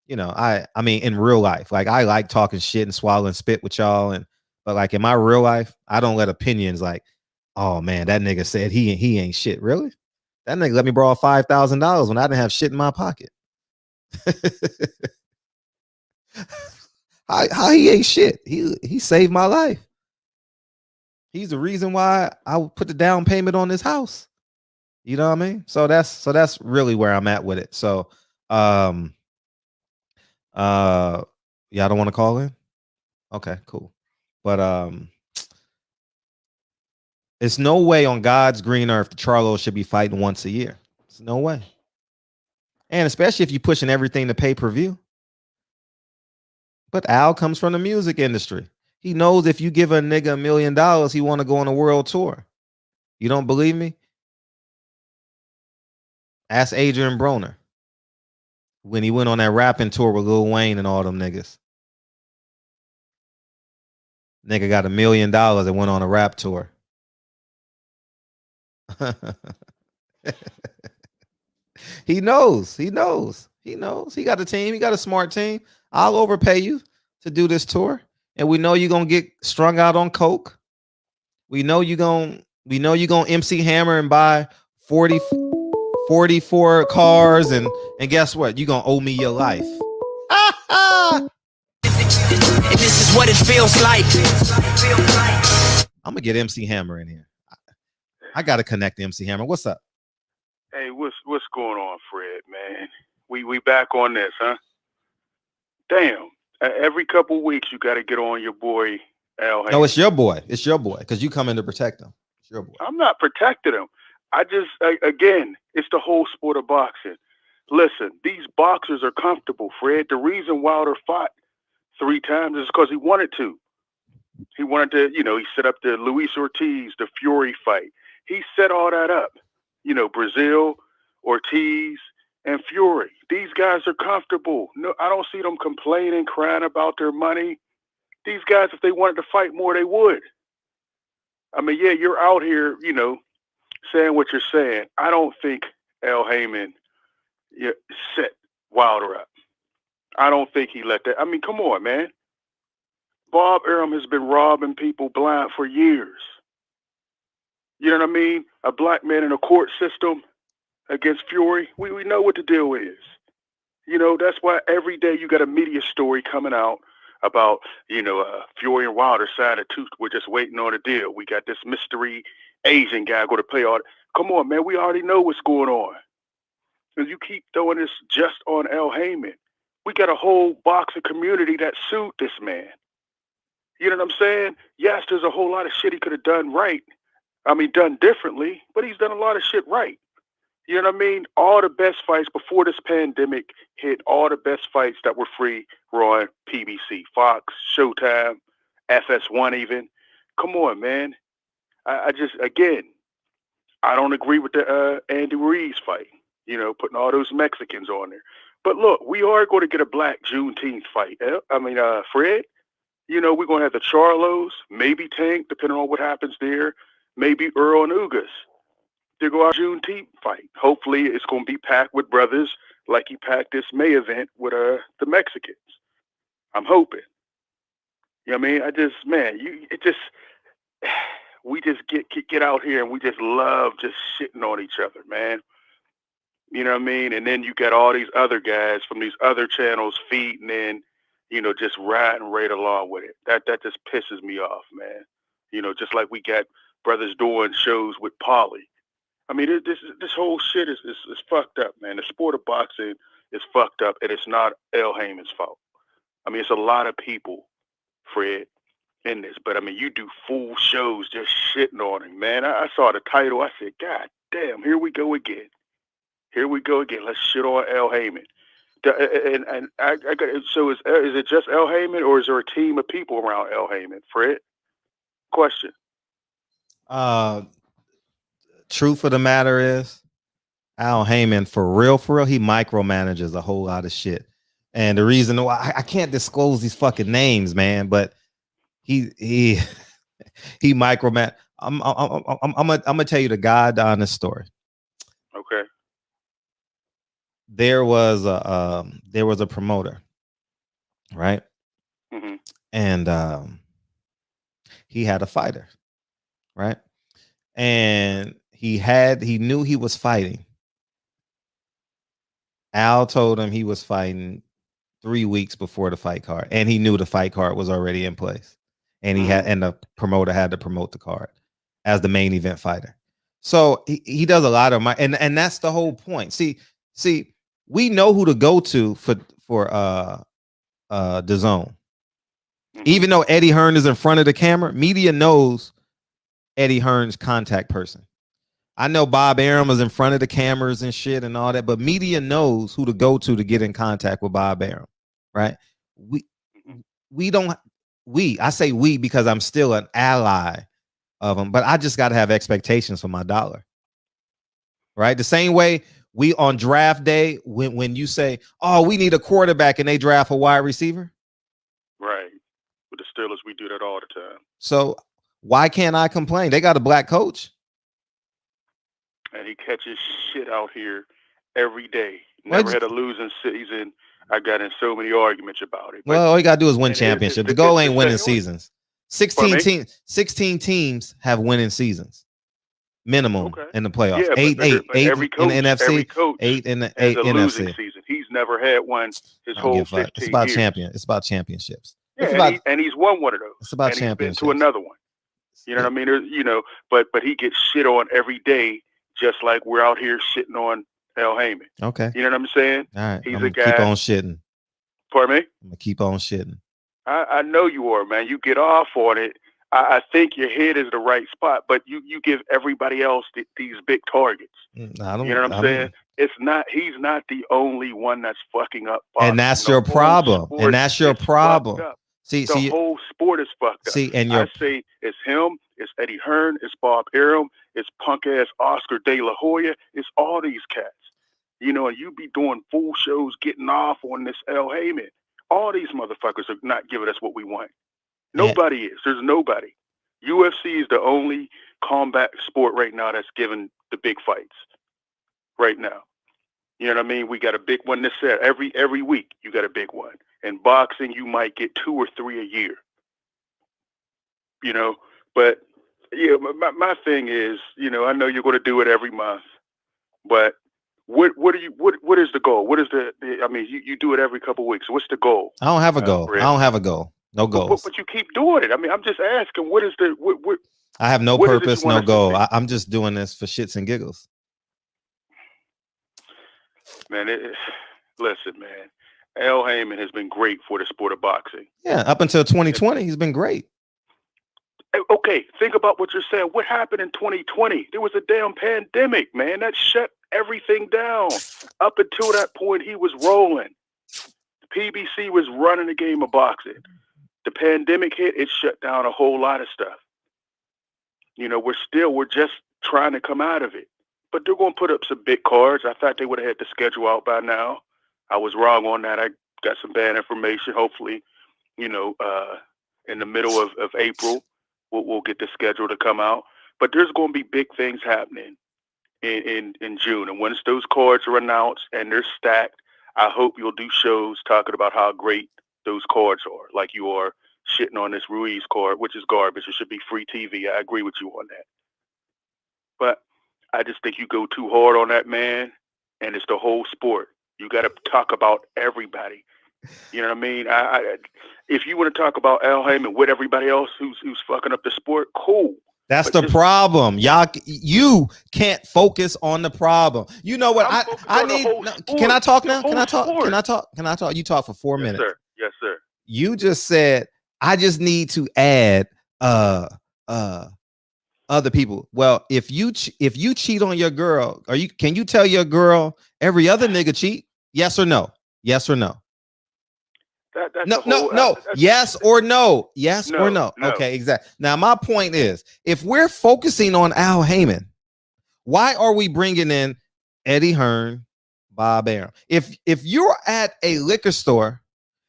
You know, I mean in real life. Like I like talking shit and swallowing spit with y'all, but like in my real life, I don't let opinions like, oh man, that nigga said he ain't shit. Really? That nigga let me borrow $5,000 when I didn't have shit in my pocket. How he ain't shit? He saved my life. He's the reason why I put the down payment on this house. You know what I mean? So that's really where I'm at with it. So y'all don't want to call in? Okay, cool. But it's no way on God's green earth the Charlos should be fighting once a year. It's no way. And especially if you're pushing everything to pay-per-view. But Al comes from the music industry. He knows if you give a nigga $1 million, he want to go on a world tour. You don't believe me? Ask Adrian Broner when he went on that rapping tour with Lil Wayne and all them niggas. Nigga got $1 million and went on a rap tour. He knows. He knows. He knows. He got a team. He got a smart team. I'll overpay you to do this tour. And we know you're gonna get strung out on coke. We know you're gonna MC Hammer and buy 44 cars and guess what? You're gonna owe me your life. And this is what it feels like. I'm gonna get MC Hammer in here. I gotta connect MC Hammer. What's up? Hey, what's going on, Fred, man? We back on this, huh? Damn. Every couple weeks you got to get on your boy Al Haymon. No, it's your boy. It's your boy because you come in to protect him. It's your boy. I'm not protecting him. I just, again, it's the whole sport of boxing. Listen, these boxers are comfortable, Fred. The reason Wilder fought 3 times is because he wanted to. He wanted to, he set up the Luis Ortiz, the Fury fight. He set all that up. Brazil, Ortiz, and Fury. These guys are comfortable. No, I don't see them complaining, crying about their money. These guys, if they wanted to fight more, they would. I mean, yeah, you're out here, saying what you're saying. I don't think Al Haymon set Wilder up. I don't think he let that. I mean, come on, man. Bob Arum has been robbing people blind for years. You know what I mean? A black man in a court system against Fury. We know what the deal is. That's why every day you got a media story coming out about, Fury and Wilder signed a tooth. We're just waiting on a deal. We got this mystery Asian guy going to play all. Come on, man. We already know what's going on. And you keep throwing this just on Al Haymon. We got a whole boxing community that sued this man. You know what I'm saying? Yes, there's a whole lot of shit he could have done right. I mean, done differently, but he's done a lot of shit right. You know what I mean? All the best fights before this pandemic hit, all the best fights that were free were on PBC, Fox, Showtime, FS1 even. Come on, man. I just, again, I don't agree with the Andy Ruiz fight, putting all those Mexicans on there. But look, we are going to get a black Juneteenth fight. Fred, we're going to have the Charlos, maybe Tank, depending on what happens there, maybe Earl and Ugas. To go out Juneteenth fight. Hopefully it's going to be packed with brothers like he packed this May event with the Mexicans. I'm hoping. You know what I mean? We just get out here and we just love just shitting on each other, man. You know what I mean? And then you got all these other guys from these other channels feeding in, just riding right along with it. That just pisses me off, man. Just like we got brothers doing shows with Pauly. I mean, this whole shit is fucked up, man. The sport of boxing is fucked up, and it's not Al Haymon's fault. I mean, it's a lot of people, Fred, in this. But, I mean, you do full shows just shitting on him, man. I saw the title. I said, God damn, here we go again. Here we go again. Let's shit on Al Haymon. So is it just El Haymon, or is there a team of people around El Haymon? Fred, question. Truth of the matter is, Al Haymon, for real, he micromanages a whole lot of shit. And the reason why I can't disclose these fucking names, man, but he microman. I'm gonna tell you the God honest story. Okay. There was a promoter, right? Mm-hmm. And he had a fighter, right? And he knew he was fighting. Al told him he was fighting 3 weeks before the fight card, and he knew the fight card was already in place, and the promoter had to promote the card as the main event fighter. So he does a lot of and that's the whole point. See, we know who to go to for the zone. Even though Eddie Hearn is in front of the camera, media knows Eddie Hearn's contact person. I know Bob Arum is in front of the cameras and shit and all that, but media knows who to go to get in contact with Bob Arum, right? I say we because I'm still an ally of them, but I just got to have expectations for my dollar, right? The same way we on draft day, when you say, oh, we need a quarterback and they draft a wide receiver. Right. With the Steelers, we do that all the time. So why can't I complain? They got a black coach. And he catches shit out here every day. Never had a losing season. I got in so many arguments about it. Well, all you got to do is win championship. The goal ain't winning seasons. 16 teams have winning seasons. Minimum in the playoffs. Yeah, eight every coach, in the NFC. Every coach 8 in the has a losing NFC. season. He's never had one his whole 15 It's about years. It's about championships. Yeah, and he's won one of those. It's about and championships. He's been to another one. You know what I mean? But he gets shit on every day, just like we're out here shitting on El Haymon. Okay. You know what I'm saying? All right. He's I'm a guy. Keep on shitting. Pardon me? I'm gonna keep on shitting. I know you are, man. You get off on it. I think your head is the right spot, but you give everybody else these big targets. You know what I'm saying? It's not. He's not the only one that's fucking up. And that's your problem. And that's your problem. See, the whole sport is fucked up. I say it's him, it's Eddie Hearn, it's Bob Arum, it's punk ass Oscar De La Hoya, it's all these cats. And you be doing full shows, getting off on this El Haymon. All these motherfuckers are not giving us what we want. Nobody is. There's nobody. UFC is the only combat sport right now that's giving the big fights. Right now. You know what I mean? We got a big one this set. Every week you got a big one. In boxing, you might get 2 or 3 a year. But yeah, my thing is, I know you're going to do it every month, but what is the goal? What is you do it every couple of weeks. What's the goal? I don't have a goal. I don't have a goal. No goals. But you keep doing it. I'm just asking, what is the what I have no purpose, no goal. I'm just doing this for shits and giggles. Man, listen, man. El Haymon has been great for the sport of boxing. Yeah, up until 2020, he's been great. Okay, think about what you're saying. What happened in 2020? There was a damn pandemic, man. That shut everything down. Up until that point, he was rolling. The PBC was running the game of boxing. The pandemic hit, it shut down a whole lot of stuff. We're just trying to come out of it. But they're going to put up some big cards. I thought they would have had the schedule out by now. I was wrong on that. I got some bad information. Hopefully, in the middle of April, we'll get the schedule to come out. But there's going to be big things happening in June. And once those cards are announced and they're stacked, I hope you'll do shows talking about how great those cards are, like you are shitting on this Ruiz card, which is garbage. It should be free TV. I agree with you on that. But I just think you go too hard on that man, and it's the whole sport. You got to talk about everybody. You know what I mean? If you want to talk about El Haymon with everybody else who's fucking up the sport, cool. That's the problem. You can't focus on the problem. You know what? I need. Can I talk now? Can I talk? You talk for 4 minutes. Sir. Yes, sir. You just said I just need to add other people. Well, if you cheat on your girl, can you tell your girl every other nigga cheat? Yes or no? Yes or no? That's No, a whole, no, no. that's- Yes or no? Yes or no? Yes or no? No. Okay, exactly. Now, my point is, if we're focusing on Al Haymon, why are we bringing in Eddie Hearn, Bob Arum? If you're at a liquor store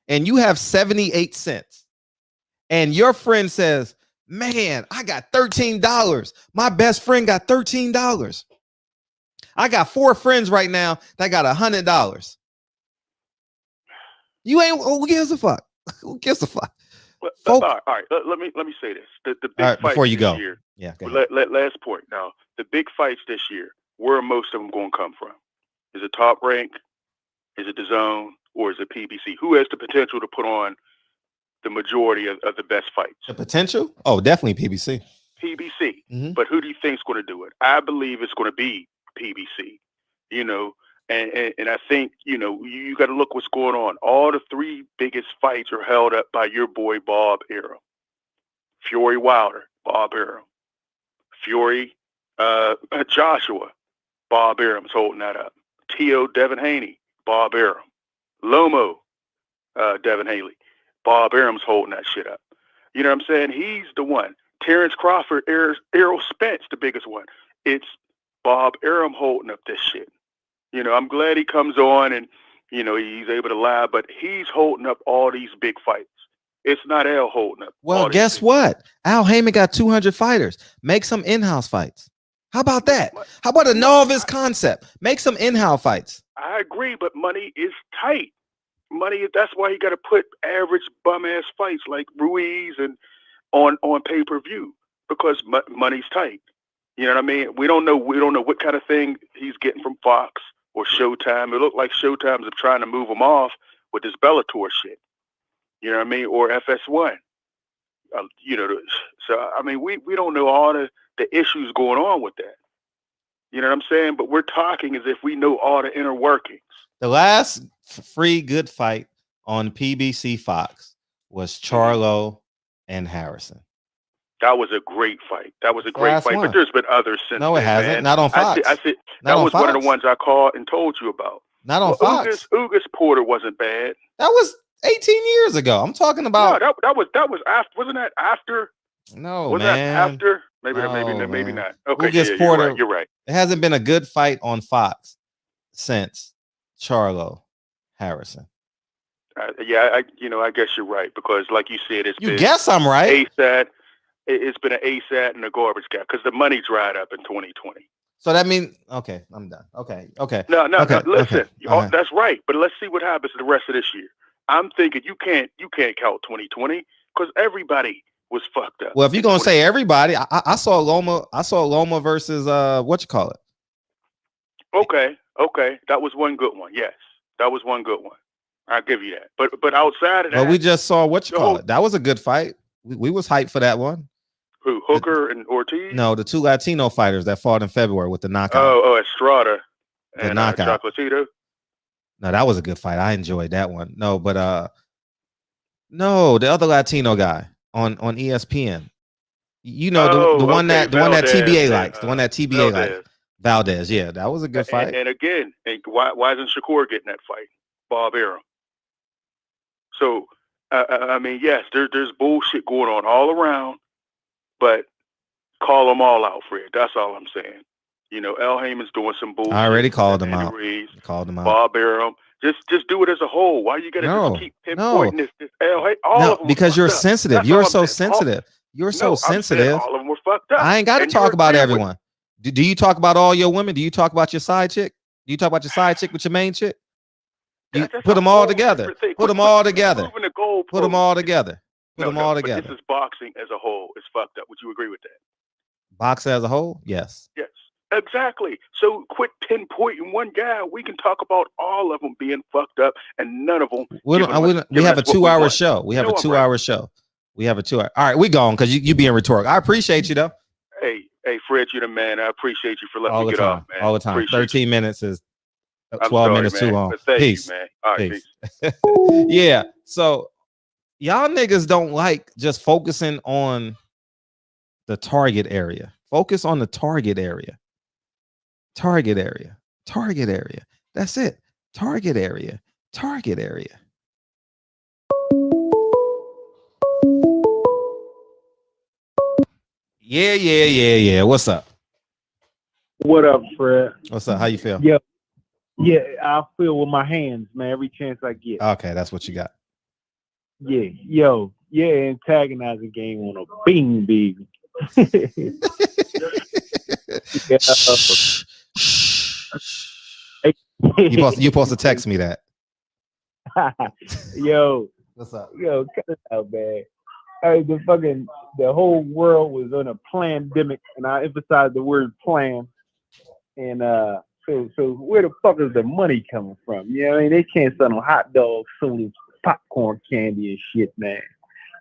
and you have 78 cents and your friend says, man, I got $13. My best friend got $13. I got 4 friends right now that got $100. You ain't, who gives a fuck? Who gives a fuck? All right. Let me say this. The big All right, fights before you this go. year. Yeah, go ahead. Last point. Now, the big fights this year, where are most of them going to come from? Is it Top Rank? Is it the Zone? Or is it PBC? Who has the potential to put on the majority of the best fights? The potential? Oh, definitely PBC. PBC. Mhm. But who do you think is going to do it? I believe it's going to be PBC. You know, and I think, you know, you got to look what's going on. All the 3 biggest fights are held up by your boy Bob Arum. Fury Wilder, Bob Arum. Fury Joshua, Bob Arum's holding that up. T.O. Devin Haney, Bob Arum. Lomo, Devin Haley, Bob Arum's holding that shit up. You know what I'm saying? He's the one. Terrence Crawford, Errol Spence, the biggest one. It's Bob Arum holding up this shit. You know, I'm glad he comes on and, you know, he's able to lie, but he's holding up all these big fights. It's not Al holding up. Well, guess what? Al Haymon got 200 fighters. Make some in-house fights. How about that? How about a novice concept? Make some in-house fights. I agree, but money is tight. That's why you got to put average bum-ass fights like Ruiz and on pay-per-view, because money's tight. You know what I mean? We don't know what kind of thing he's getting from Fox or Showtime. It looked like Showtime's trying to move him off with this Bellator shit. You know what I mean? Or FS1. You know, so I mean, we don't know all the issues going on with that. You know what I'm saying? But we're talking as if we know all the inner workings. The last free good fight on PBC Fox was Charlo and Harrison. That was a great fight. But there's been others since. No, it then, hasn't. Man. Not on Fox. I said that was one of the ones I called and told you about. Not on Fox. Ugas Porter wasn't bad. That was 18 years ago. I'm talking about. No, that was after. Wasn't that after? No, was man. That after? Maybe not. Okay, Ugas Porter. You're right. It hasn't been a good fight on Fox since Charlo Harrison. I guess you're right, because like you said, it's been guess I'm right. ASAT. It's been an ASAT and a garbage guy because the money dried up in 2020. So that means okay, I'm done. Okay. No, okay, listen, okay. That's right. But let's see what happens the rest of this year. I'm thinking you can't count 2020 because everybody was fucked up. Well, if you're gonna say everybody, I saw Loma versus what you call it. Okay, that was one good one. Yes, that was one good one. I'll give you that. But outside of that, well, we just saw what you call it. That was a good fight. We was hyped for that one. Who, Hooker and Ortiz? No, the 2 Latino fighters that fought in February with the knockout. Oh, Estrada and knockout. Chocolatito. No, that was a good fight. I enjoyed that one. No, but the other Latino guy on ESPN. You know, the one that TBA likes. The one that TBA likes. Valdez. Yeah, that was a good fight. And again, why isn't Shakur getting that fight? Bob Arum. So I mean, yes, there's bullshit going on all around, but call them all out, Fred. That's all I'm saying. You know, Al Haymon's doing some bullshit. I already called him out. Bob Arum. Just do it as a whole. Why you gotta keep pinpointing this Al Haymon? All of them because you're sensitive. That's You're so sensitive. You're so sensitive. All of them were fucked up. I ain't got to talk about everyone. Do you talk about all your women? Do you talk about your side chick? Do you talk about your side chick with your main chick? You put them all together. Put them all together. Put them all together. Put them all together. This is boxing as a whole. It's fucked up. Would you agree with that? Boxing as a whole? Yes. Yes. Exactly. So quit pinpointing one guy. We can talk about all of them being fucked up, and none of them. We have a 2-hour show. We have a 2-hour show. We have a 2-hour. All right, we gone because you being rhetorical. I appreciate you though. Hey, Fred, you the man. I appreciate you for letting me get off, man. All the time. Appreciate 13 minutes is 12 sorry, minutes man. too long. Peace, you, man. All right, peace. Yeah. So y'all niggas don't like just focusing on the target area. Focus on the target area. Target area. That's it. Target area. Target area. Yeah. What's up? What up, Fred? What's up? How you feel? Yeah, I feel with my hands, man, every chance I get. Okay, that's what you got. Yeah, antagonizing game on a bean, baby. You supposed to text me that. Yo, what's up? Yo, cut it out, man. Hey, the whole world was on a pandemic, and I emphasize the word plan. And so where the fuck is the money coming from? You know what I mean? They can't sell no hot dogs, sodas, popcorn, candy, and shit, man.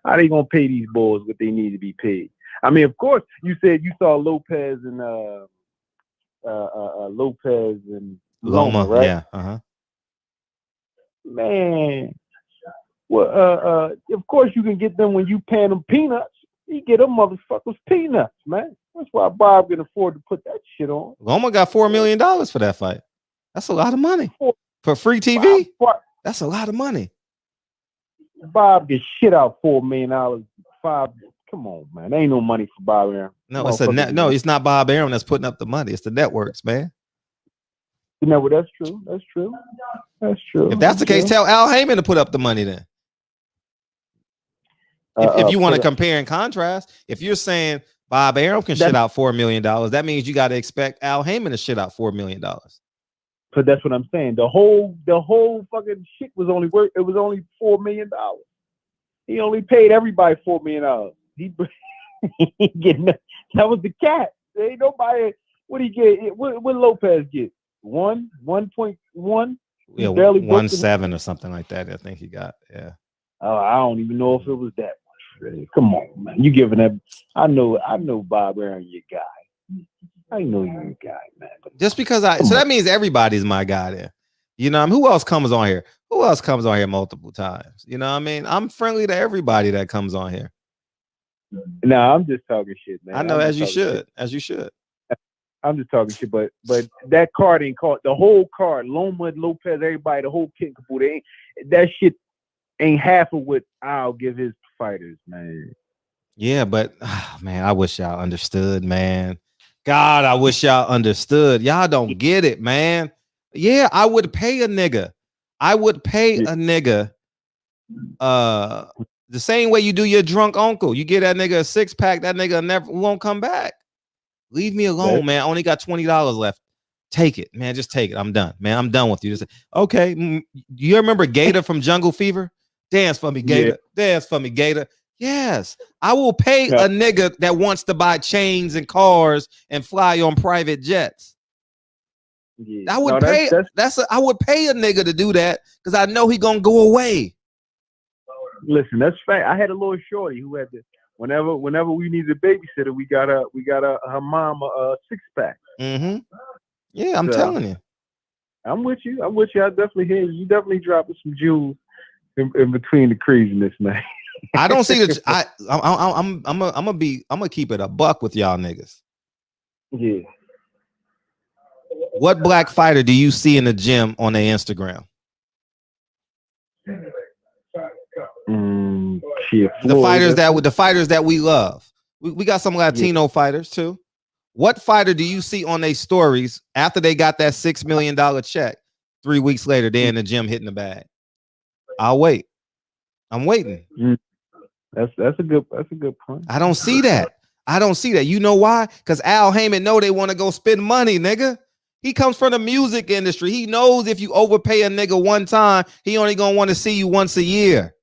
How they gonna pay these boys what they need to be paid? I mean, of course, you said you saw Lopez and Loma, right? Yeah. Man, well, of course you can get them when you pay them peanuts. You get them motherfuckers peanuts, man. That's why Bob can afford to put that shit on. Loma got $4 million for that fight. That's a lot of money for free TV. That's a lot of money. Bob gets shit out $4 million. Come on, man. There ain't no money for Bob Arum. No, it's not Bob Arum that's putting up the money. It's the networks, man. No, that's true. That's true. If that's the case, tell Al Haymon to put up the money then. If you want to compare and contrast, if you're saying Bob Arum can shit out $4 million, that means you got to expect Al Haymon to shit out $4 million. So that's what I'm saying. The whole fucking shit was only $4 million. He only paid everybody $4 million. He getting that was the cat. There ain't nobody. What did he get? What Lopez get? 1.1. Yeah, 1.7 or something like that. I think he got. Yeah. Oh, I don't even know if it was that much. Really. Come on, man. You giving that? I know Bob Arum, your guy. I know you're a guy, man. Just because that means everybody's my guy there. You know, who else comes on here? Who else comes on here multiple times? You know what I mean? I'm friendly to everybody that comes on here. No, I'm just talking shit, man. I know, as you should. I'm just talking shit, but that card ain't called the whole card. Loma, Lopez, everybody, the whole kit and caboodle. That shit ain't half of what I'll give his fighters, man. Yeah, but man, I wish y'all understood, man. God, I wish y'all understood. Y'all don't get it, man. Yeah, I would pay a nigga. The same way you do your drunk uncle. You get that nigga a 6-pack, that nigga won't come back. Leave me alone, man. I only got $20 left. Take it, man. Just take it. I'm done, man. I'm done with you. Just, okay. You remember Gator from Jungle Fever? Dance for me, Gator. Yeah. Dance for me, Gator. Yes, I will pay a nigga that wants to buy chains and cars and fly on private jets. Yeah. I would pay a nigga to do that because I know he gonna go away. Listen, that's fact. I had a little shorty who had to. Whenever we needed a babysitter, we got her mom a 6-pack. Mm-hmm. Yeah, I'm telling you. I'm with you. I definitely hear you. You definitely dropping some jewels in between the craziness, man. I don't see that. I'm gonna keep it a buck with y'all niggas. Yeah. What black fighter do you see in the gym on their Instagram? The fighters that we love. We got some Latino fighters too. What fighter do you see on their stories after they got that $6 million check? 3 weeks later, they're in the gym hitting the bag. I'll wait. I'm waiting. That's a good point. I don't see that. You know why? Because Al Haymon know they want to go spend money, nigga. He comes from the music industry. He knows if you overpay a nigga one time, he only gonna want to see you once a year.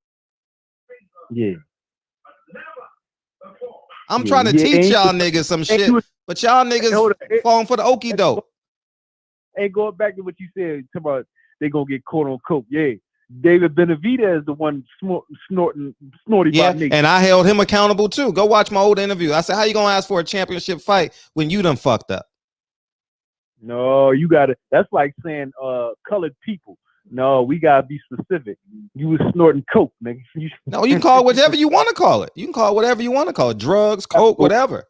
Yeah. I'm trying to teach y'all niggas some shit, but y'all niggas falling for the okie doke. Hey, going back to what you said about they gonna get caught on coke. Yeah. David Benavidez is the one snorty by niggas. And I held him accountable too. Go watch my old interview. I said, how you gonna ask for a championship fight when you done fucked up? No, you gotta. That's like saying colored people. No, we gotta be specific. You was snorting coke, nigga. No, you can call it whatever you want to call it. You can call it whatever you want to call it. Drugs, coke, whatever.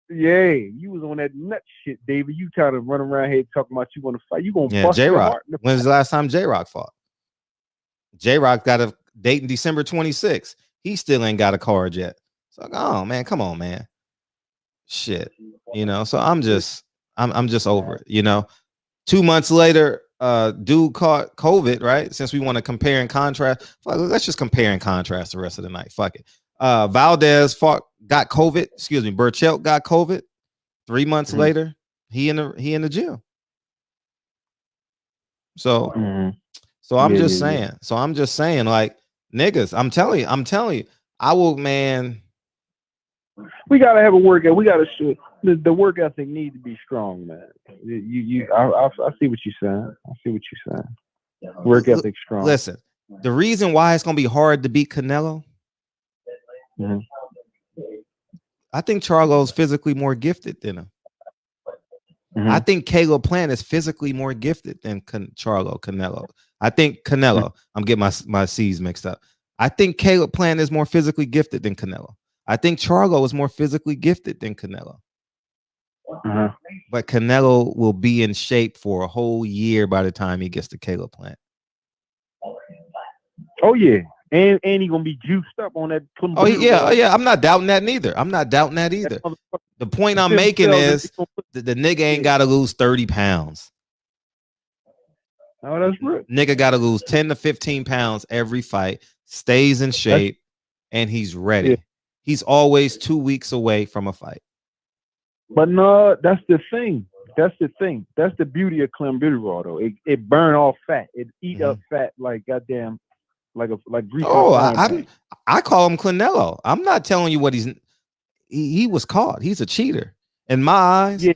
Yeah, you was on that nut shit, David. You trying to run around here talking about you want to fight. You gonna bust J-Rock. your heart. When's the last time J-Rock fought? J-Rock got a date in December 26th. He still ain't got a card yet. So like, oh man, come on, man. Shit. You know, so I'm just over it, you know. 2 months later, dude caught COVID, right? Since we want to compare and contrast, let's just compare and contrast the rest of the night. Fuck it. Valdez got COVID. Excuse me, Burchelt got COVID. 3 months later, he in the jail. So, so I'm just saying. So I'm just saying, like, niggas, I'm telling you, I will, man. We gotta have a work ethic. We gotta shoot. The work ethic needs to be strong, man. I see what you're saying. I see what you're saying. Work ethic strong. Listen, the reason why it's gonna be hard to beat Canelo, I think Charlo's physically more gifted than him. I think Caleb Plant is physically more gifted than Canelo. I think Canelo. I'm getting my C's mixed up. I think Caleb Plant is more physically gifted than Canelo. I think Charlo is more physically gifted than Canelo. But Canelo will be in shape for a whole year by the time he gets to Caleb Plant. Oh yeah, and he gonna be juiced up on that. Oh yeah. I'm not doubting that neither. The point I'm making is the nigga ain't got to lose 30 pounds. Oh, that's right. Nigga got to lose 10 to 15 pounds every fight, stays in shape, and he's ready. Yeah. He's always 2 weeks away from a fight. But no, that's the thing. That's the beauty of clenbuterol, though. It burn off fat. It eat up fat like goddamn, like grease. Oh, I call him Canelo. I'm not telling you what he was caught. He's a cheater in my eyes. Yeah.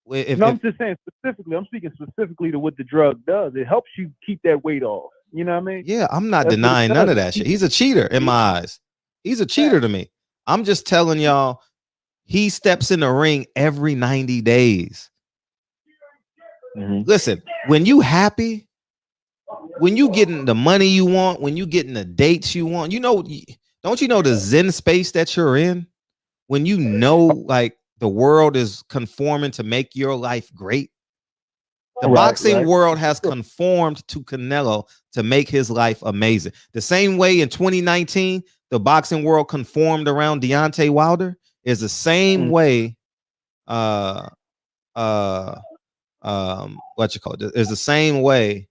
I'm just saying specifically. I'm speaking specifically to what the drug does. It helps you keep that weight off. You know what I mean? Yeah, I'm not denying none of that shit. He's a cheater in my eyes. He's a cheater to me. I'm just telling y'all, he steps in the ring every 90 days. Listen, when you happy, when you getting the money you want, when you getting the dates you want, you know, don't you know the Zen space that you're in? When you know, like, the world is conforming to make your life great. The boxing world has conformed to Canelo to make his life amazing. The same way in 2019, the boxing world conformed around Deontay Wilder is the same way. What you call it? Is the same way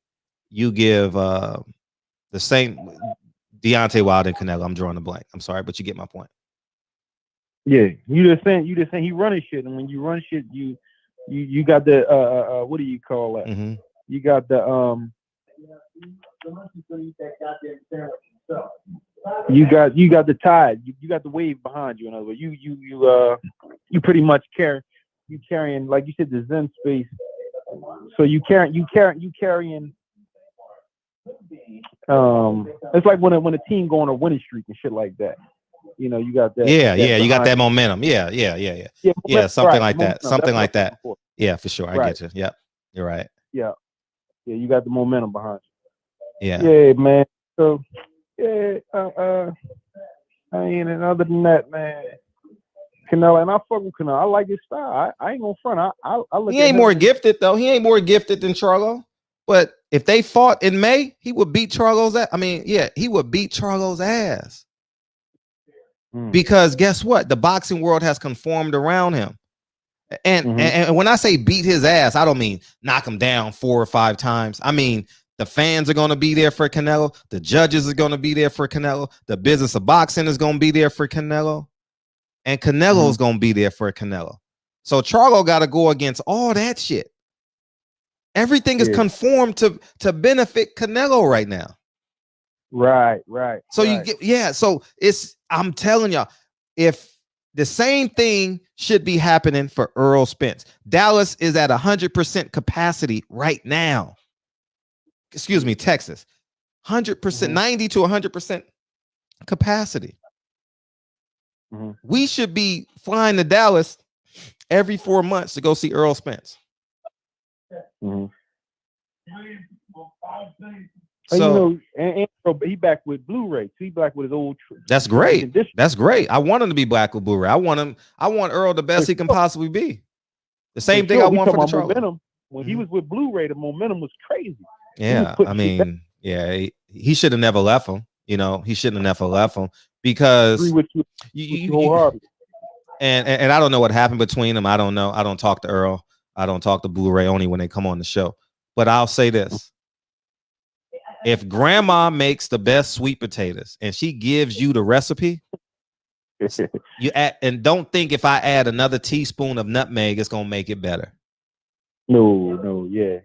you give the same Deontay Wilder and Canelo. I'm drawing a blank. I'm sorry, but you get my point. Yeah, you just saying he running shit, and when you run shit, you got the what do you call that? You got the you got the tide, you got the wave behind you. In other words, you pretty much carrying, like you said, the Zen space. So you carrying. It's like when a team go on a winning streak and shit like that. You know, you got that. Yeah, you got that momentum. Yeah, something like that. Something like that. Yeah, for sure. I get you. Yep, you're right. Yeah, you got the momentum behind you. Yeah, man. So, and other than that, man, Canelo, and I fuck with Canelo. I like his style. I ain't gonna front. I look. He ain't more gifted though. He ain't more gifted than Charlo. But if they fought in May, he would beat Charlo's ass. I mean, yeah, he would beat Charlo's ass. Because guess what? The boxing world has conformed around him. And when I say beat his ass, I don't mean knock him down 4 or 5 times. I mean, the fans are going to be there for Canelo. The judges are going to be there for Canelo. The business of boxing is going to be there for Canelo. And Canelo's going to be there for Canelo. So Charlo got to go against all that shit. Everything is conformed to benefit Canelo right now. Right. So you get, so I'm telling y'all, if the same thing should be happening for Earl Spence. Dallas is at 100% capacity right now. Excuse me, Texas. 100%, 90 to 100% capacity. We should be flying to Dallas every 4 months to go see Earl Spence. So, you know, and he back with Blu-ray. He back with his old. That's great. That's great. I want him to be back with Blu-ray. I want Earl the best he can possibly be. The same thing I want for the momentum. When he was with Blu-ray, the momentum was crazy. Yeah, I mean, yeah, he should have never left him. You know, he shouldn't have never left him because agree with you wholeheartedly. And I don't know what happened between them. I don't know. I don't talk to Earl. I don't talk to Blu-ray only when they come on the show. But I'll say this. If grandma makes the best sweet potatoes and she gives you the recipe, you add, and don't think if I add another teaspoon of nutmeg, it's gonna make it better. No, yeah.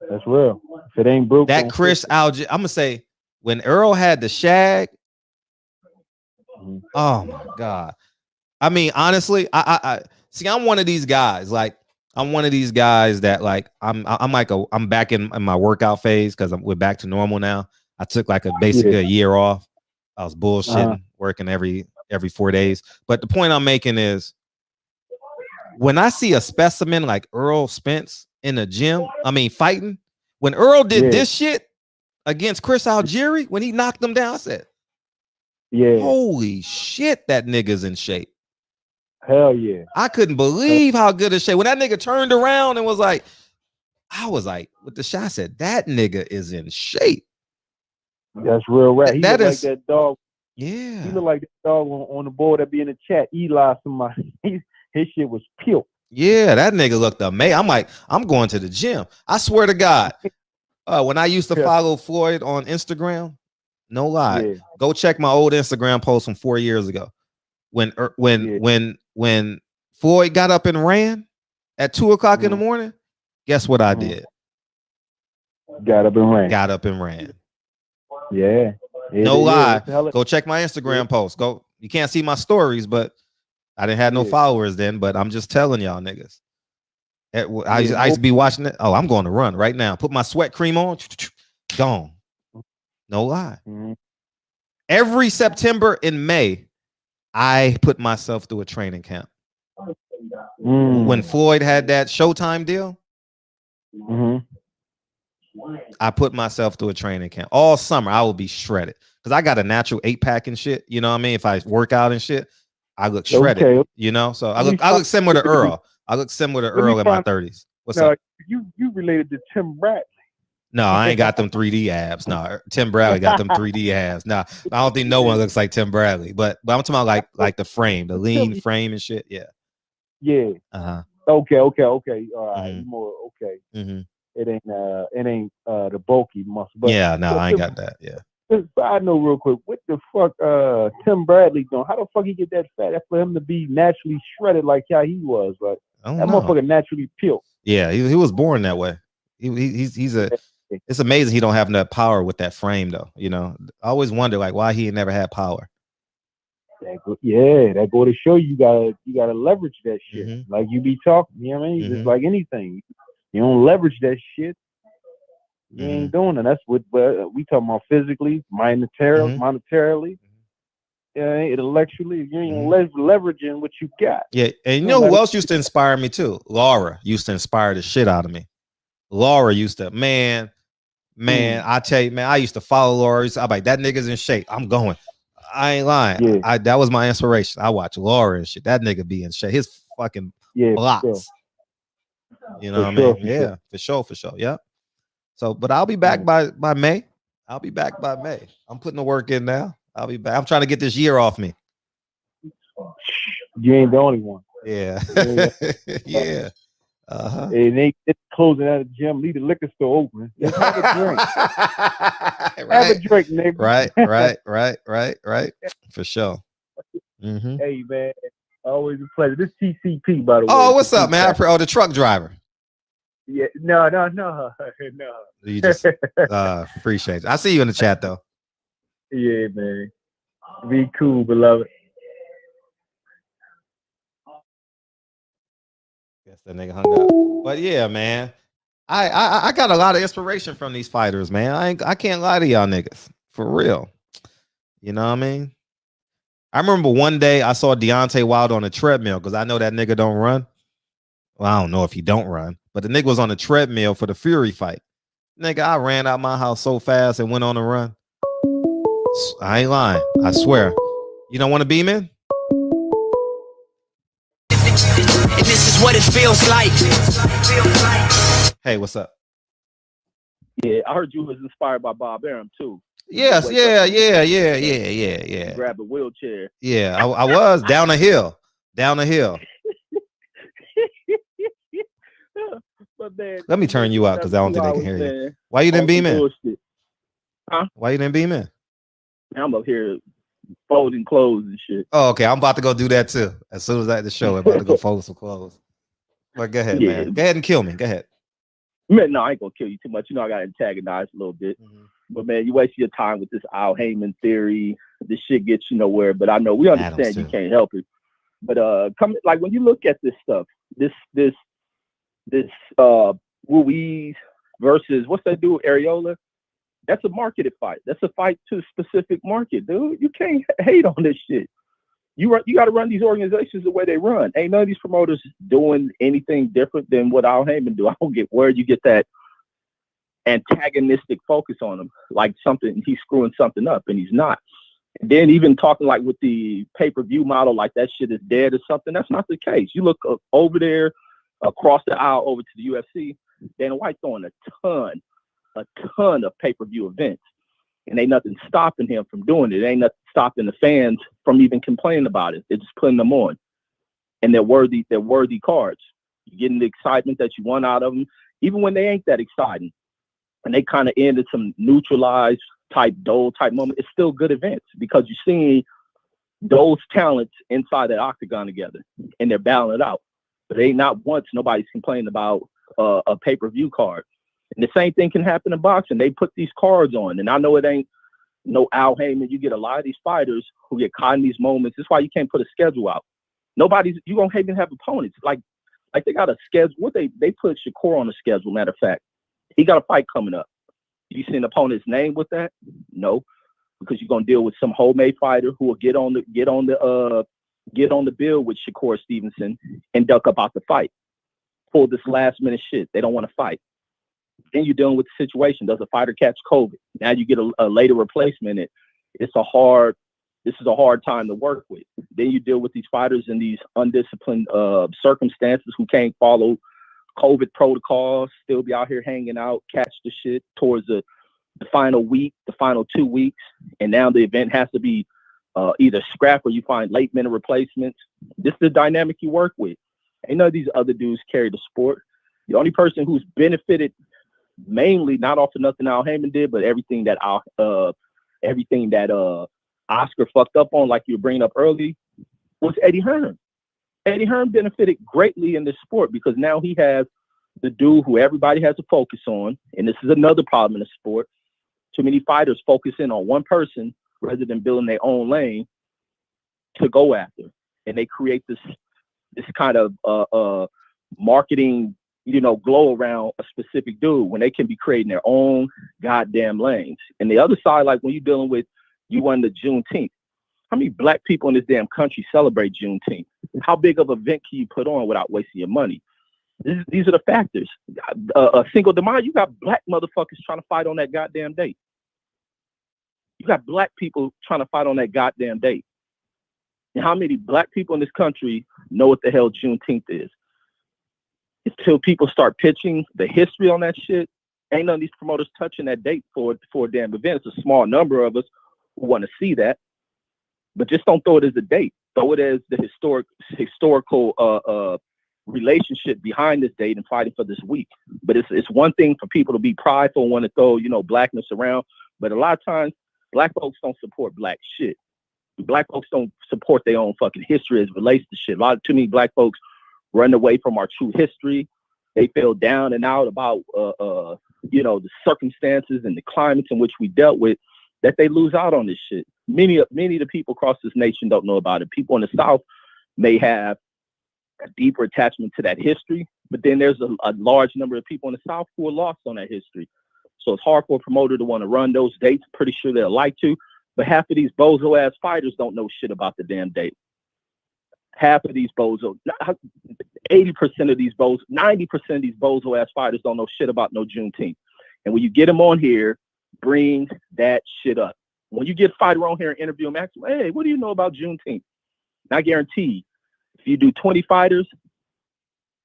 That's real. If it ain't broke, That Chris Alger, I'm gonna say when Earl had the shag, oh my God. I mean, honestly, I see I'm one of these guys, like I'm one of these guys that like I'm back in my workout phase because we're back to normal now. I took like basically a year off. I was bullshitting, working every 4 days. But the point I'm making is when I see a specimen like Earl Spence in the gym, I mean fighting, when Earl did this shit against Chris Algieri, when he knocked him down, I said, holy shit, that nigga's in shape. Hell yeah. I couldn't believe how good his shape. When that nigga turned around and was like, I was like, with the shot, I said, that nigga is in shape. That's real rap. He look is, like that dog. Yeah. He look like that dog on the board that be in the chat. Eli somebody. His shit was peeled. Yeah, that nigga looked amazing. I'm like, I'm going to the gym. I swear to God. When I used to follow Floyd on Instagram, no lie, go check my old Instagram post from 4 years ago. When Floyd got up and ran at 2 o'clock in the morning, guess what I did? Got up and ran. Yeah. No lie. Go check my Instagram post. Go. You can't see my stories, but I didn't have no followers then. But I'm just telling y'all niggas. I used to be watching it. Oh, I'm going to run right now. Put my sweat cream on. Gone. No lie. Every September and May, I put myself through a training camp. When Floyd had that Showtime deal, I put myself through a training camp. All summer, I will be shredded because I got a natural 8-pack and shit. You know what I mean? If I work out and shit, I look shredded. Okay. You know, so I look similar to Earl. I look similar to Earl in my 30s. What's up? You related to Tim Bradley. No, I ain't got them 3D abs. No, Tim Bradley got them 3D abs. No, I don't think no one looks like Tim Bradley. But I'm talking about like the frame, the lean frame and shit. Yeah. Yeah. Okay. All right. More okay. It ain't the bulky muscle. But yeah, no, I ain't got that. Yeah. I know real quick. What the fuck Tim Bradley doing? How the fuck he get that fat? That's for him to be naturally shredded like how he was. Like that motherfucker naturally peeled. Yeah, he was born that way. He's a. It's amazing he don't have enough power with that frame though. You know, I always wonder like why he ain't never had power. That go to show you gotta leverage that shit. Like you be talking, you know what I mean? It's like anything. You don't leverage that shit, you ain't doing it. That's what we talking about physically, monetarily, intellectually. You ain't leveraging what you got. Yeah, and you know who else used to inspire me too? Laura used to inspire the shit out of me. Laura used to, man, I tell you, man, I used to follow Laura. I'm like, that nigga's in shape. I'm going. I ain't lying. That was my inspiration. I watch Laura and shit. That nigga be in shape. His fucking blocks. Sure. You know what I mean? Yeah, for sure. Yeah. So, but I'll be back by May. I'm putting the work in now. I'll be back. I'm trying to get this year off me. You ain't the only one. Yeah. Yeah. And it's closing out of the gym. Leave the liquor store open. Just have a drink. Have a drink, nigga. Right. For sure. Hey man, always a pleasure. This TCP, by the way. Oh, what's up, man? The truck driver. Yeah, no. You just appreciate it. I see you in the chat though. Yeah, man. Be cool, beloved. Guess that nigga hung up. But yeah, man. I got a lot of inspiration from these fighters, man. I can't lie to y'all niggas. For real. You know what I mean? I remember one day I saw Deontay Wilder on a treadmill because I know that nigga don't run. Well, I don't know if he don't run, but the nigga was on the treadmill for the Fury fight. Nigga, I ran out my house so fast and went on a run. I ain't lying. I swear. You don't want to beam in? And this is what it feels like. Hey, what's up? Yeah, I heard you was inspired by Bob Arum too. You Yes, wake up yeah, in the yeah, morning yeah, and yeah, yeah, yeah. grab a wheelchair. Yeah, I was down a hill. Down a hill. But man, Let me we turn went you for out because another I don't think they can 2 hours, hear you. man, Why you didn't on some beam in? bullshit. Huh? Why you didn't beam in? I'm up here folding clothes and shit. Oh, okay. I'm about to go do that too. As soon as I had the show, I'm about to go fold some clothes. But go ahead, Yeah. man. Go ahead and kill me. Go ahead. Man, no, I ain't gonna kill you too much. You know I got antagonized a little bit. But man, you waste your time with this Al Haymon theory. This shit gets you nowhere. But I know we understand Adams you too. can't help it. But come like when you look at this stuff, this Ruiz versus what's that dude, Areola? That's a marketed fight. That's a fight to a specific market, dude. You can't hate on this shit. You got to run these organizations the way they run. Ain't none of these promoters doing anything different than what Al Haymon do. I don't get where you get that antagonistic focus on him, like something he's screwing something up, and he's not. And then even talking like with the pay-per-view model, like that shit is dead or something. That's not the case. You look over there, across the aisle over to the UFC, Dana White throwing a ton of pay-per-view events. And ain't nothing stopping him from doing it. Ain't nothing stopping the fans from even complaining about it. They're just putting them on. And they're worthy cards. You're getting the excitement that you want out of them, even when they ain't that exciting. And they kind of ended some neutralized type, dull type moment. It's still good events because you're seeing those talents inside that octagon together and they're battling it out. But ain't not once nobody's complaining about a pay-per-view card. And the same thing can happen in boxing. They put these cards on, and I know it ain't no Al Haymon. You get a lot of these fighters who get caught in these moments. That's why you can't put a schedule out. You gonna even have opponents like they got a schedule. What they put Shakur on the schedule. Matter of fact, he got a fight coming up. You see an opponent's name with that? No, because you're gonna deal with some homemade fighter who will get on the bill with Shakur Stevenson and duck up out the fight. Pull this last minute shit. They don't want to fight. Then you're dealing with the situation. Does a fighter catch COVID? Now you get a later replacement. This is a hard time to work with. Then you deal with these fighters in these undisciplined circumstances who can't follow COVID protocols, still be out here hanging out, catch the shit towards the final week, the final 2 weeks. And now the event has to be either scrap or you find late minute replacements. This is the dynamic you work with. Ain't none of these other dudes carry the sport. The only person who's benefited mainly, not off of nothing Al Haymon did, but everything that Oscar fucked up on, like you were bringing up early, was Eddie Hearn. Eddie Hearn benefited greatly in this sport because now he has the dude who everybody has to focus on. And this is another problem in the sport. Too many fighters focus in on one person rather than building their own lane to go after. And they create this kind of marketing, glow around a specific dude when they can be creating their own goddamn lanes. And the other side, like when you're dealing with, you won the Juneteenth. How many black people in this damn country celebrate Juneteenth? How big of an event can you put on without wasting your money? These are the factors. A single demand, you got black motherfuckers trying to fight on that goddamn date. You got black people trying to fight on that goddamn date. And how many black people in this country know what the hell Juneteenth is? Until people start pitching the history on that shit, ain't none of these promoters touching that date for a damn event. It's a small number of us who want to see that, but just don't throw it as a date. Throw it as the historical relationship behind this date and fighting for this week. But it's one thing for people to be prideful and want to throw blackness around, but a lot of times black folks don't support black shit. Black folks don't support their own fucking history as it relates to shit. Too many black folks run away from our true history. They feel down and out about the circumstances and the climates in which we dealt with, that they lose out on this shit. Many of the people across this nation don't know about it. People in the South may have a deeper attachment to that history, but then there's a large number of people in the South who are lost on that history. So it's hard for a promoter to want to run those dates. Pretty sure they'll like to, but half of these bozo ass fighters don't know shit about the damn date. Half of these bozo, 80% of these bozo, 90% of these bozo ass fighters don't know shit about no Juneteenth. And when you get them on here, bring that shit up. When you get a fighter on here and interview them, ask them, hey, what do you know about Juneteenth? And I guarantee if you do 20 fighters,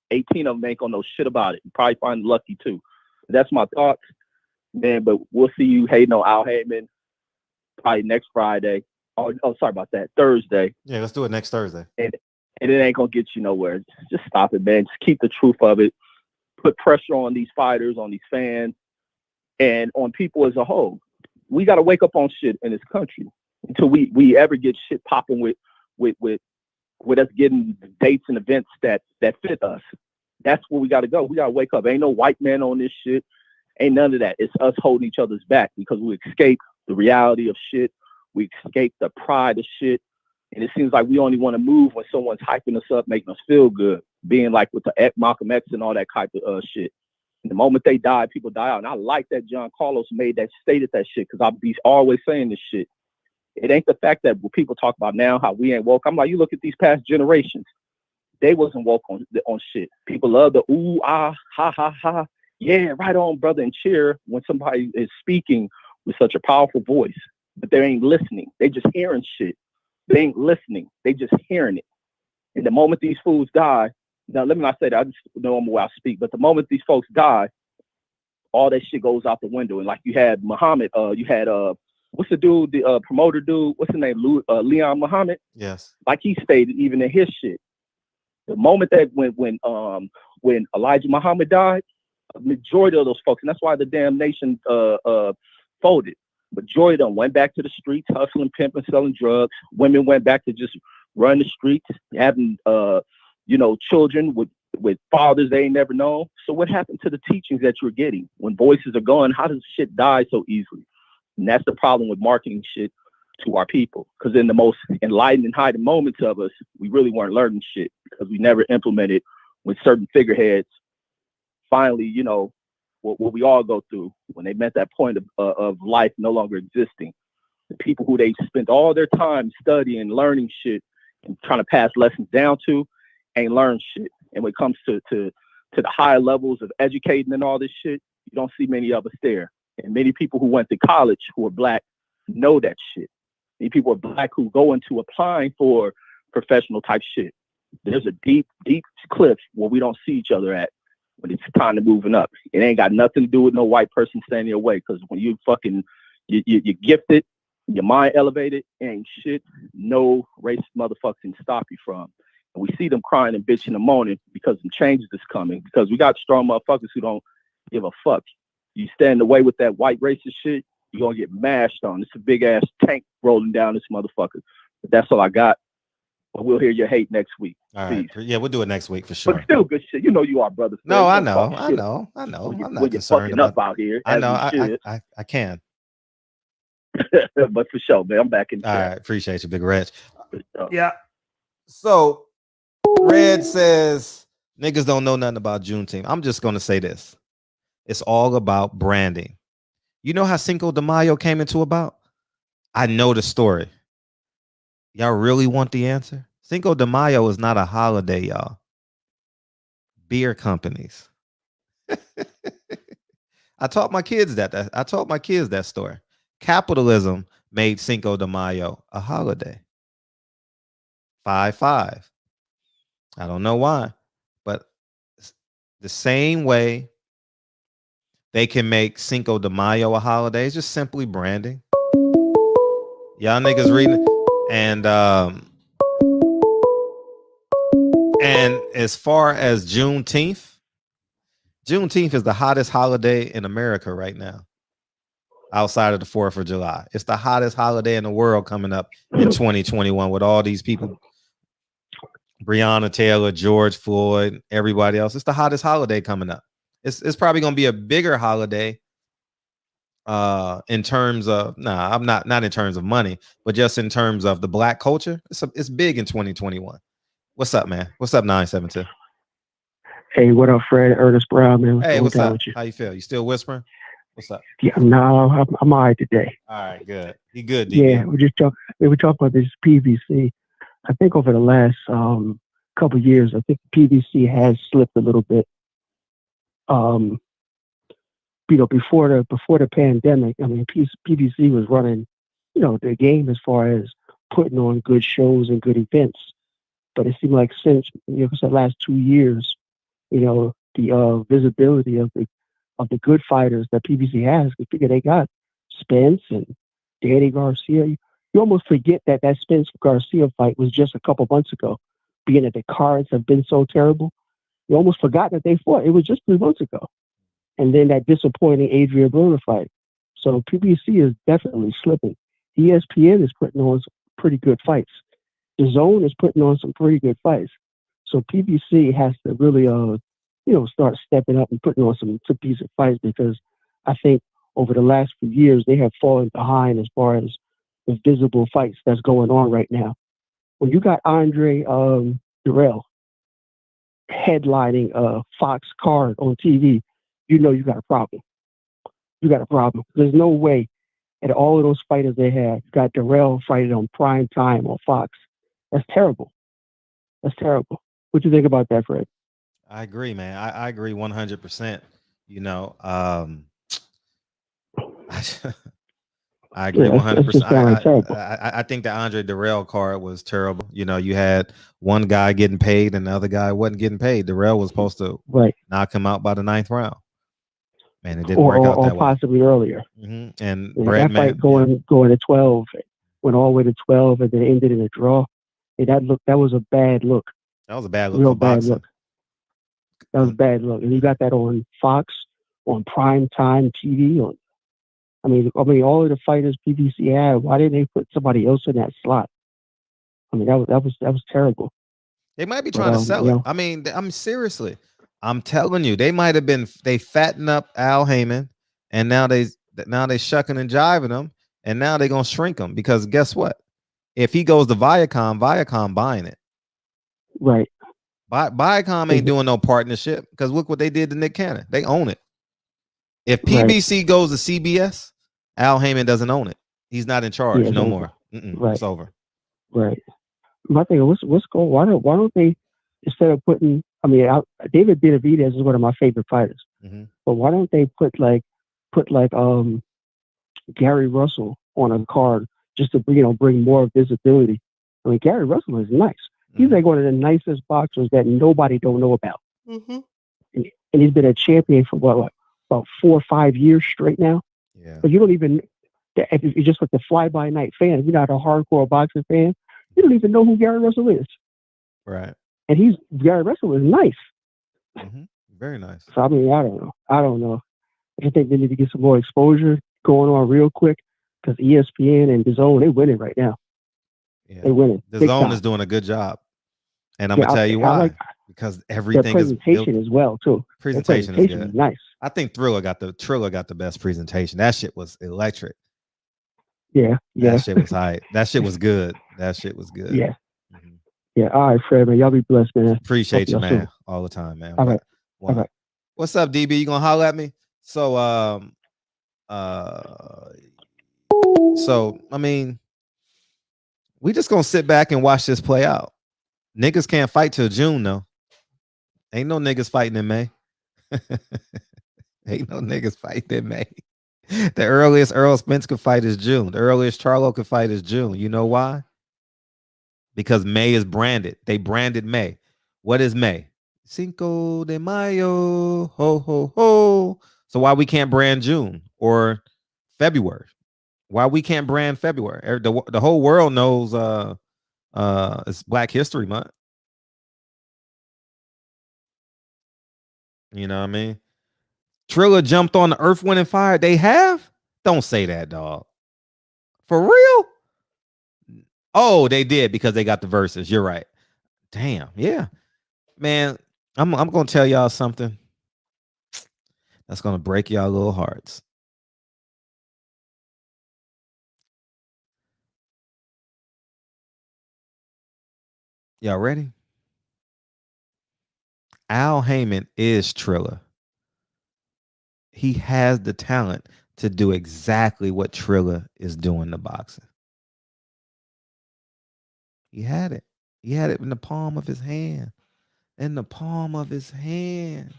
18 of them ain't gonna know shit about it. You probably find lucky too. That's my thoughts, man. But we'll see you hating on Al Haymon. probably next Friday. Oh, sorry about that. Thursday. Yeah, let's do it next Thursday. And it ain't gonna get you nowhere. Just stop it, man. Just keep the truth of it. Put pressure on these fighters, on these fans, and on people as a whole. We got to wake up on shit in this country until we ever get shit popping with us getting dates and events that fit us. That's where we got to go. We got to wake up. Ain't no white man on this shit. Ain't none of that. It's us holding each other's back because we escape the reality of shit. We escape the pride of shit. And it seems like we only want to move when someone's hyping us up, making us feel good. Being like with the Malcolm X and all that type of shit. And the moment they die, people die out. And I like that John Carlos stated that shit because I'll be always saying this shit. It ain't the fact that when people talk about now how we ain't woke. I'm like, you look at these past generations. They wasn't woke on shit. People love the ooh, ah, ha, ha, ha. Yeah, right on, brother, and cheer when somebody is speaking with such a powerful voice. But they ain't listening. They just hearing shit. They ain't listening. They just hearing it. And the moment these fools die, now let me not say that, I just know I'm where I speak, but the moment these folks die, all that shit goes out the window. And like you had Muhammad, you had what's the dude, the promoter dude, what's his name? Leon Muhammad. Yes. Like he stated even in his shit. The moment that when Elijah Muhammad died, a majority of those folks, and that's why the damn nation folded. Majority of them went back to the streets, hustling, pimping, selling drugs. Women went back to just run the streets, having children with fathers they ain't never known. So what happened to the teachings that you're getting? When voices are gone, how does shit die so easily? And that's the problem with marketing shit to our people. Because in the most enlightened and heightened moments of us, we really weren't learning shit because we never implemented when certain figureheads finally, what we all go through when they met that point of life no longer existing. The people who they spent all their time studying, learning shit, and trying to pass lessons down to, ain't learned shit. And when it comes to the higher levels of educating and all this shit, you don't see many of us there. And many people who went to college who are Black know that shit. Many people are Black who go into applying for professional type shit. There's a deep, deep cliff where we don't see each other at when it's time to moving up. It ain't got nothing to do with no white person standing your way. Because when you fucking, you're gifted, your mind elevated, ain't shit no racist motherfuckers can stop you from. And we see them crying and bitching and moaning because some changes is coming. Because we got strong motherfuckers who don't give a fuck. You stand away with that white racist shit, you're going to get mashed on. It's a big ass tank rolling down this motherfucker. But that's all I got. But we'll hear your hate next week. All right. Yeah, we'll do it next week for sure. But still good shit. You know you are, brother. No, I know. I'm not concerned about up out here. I know. I can. But for sure, man, I'm back in. All right. Appreciate you, Big Reg. Yeah. So Red says niggas don't know nothing about Juneteenth. I'm just going to say this. It's all about branding. You know how Cinco de Mayo came into about? I know the story. Y'all really want the answer? Cinco de Mayo is not a holiday, y'all. Beer companies. I taught my kids that story. Capitalism made Cinco de Mayo a holiday. 5-5. I don't know why, but the same way they can make Cinco de Mayo a holiday is just simply branding. Y'all niggas reading, and as far as Juneteenth is the hottest holiday in America right now, outside of the 4th of July. It's the hottest holiday in the world coming up in 2021 with all these people. Breonna Taylor, George Floyd, everybody else. It's the hottest holiday coming up. It's probably going to be a bigger holiday in terms of, I'm not in terms of money, but just in terms of the Black culture. It's big in 2021. What's up, man? What's up, 972? Hey, what up, Fred? Ernest Brown, man. Hey, what's up? How you feel? You still whispering? What's up? Yeah, no, I'm all right today. All right, good. You good, DB? Yeah, we were talking about this PVC. I think over the last couple of years, I think PVC has slipped a little bit. Before the pandemic, I mean, PVC was running, the game as far as putting on good shows and good events. But it seemed like since the last 2 years, the visibility of the good fighters that PVC has, we figure they got Spence and Danny Garcia. You almost forget that Spence Garcia fight was just a couple months ago, being that the cards have been so terrible. You almost forgot that they fought. It was just 3 months ago. And then that disappointing Adrian Broner fight. So PBC is definitely slipping. ESPN is putting on some pretty good fights. The Zone is putting on some pretty good fights. So PBC has to really, start stepping up and putting on some decent fights, because I think over the last few years they have fallen behind as far as the visible fights that's going on right now. When you got Andre Durrell headlining a Fox card on TV, you know you got a problem. You got a problem. There's no way at all of those fighters they had, you got Durrell fighting on prime time on Fox. That's terrible. That's terrible. What do you think about that, Fred? I agree, man. I agree 100%. I agree 100%. I think the Andre Durrell card was terrible. You had one guy getting paid and the other guy wasn't getting paid. Durrell was supposed to knock him out by the 9th round. Man, it didn't work out that way. Or possibly earlier. Mm-hmm. And that fight going to 12, went all the way to 12, and then ended in a draw. And that was a bad look. That was a bad look. Real bad boxing. Look. That was a bad look. And you got that on Fox, on prime time TV. I mean, all of the fighters PBC had. Why didn't they put somebody else in that slot? I mean, that was terrible. They might be trying to sell it. I mean, seriously. I'm telling you, they might have been. They fatten up Al Haymon, and now they shucking and jiving him, and now they're gonna shrink him, because guess what? If he goes to Viacom buying it. Right. Viacom ain't doing no partnership, because look what they did to Nick Cannon. They own it. If PBC goes to CBS, Al Haymon doesn't own it. He's not in charge no more. Right. It's over. Right. My thing, what's going? Why don't they, instead of putting? I mean, David Benavidez is one of my favorite fighters. Mm-hmm. But why don't they put Gary Russell on a card just to bring more visibility? I mean, Gary Russell is nice. He's like one of the nicest boxers that nobody don't know about. Mm-hmm. And he's been a champion for about 4 or 5 years straight now. Yeah. But you don't even, if you're just like the fly-by-night fan, if you're not a hardcore boxing fan, you don't even know who Gary Russell is. Right. And Gary Russell is nice. Mm-hmm. Very nice. So I mean, I don't know. I think they need to get some more exposure going on real quick, because ESPN and DAZN, they're winning right now. Yeah. They're winning. DAZN is doing a good job, and I'm gonna tell you why. Because everything is presentation as well too. Presentation is good. Nice. I think Triller got the best presentation. That shit was electric. Yeah. That shit was hype. That shit was good. Yeah. Mm-hmm. Yeah. All right, Fred, man. Y'all be blessed, man. Appreciate you, man. Soon. All the time, man. All right. All right. What's up, DB? You gonna holler at me? So I mean, we just gonna sit back and watch this play out. Niggas can't fight till June, though. Ain't no niggas fighting in May. Ain't no niggas fighting in May. The earliest Earl Spence could fight is June. The earliest Charlo could fight is June. You know why? Because May is branded. They branded May. What is May? Cinco de Mayo. Ho, ho, ho. So why we can't brand June or February? Why we can't brand February? The whole world knows it's Black History Month. You know what I mean? Triller jumped on the Earth, Wind, and Fire. They have? Don't say that, dog. For real? Oh, they did, because they got the verses. You're right. Damn. Yeah. Man, I'm going to tell y'all something that's going to break y'all little hearts. Y'all ready? Al Haymon is Triller. He has the talent to do exactly what Triller is doing to boxing. He had it. He had it in the palm of his hand. In the palm of his hand.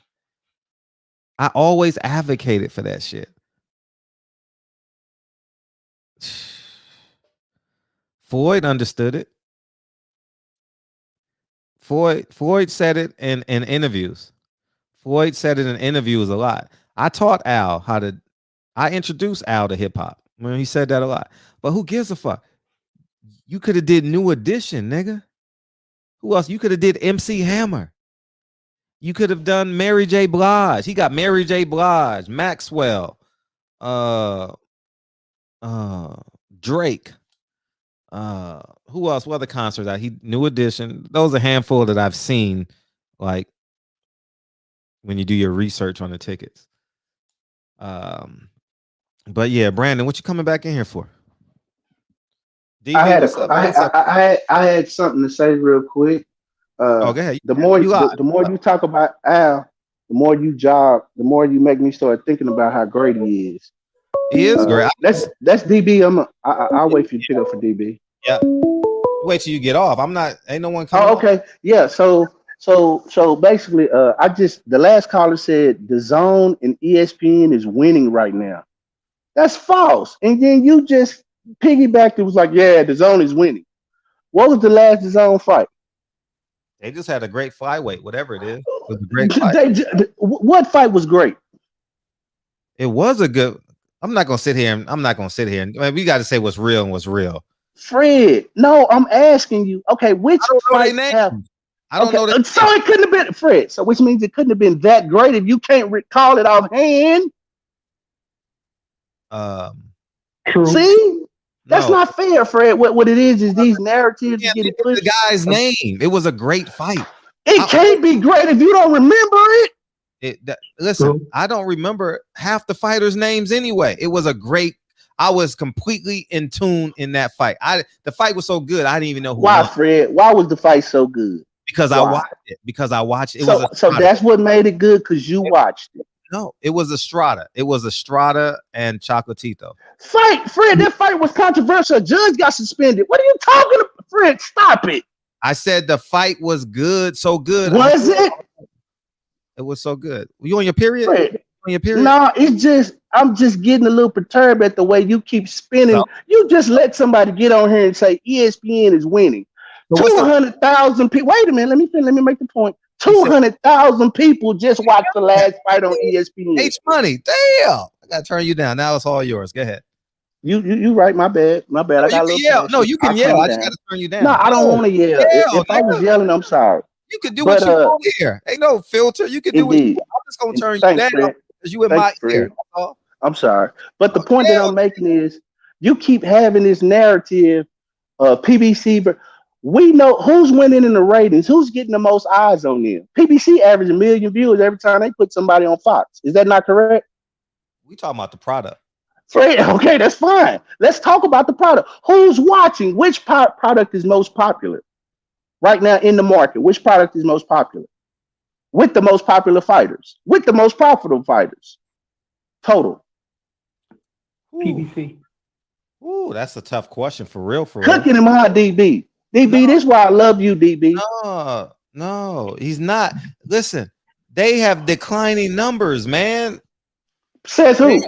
I always advocated for that shit. Floyd understood it. Floyd said it in interviews. Floyd said it in interviews a lot. I taught Al I introduced Al to hip hop. Well, he said that a lot. But who gives a fuck? You could have did New Edition, nigga. Who else? You could have did MC Hammer. You could have done Mary J. Blige. He got Mary J. Blige, Maxwell, Drake. Who else? What other concerts out? He New Edition. Those are a handful that I've seen, like when you do your research on the tickets. But yeah, Brandon, what you coming back in here for? DB, I had something to say real quick. Go ahead. The more you talk about Al, the more you jog, the more you make me start thinking about how great he is. He is great. That's DB. I'll wait for you to pick up for DB. Yeah. Wait till you get off. I'm not. Ain't no one coming. Oh, okay. Off. Yeah. So basically, the last caller said the Zone and ESPN is winning right now. That's false. And then you just piggybacked. It was like, yeah, the Zone is winning. What was the last Zone fight? They just had a great flyweight, whatever it is. It was a great fight. What fight was great? It was a good. I'm not gonna sit here. I mean, we got to say what's real and what's real. Fred, no, I'm asking you. Okay, which fight have? I don't know. So it couldn't have been Fred. So which means it couldn't have been that great if you can't recall it offhand. True. See, that's not fair, Fred. What it is these narratives get it pushed. The guy's name. It was a great fight. It can't be great if you don't remember it. Listen, I don't remember half the fighters' names anyway. It was a great. I was completely in tune in that fight. The fight was so good, I didn't even know who why, won. Fred. Why was the fight so good? Because I watched it. Because I watched it. So that's what made it good because you watched it. No, it was Estrada. It was Estrada and Chocolatito. Fight, Fred. That fight was controversial. A judge got suspended. What are you talking about, Fred? Stop it. I said the fight was good, so good. Was it? It was so good. Were you on your period? Fred. On your period? No, I'm just getting a little perturbed at the way you keep spinning. No. You just let somebody get on here and say ESPN is winning. 200,000 people. Wait a minute. Let me make the point. 200,000 people just watched the last fight on ESPN. H Money. Damn. I gotta turn you down. Now it's all yours. Go ahead. You right. My bad. I got a little yell. No, you can yell. I just gotta turn you down. No, I don't want to yell. If I was yelling, I'm sorry. You can do what you want here. Ain't no filter. You can do what you want. I'm just gonna turn you down because you in my ear. I'm sorry. But the point that I'm making is you keep having this narrative of PBC, but we know who's winning in the ratings, who's getting the most eyes on them. PBC average 1 million viewers every time they put somebody on Fox. Is that not correct? We talking about the product. Okay, that's fine. Let's talk about the product. Who's watching? Which product is most popular right now in the market? Which product is most popular? With the most popular fighters, with the most profitable fighters. Total. PBC. Ooh, that's a tough question for real. Cooking him hot, DB. DB, this is why I love you, DB. No, he's not. Listen, they have declining numbers, man. Says who?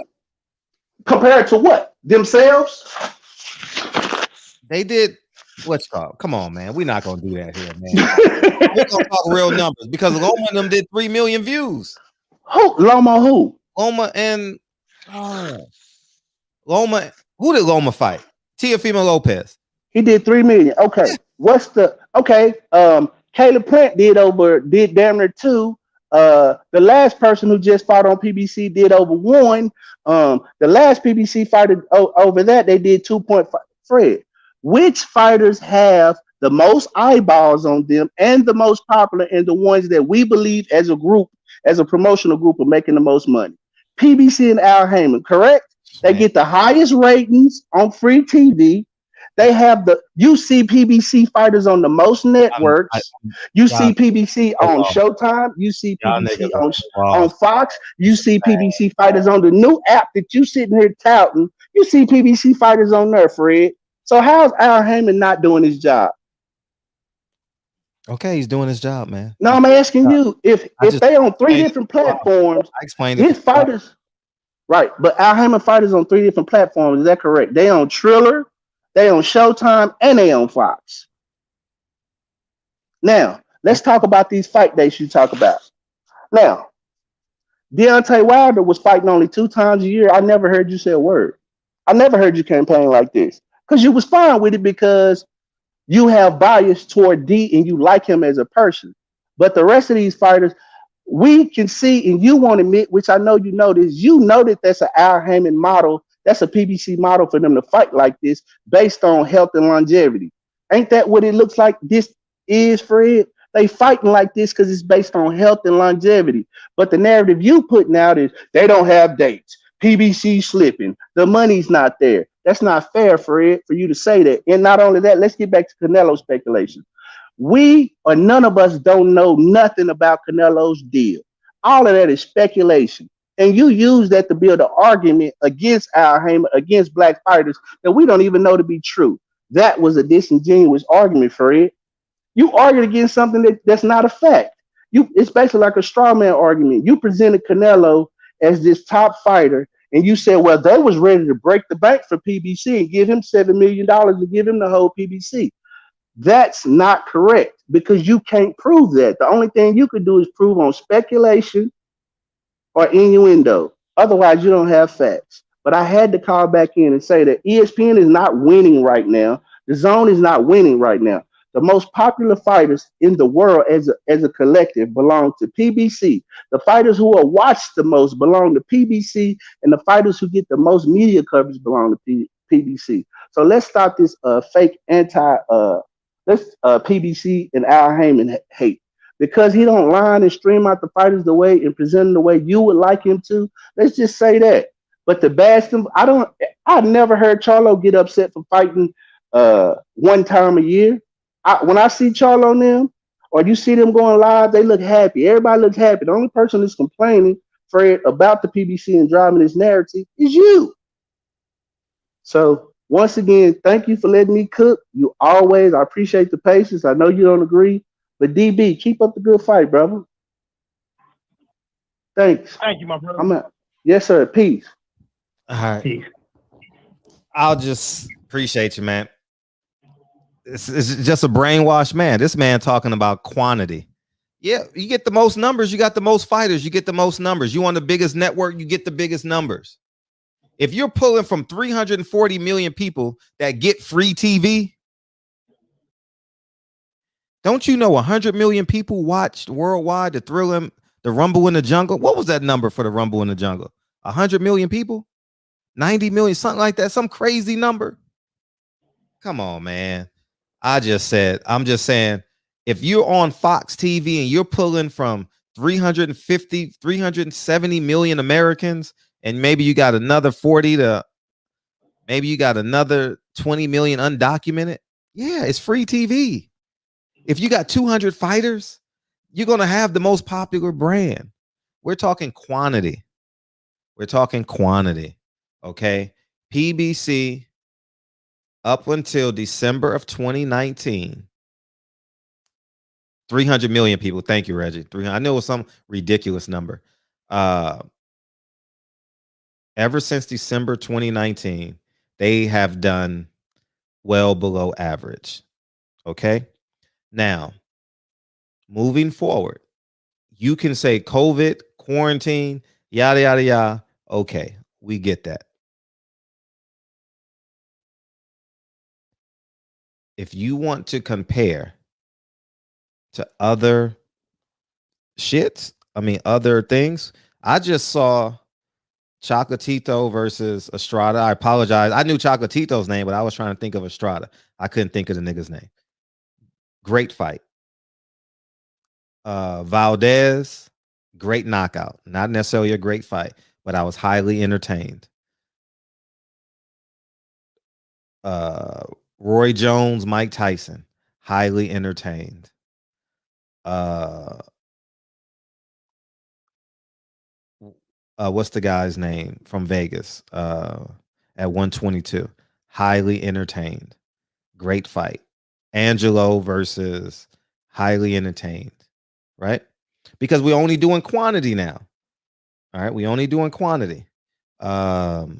Compared to what? Themselves? They did what's called. Come on, man. We're not gonna do that here, man. We're gonna talk real numbers because Loma and them did 3 million views. Who? Loma who? Loma and Loma. Who did Loma fight? Teofimo Lopez. He did 3 million. Okay. Caleb Plant did damn near 2. The last person who just fought on PBC did over 1. The last PBC fighter over that, they did 2.5. Fred, which fighters have the most eyeballs on them and the most popular and the ones that we believe as a group, as a promotional group, are making the most money? PBC and Al Haymon, correct? They get the highest ratings on free TV. They have you see PBC fighters on the most networks. You see PBC on Showtime. You see PBC on Fox. You see PBC fighters on the new app that you sitting here touting. You see PBC fighters on there, Fred. So how's Al Haymon not doing his job? Okay, he's doing his job, man. No, I'm asking you if they on 3 different platforms. I explained his fighters. Right, but Al Haymon fighters on 3 different platforms. Is that correct? They on Triller, they on Showtime, and they on Fox. Now, let's talk about these fight dates you talk about. Now, Deontay Wilder was fighting only 2 times a year. I never heard you say a word. I never heard you campaign like this because you was fine with it because you have bias toward D and you like him as a person. But the rest of these fighters, we can see, and you won't admit, which I know you know that that's an Al Heyman model, that's a PBC model for them to fight like this based on health and longevity. Ain't that what it looks like this is, Fred? They fighting like this because it's based on health and longevity. But the narrative you putting out is they don't have dates. PBC slipping. The money's not there. That's not fair, Fred, for you to say that. And not only that, let's get back to Canelo speculation. We or none of us don't know nothing about Canelo's deal. All of that is speculation. And you use that to build an argument against Al Heyman, against black fighters that we don't even know to be true. That was a disingenuous argument, Fred. You argued against something that's not a fact. It's basically like a straw man argument. You presented Canelo as this top fighter, and you said, well, they was ready to break the bank for PBC and give him $7 million to give him the whole PBC. That's not correct because you can't prove that. The only thing you could do is prove on speculation or innuendo. Otherwise, you don't have facts. But I had to call back in and say that ESPN is not winning right now. The Zone is not winning right now. The most popular fighters in the world as a collective belong to PBC. The fighters who are watched the most belong to PBC, and the fighters who get the most media coverage belong to PBC. So let's stop this fake PBC and Al Heyman hate. Because he don't line and stream out the fighters the way and present them the way you would like him to. Let's just say that. But the bash them, I never heard Charlo get upset for fighting one time a year. When I see Charlo on them, or you see them going live, they look happy. Everybody looks happy. The only person that's complaining, Fred, about the PBC and driving this narrative is you. So once again, thank you for letting me cook. I appreciate the patience. I know you don't agree, but DB, keep up the good fight, brother. Thanks. Thank you, my brother. Yes, sir. Peace. All right. Peace. I'll just appreciate you, man. It's just a brainwashed man. This man talking about quantity. Yeah, you get the most numbers, you got the most fighters, you get the most numbers. You want the biggest network, you get the biggest numbers. If you're pulling from 340 million people that get free TV, don't you know 100 million people watched worldwide the Rumble in the Jungle? What was that number for the Rumble in the Jungle? 100 million people? 90 million, something like that, some crazy number. Come on, man. I'm just saying, if you're on Fox TV and you're pulling from 370 million Americans, and maybe you got another 20 million undocumented, yeah, it's free TV. If you got 200 fighters, you're going to have the most popular brand. We're talking quantity. Okay. PBC up until December of 2019, 300 million people. Thank you, Reggie. 300. I know it was some ridiculous number. Ever since December 2019, they have done well below average. Okay. Now, moving forward, you can say COVID, quarantine, yada, yada, yada. Okay, we get that. If you want to compare to other other things, I just saw Chocolatito versus Estrada. I apologize. I knew Chocolatito's name, but I was trying to think of Estrada. I couldn't think of the nigga's name. Great fight. Valdez, great knockout. Not necessarily a great fight, but I was highly entertained. Roy Jones, Mike Tyson, highly entertained. What's the guy's name from Vegas? At 122, highly entertained. Great fight. Angelo versus highly entertained, right? Because we're only doing quantity now. All right, we only doing quantity. That's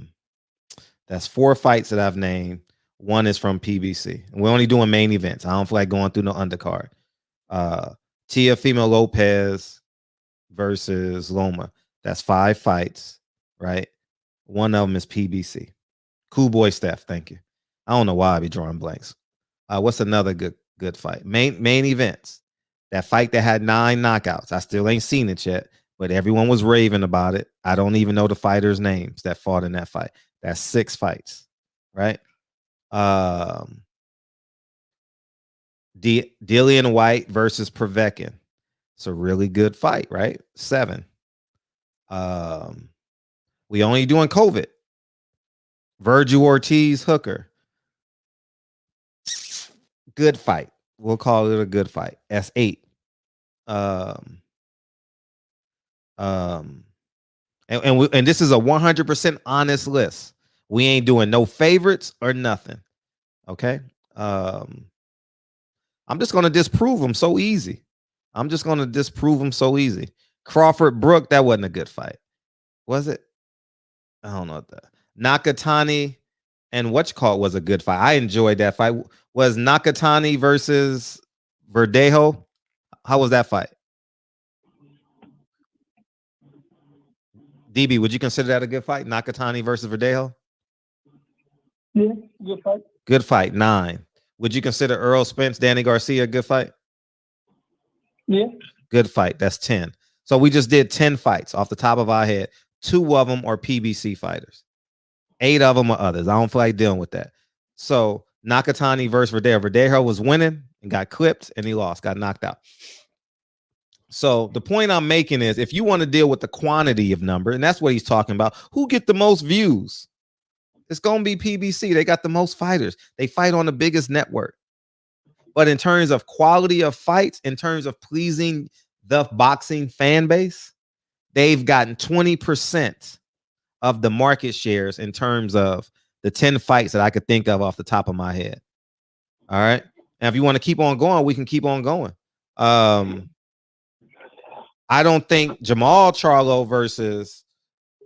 4 fights that I've named. 1 is from PBC. And we're only doing main events. I don't feel like going through no undercard. Teofimo Lopez versus Loma. That's 5 fights, right? 1 of them is PBC. Cool Boy Steph, thank you. I don't know why I be drawing blanks. What's another good fight? Main events. That fight that had 9 knockouts. I still ain't seen it yet, but everyone was raving about it. I don't even know the fighters' names that fought in that fight. That's 6 fights, right? Dillian White versus Povetkin. It's a really good fight, right? 7. We only doing COVID. Virgil Ortiz Hooker. Good fight. We'll call it a good fight. That's 8. And this is a 100% honest list. We ain't doing no favorites or nothing. Okay. I'm just gonna disprove them so easy. Crawford Brook, that wasn't a good fight, was it? I don't know what that. Nakatani and was a good fight. I enjoyed that fight. Was Nakatani versus Verdejo? How was that fight? DB, would you consider that a good fight? Nakatani versus Verdejo? Yeah, good fight. Good fight, 9. Would you consider Earl Spence, Danny Garcia a good fight? Yeah. Good fight. That's 10. So we just did 10 fights off the top of our head. 2 of them are PBC fighters. 8 of them are others. I don't feel like dealing with that. So Nakatani versus Verdejo. Verdejo was winning and got clipped, and he lost, got knocked out. So the point I'm making is, if you want to deal with the quantity of number, and that's what he's talking about, who get the most views? It's going to be PBC. They got the most fighters. They fight on the biggest network. But in terms of quality of fights, in terms of pleasing the boxing fan base, they've gotten 20% of the market shares in terms of the 10 fights that I could think of off the top of my head. All right. And if you want to keep on going, we can keep on going. I don't think Jamal Charlo versus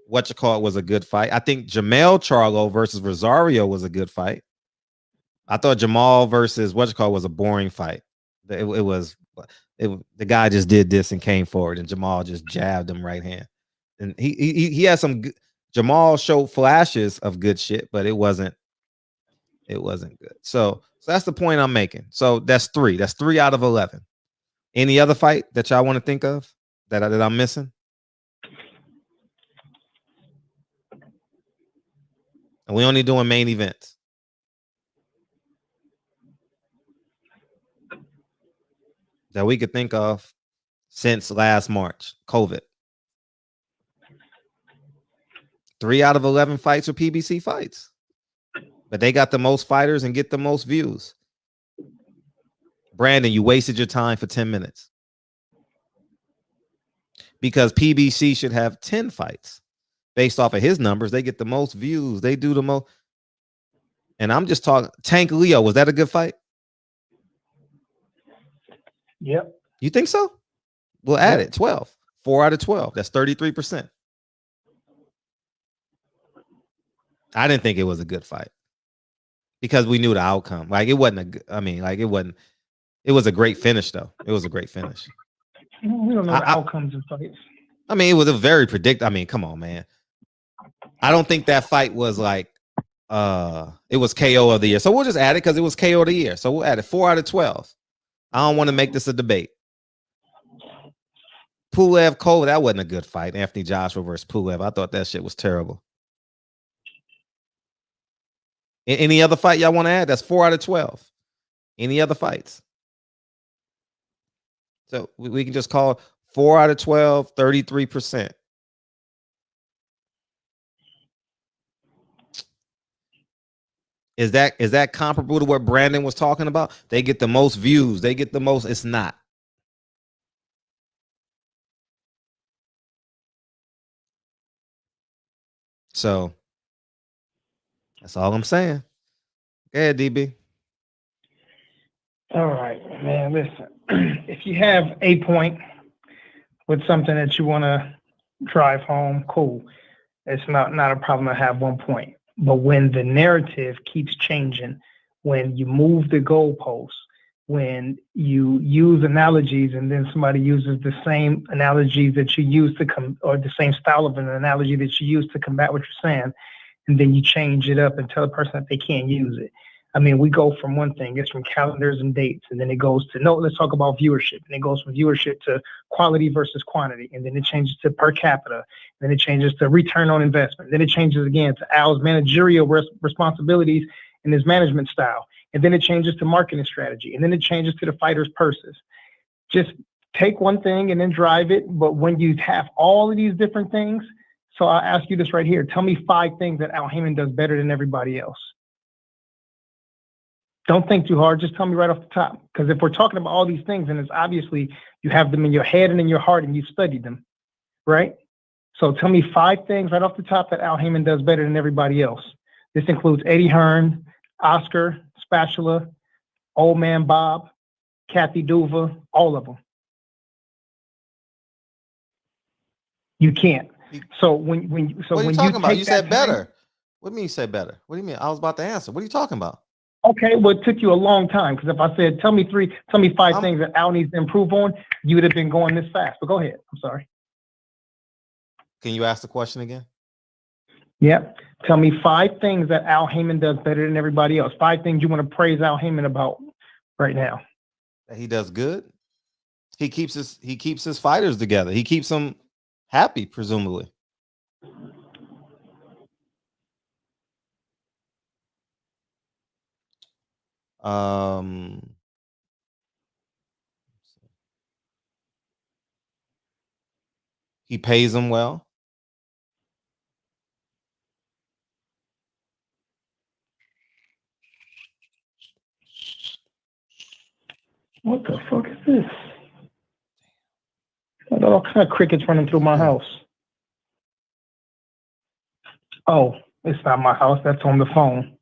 was a good fight. I think Jamel Charlo versus Rosario was a good fight. I thought Jamal versus was a boring fight. The guy just did this and came forward, and Jamal just jabbed him right hand. And he had some good, Jamal showed flashes of good shit, but it wasn't good. So that's the point I'm making. So that's 3. That's 3 out of 11. Any other fight that y'all want to think of that I'm missing? And we only doing main events. That we could think of since last March, COVID. 3 out of 11 fights are PBC fights. But they got the most fighters and get the most views. Brandon, you wasted your time for 10 minutes. Because PBC should have 10 fights. Based off of his numbers, they get the most views. They do the most. And I'm just talking. Tank Leo, was that a good fight? Yep. You think so? We'll add it. 12. 4 out of 12. That's 33%. I didn't think it was a good fight. Because we knew the outcome. Like, it wasn't it was a great finish, though. It was a great finish. We don't know the outcomes of fights. I mean, it was a very predictable. I mean, come on, man. I don't think that fight was like it was KO of the year. So we'll just add it because it was KO of the year. So we'll add it. 4 out of 12. I don't want to make this a debate. Pulev Cole, that wasn't a good fight. Anthony Joshua versus Pulev. I thought that shit was terrible. Any other fight y'all want to add? That's 4 out of 12. Any other fights? So we can just call 4 out of 12, 33%. Is that comparable to what Brandon was talking about? They get the most views. They get the most. It's not. So that's all I'm saying. Go ahead, DB. All right, man. Listen, if you have a point with something that you want to drive home, cool. It's not a problem to have 1 point. But when the narrative keeps changing, when you move the goalposts, when you use analogies and then somebody uses the same analogy that you use or the same style of an analogy that you use to combat what you're saying, and then you change it up and tell the person that they can't use it. I mean, we go from one thing, it's from calendars and dates, and then it goes to, no, let's talk about viewership. And it goes from viewership to quality versus quantity. And then it changes to per capita. And then it changes to return on investment. Then it changes again to Al's managerial responsibilities and his management style. And then it changes to marketing strategy. And then it changes to the fighters' purses. Just take one thing and then drive it. But when you have all of these different things, so I'll ask you this right here. Tell me 5 things that Al Haymon does better than everybody else. Don't think too hard. Just tell me right off the top. Because if we're talking about all these things, and it's obviously you have them in your head and in your heart and you've studied them, right? So tell me 5 things right off the top that Al Haymon does better than everybody else. This includes Eddie Hearn, Oscar, Spatula, Old Man Bob, Kathy Duva, all of them. You can't. So when what are you talking about? You said better. What do you mean you said better? What do you mean? I was about to answer. What are you talking about? Okay, well, it took you a long time because if I said, tell me 5 things that Al needs to improve on, you would have been going this fast. But go ahead. I'm sorry. Can you ask the question again? Yep. Tell me 5 things that Al Haymon does better than everybody else. 5 things you want to praise Al Haymon about right now. That he does good. He keeps his fighters together. He keeps them happy, presumably. He pays them well. What the fuck is this? I got all kind of crickets running through my house. Oh, it's not my house. That's on the phone.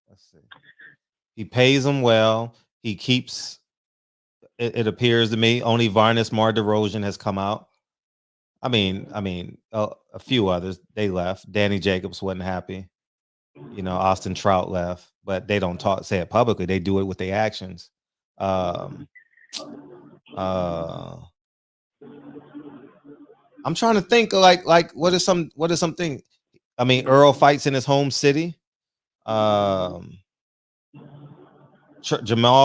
Let's see. He pays them well. He keeps. It appears to me only Varnes Marderosian has come out. I mean, a few others they left. Danny Jacobs wasn't happy. You know, Austin Trout left, but they don't say it publicly. They do it with their actions. I'm trying to think like what is something. I mean, Earl fights in his home city. Jamal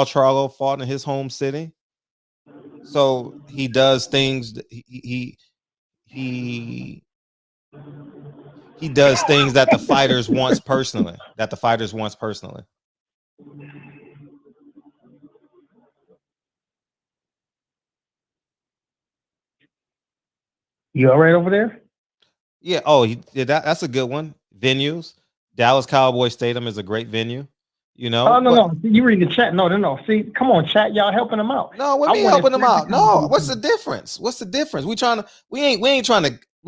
Charlo fought in his home city. So he does things. He does things that the fighters wants personally. You all right over there? Yeah. Oh, that's a good one. Venues. Dallas Cowboy Stadium is a great venue. You know. Oh no. You read the chat. No. See, come on, chat. Y'all helping them out. No, we ain't helping them out. No. What's the difference? We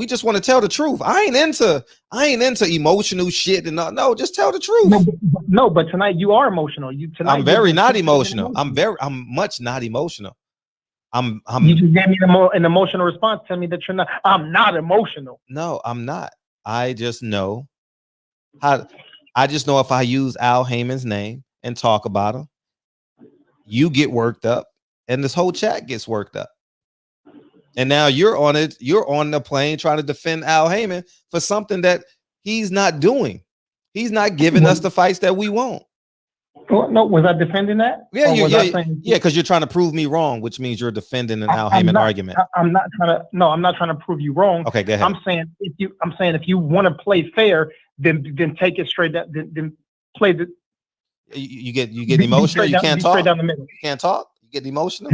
just want to tell the truth. I ain't into emotional shit and no. Just tell the truth. No, but tonight you are emotional. I'm very not emotional. I'm much not emotional. You just gave me an emotional response. Tell me that you're not. I'm not emotional. No, I'm not. I just know if I use Al Haymon's name and talk about him, you get worked up, and this whole chat gets worked up. And now you're on it. You're on the plane trying to defend Al Haymon for something that he's not doing. He's not giving us the fights that we want. No, was I defending that? Yeah, because you're trying to prove me wrong, which means you're defending an Al Haymon argument. I'm not trying to prove you wrong. Okay, go ahead. I'm saying if you want to play fair, then take it straight down. Then play the. You get emotional. You can't talk. Straight down the middle. You can't talk. You get emotional.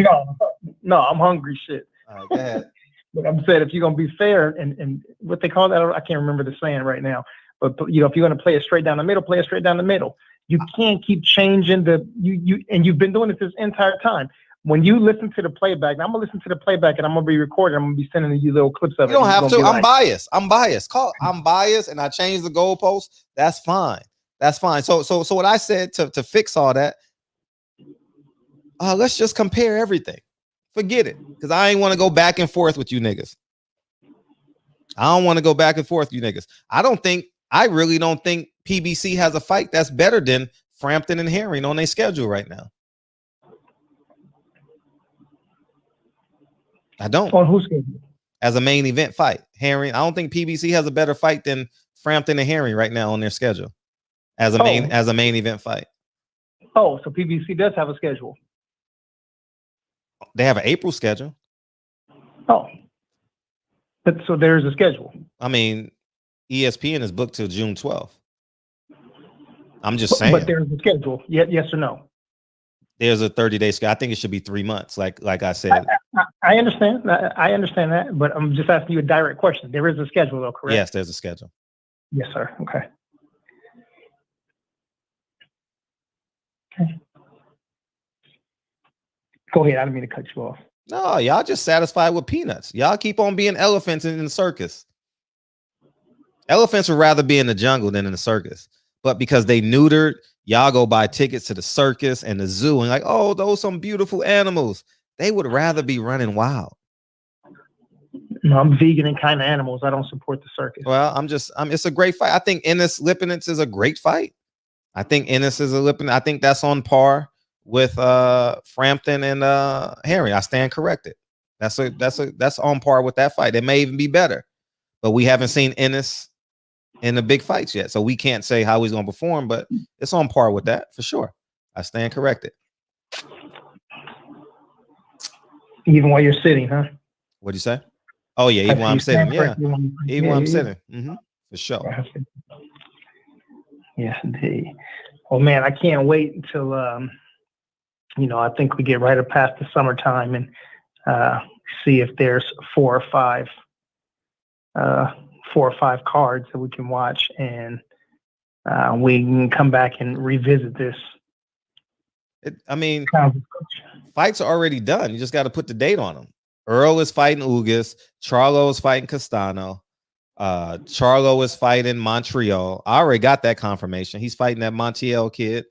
No, I'm hungry. Shit. All right, go ahead. But I'm saying if you're gonna be fair and what they call that, I can't remember the saying right now. But you know, if you're gonna play it straight down the middle, play it straight down the middle. You can't keep changing and you've been doing it this entire time. When you listen to the playback, I'm gonna listen to the playback and I'm gonna be recording. I'm gonna be sending you little clips of it. You don't have to. I'm biased. I'm biased. I'm biased, and I changed the goalpost. That's fine. So what I said to fix all that, let's just compare everything. Forget it, because I ain't want to go back and forth with you niggas. I don't want to go back and forth with you niggas. I really don't think PBC has a fight that's better than Frampton and Herring on their schedule right now. I don't. On whose schedule? as a main event fight. Herring, I don't think PBC has a better fight than Frampton and Herring right now on their schedule as a main event fight. Oh, so PBC does have a schedule. They have an April schedule. Oh, but so there's a schedule. I mean, ESPN is booked till June 12th. I'm just saying. But there's a schedule. Yes or no? There's a 30-day schedule. I think it should be 3 months. Like I said. I understand. I understand that, but I'm just asking you a direct question. There is a schedule, though, correct? Yes, there's a schedule. Yes, sir. Okay. Go ahead. I didn't mean to cut you off. No, y'all just satisfied with peanuts. Y'all keep on being elephants in the circus. Elephants would rather be in the jungle than in the circus. But because they neutered, y'all go buy tickets to the circus and the zoo and like, oh, those some beautiful animals. They would rather be running wild. No, I'm vegan and kind of animals. I don't support the circus. Well, it's a great fight. I think Ennis Lipinets is a great fight. I think Ennis is a Lipinets. I think that's on par with Frampton and Henry. I stand corrected. That's on par with that fight. It may even be better, but we haven't seen Ennis in the big fights yet, so we can't say how he's going to perform. But it's on par with that for sure. I stand corrected. Even while you're sitting, huh? What'd you say? Oh yeah, even while I'm sitting. Yeah, even while I'm sitting. For sure. Yes, indeed. Oh man, I can't wait until I think we get right up past the summertime and see if there's 4 or 5 cards that we can watch, and we can come back and revisit this. Fights are already done. You just got to put the date on them. Earl is fighting Ugas. Charlo is fighting Castano. Charlo is fighting Montreal. I already got that confirmation. He's fighting that Montiel kid.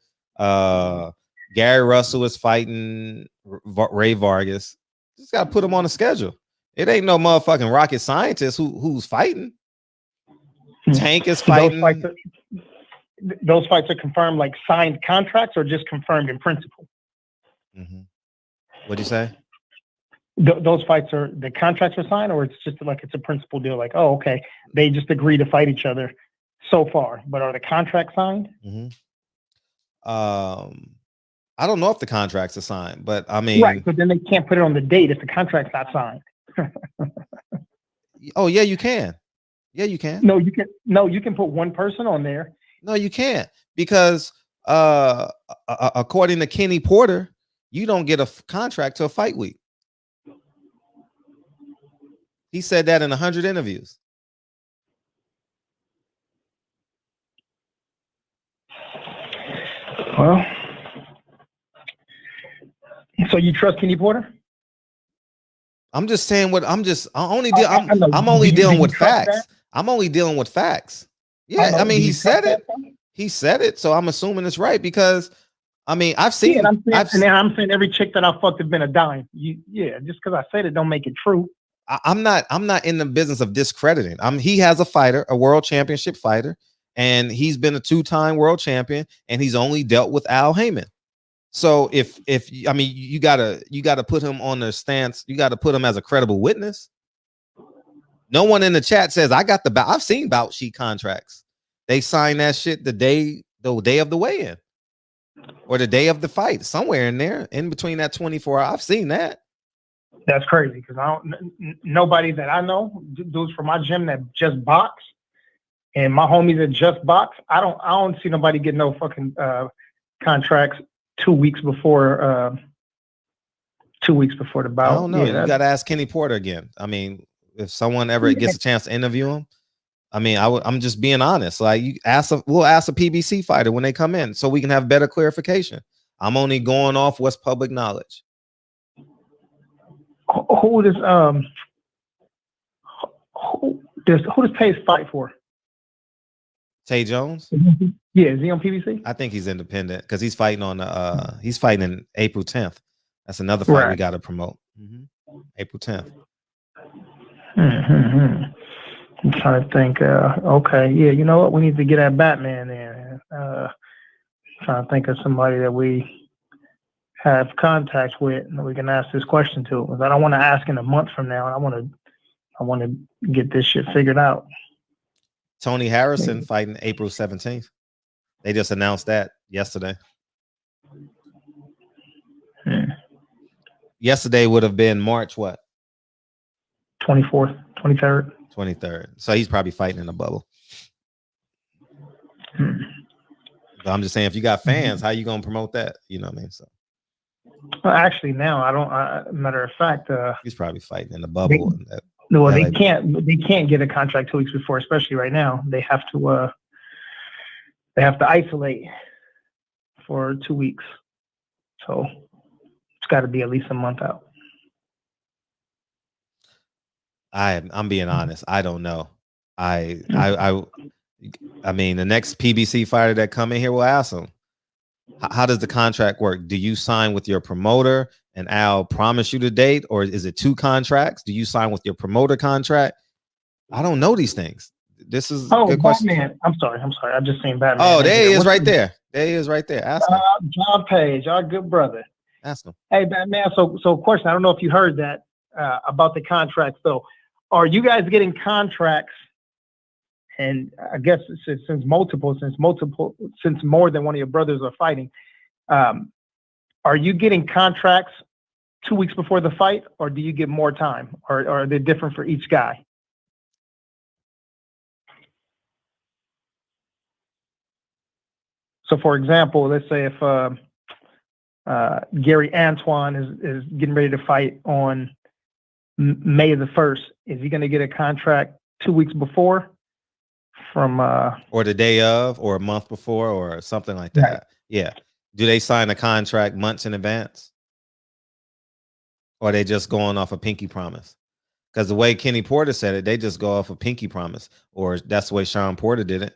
Gary Russell is fighting Ray Vargas. Just got to put him on the schedule. It ain't no motherfucking rocket scientist who's fighting. Tank is fighting. Those fights are confirmed, like signed contracts, or just confirmed in principle? What'd you say? Those fights are, the contracts are signed, or it's just like it's a principle deal? Like, oh, okay, they just agree to fight each other so far, but are the contracts signed? I don't know if the contracts are signed, but I mean, right. But then they can't put it on the date if the contract's not signed. Oh yeah, you can. Yeah, you can. No, you can. No, you can put one person on there. No, you can't, because according to Kenny Porter, you don't get a contract till fight week. He said that in 100 interviews. Well, so you trust Kenny Porter? I'm just saying what I'm only dealing with facts. I'm only dealing with facts. Yeah, I mean, he said it. He said it, so I'm assuming it's right, because I mean, I've seen. Yeah, I'm saying every chick that I fucked has been a dime. Just because I said it don't make it true. I'm not in the business of discrediting. He has a fighter, a world championship fighter, and he's been a 2-time world champion, and he's only dealt with Al Haymon. So if I mean, you gotta put him on the stance. You got to put him as a credible witness. No one in the chat says I got the. I've seen bout sheet contracts. They sign that shit the day of the weigh-in, or the day of the fight, somewhere in there, in between that 24 hours. I've seen that. That's crazy, because nobody that I know, dudes from my gym that just box, and my homies that just box, I don't see nobody get no fucking contracts 2 weeks before the bout. I don't know. You got to ask Kenny Porter again. I mean, if someone ever gets a chance to interview him, I mean, I'm just being honest. Like, we'll ask a PBC fighter when they come in, so we can have better clarification. I'm only going off what's public knowledge. Who does Taze fight for? Tay Jones? Yeah, is he on PBC? I think he's independent, because he's fighting on he's fighting in April 10th. That's another fight we got to promote. April 10th. I'm trying to think. Okay, yeah, you know what? We need to get at Batman in. Trying to think of somebody that we have contact with and we can ask this question to. I don't want to ask in a month from now. I want to I want to get this shit figured out. Tony Harrison fighting April 17th. They just announced that yesterday. Yesterday would have been March what? 24th, 23rd. 23rd. So he's probably fighting in a bubble. But I'm just saying, if you got fans, how you gonna promote that? You know what I mean? So Well, actually, now I don't. Matter of fact, he's probably fighting in the bubble. They can't get a contract 2 weeks before, especially right now. They have to isolate for 2 weeks. So it's got to be at least a month out. I'm being honest. I don't know. I mean, the next PBC fighter that come in here will ask him, how does the contract work? Do you sign with your promoter and Al promise you the date, or is it 2 contracts? Do you sign with your promoter contract? I don't know these things. This is a good question. Batman. I'm sorry. I've just seen Batman. Oh, there he is right there. There he is right there. Ask him. John Page, our good brother. Ask him. Hey, Batman. So question. I don't know if you heard that about the contracts. So, are you guys getting contracts? And I guess since more than one of your brothers are fighting, are you getting contracts 2 weeks before the fight, or do you get more time, or are they different for each guy? So, for example, let's say if Gary Antoine is getting ready to fight on May the 1st, is he going to get a contract 2 weeks before? From or the day of, or a month before, or something like that. Right. Yeah. Do they sign a contract months in advance, or are they just going off a pinky promise? Because the way Kenny Porter said it, they just go off a pinky promise, or that's the way Sean Porter did it.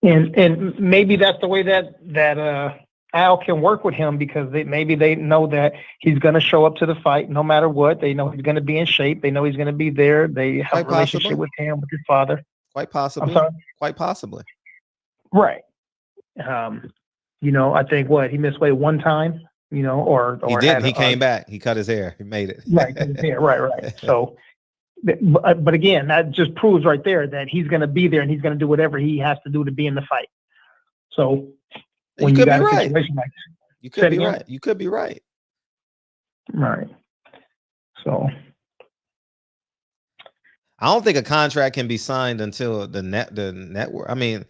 And maybe that's the way that Al can work with him, because maybe they know that he's going to show up to the fight no matter what. They know he's going to be in shape. They know he's going to be there. They have a relationship with him, with his father. Quite possibly. I'm sorry? Quite possibly. Right. I think he missed weight one time, or he didn't. He came back. He cut his hair. He made it. Right. Cut his hair. Right. So, but again, that just proves right there that he's going to be there and he's going to do whatever he has to do to be in the fight. So, when you got a situation like that, you could be right. You could be right. Right. So I don't think a contract can be signed until the network. I mean,